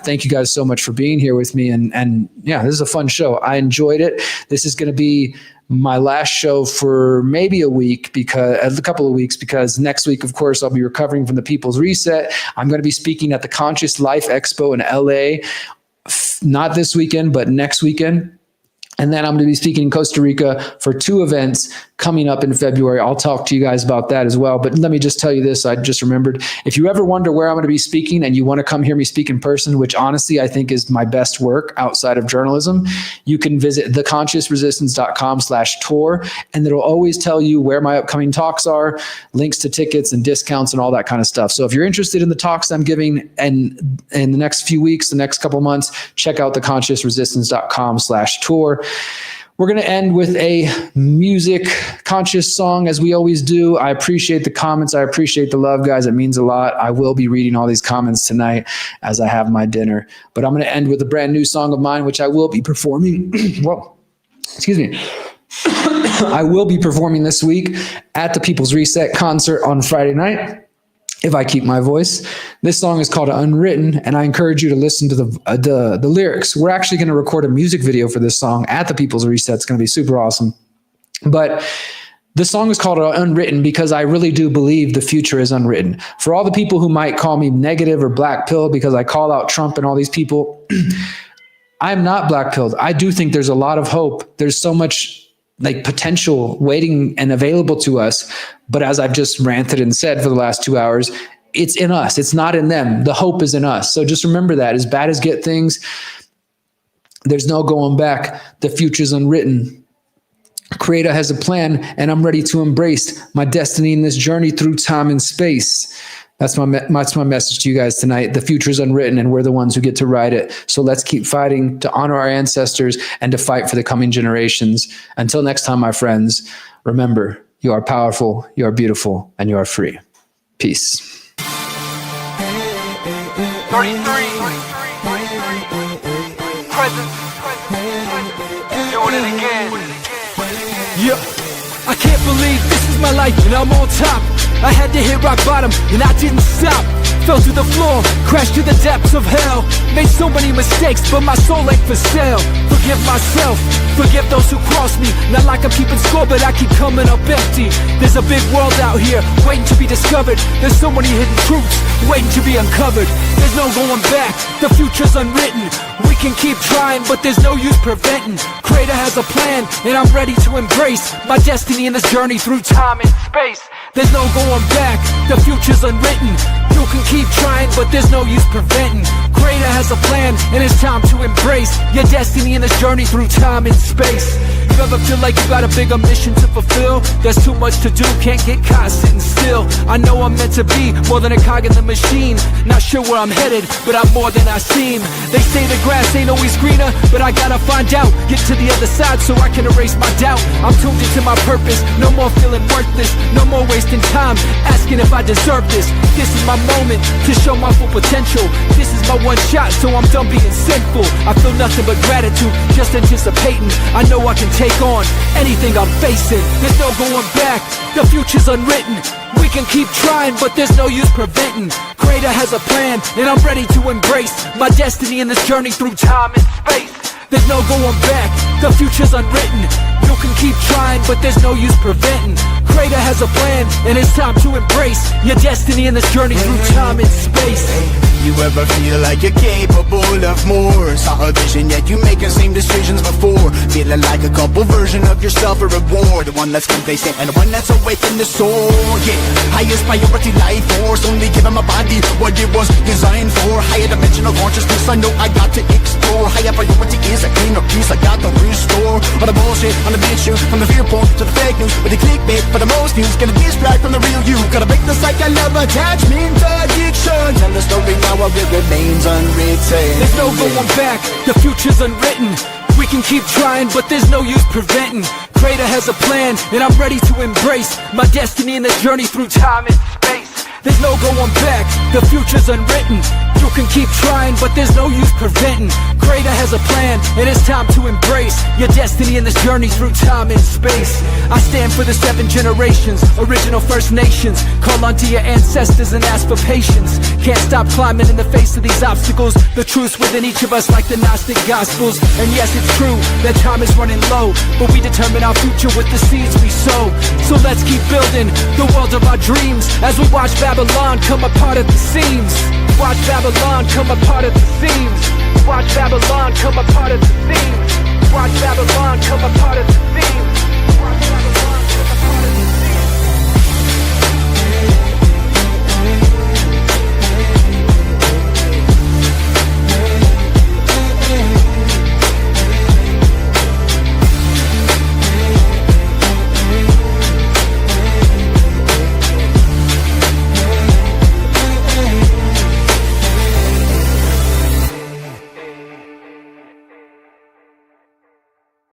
thank you guys so much for being here with me. And yeah, this is a fun show. I enjoyed it. This is going to be my last show for maybe a couple of weeks, because next week, of course, I'll be recovering from the People's Reset. I'm going to be speaking at the Conscious Life Expo in LA, not this weekend, but next weekend. And then I'm going to be speaking in Costa Rica for 2 events coming up in February. I'll talk to you guys about that as well. But let me just tell you this. I just remembered, if you ever wonder where I'm going to be speaking and you want to come hear me speak in person, which honestly I think is my best work outside of journalism, you can visit theconsciousresistance.com/tour. And it'll always tell you where my upcoming talks are, links to tickets and discounts and all that kind of stuff. So if you're interested in the talks I'm giving and in the next few weeks, the next couple months, check out theconsciousresistance.com/tour. We're going to end with a music conscious song, as we always do. I appreciate the comments. I appreciate the love, guys. It means a lot. I will be reading all these comments tonight as I have my dinner. But I'm going to end with a brand new song of mine, which I will be performing. Whoa, excuse me. I will be performing this week at the People's Reset concert on Friday night, if I keep my voice. This song is called Unwritten, and I encourage you to listen to the lyrics. We're actually going to record a music video for this song at the People's Reset. It's going to be super awesome. But the song is called Unwritten because I really do believe the future is unwritten. For all the people who might call me negative or black pill because I call out Trump and all these people, I'm not black pilled. I do think there's a lot of hope. There's so much potential waiting and available to us. But as I've just ranted and said for the last 2 hours, it's in us. It's not in them. The hope is in us. So just remember that. As bad as get things, there's no going back. The future's unwritten. Creator has a plan, and I'm ready to embrace my destiny in this journey through time and space. That's my message to you guys tonight. The future is unwritten, and we're the ones who get to write it. So let's keep fighting to honor our ancestors and to fight for the coming generations. Until next time, my friends, remember, you are powerful, you are beautiful, and you are free. Peace. 33. Present. Doing it again. Yeah. I can't believe this is my life and I'm on top. I had to hit rock bottom and I didn't stop. Fell to the floor, crashed to the depths of hell. Made so many mistakes, but my soul ain't for sale. Forgive myself, forgive those who crossed me. Not like I'm keeping score, but I keep coming up empty. There's a big world out here, waiting to be discovered. There's so many hidden truths, waiting to be uncovered. There's no going back, the future's unwritten. We can keep trying, but there's no use preventing. Creator has a plan, and I'm ready to embrace my destiny in this journey through time and space. There's no going back, the future's unwritten. You can keep trying, but there's no use preventing. Creator has a plan, and it's time to embrace your destiny in this journey through time and space. You ever feel like you got a bigger mission to fulfill? There's too much to do, can't get caught sitting still. I know I'm meant to be more than a cog in the machine. Not sure where I'm headed, but I'm more than I seem. They say the grass ain't always greener, but I gotta find out. Get to the other side so I can erase my doubt. I'm tuned into my purpose, no more feeling worthless. No more wasting time, asking if I deserve this. This is my moment to show my full potential. This is my one shot, so I'm done being sinful. I feel nothing but gratitude, just anticipating. I know I can take on anything I'm facing. There's no going back, the future's unwritten. We can keep trying, but there's no use preventing. Creator has a plan, and I'm ready to embrace my destiny in this journey through time and space. there's no going back. The future's unwritten. You can keep trying, but there's no use preventing. Creator has a plan, and it's time to embrace your destiny in this journey through time and space. You ever feel like you're capable of more? Saw a vision, yet you make the same decisions before. Feeling like a couple version of yourself a reward. The one that's complacent and the one that's awake in the soul. Yeah, highest priority life force. Only giving my body what it was designed for. Higher dimensional consciousness, I know I got to explore. Higher priority is a cleaner piece I got to restore. All the bullshit on the bitch shoot, from the fear porn to the fake news. With the clickbait for the most views, gonna distract from the real you. Gotta break the cycle of attachment addiction. Tell the story now of it remains unwritten. There's no going back, the future's unwritten. We can keep trying, but there's no use preventing. Creator has a plan, and I'm ready to embrace my destiny in the journey through time and space. There's no going back, the future's unwritten. You can keep trying, but there's no use preventing. Creator has a plan, and it's time to embrace your destiny in this journey through time and space. I stand for the 7 generations, original First Nations. Call unto your ancestors and ask for patience. Can't stop climbing in the face of these obstacles. The truth's within each of us like the Gnostic Gospels. And yes, it's true that time is running low, but we determine our future with the seeds we sow. So let's keep building the world of our dreams as we watch Babylon come apart at the seams. Watch Babylon come apart at the seams. Watch Babylon come apart at the seams. Watch Babylon come apart at the seams.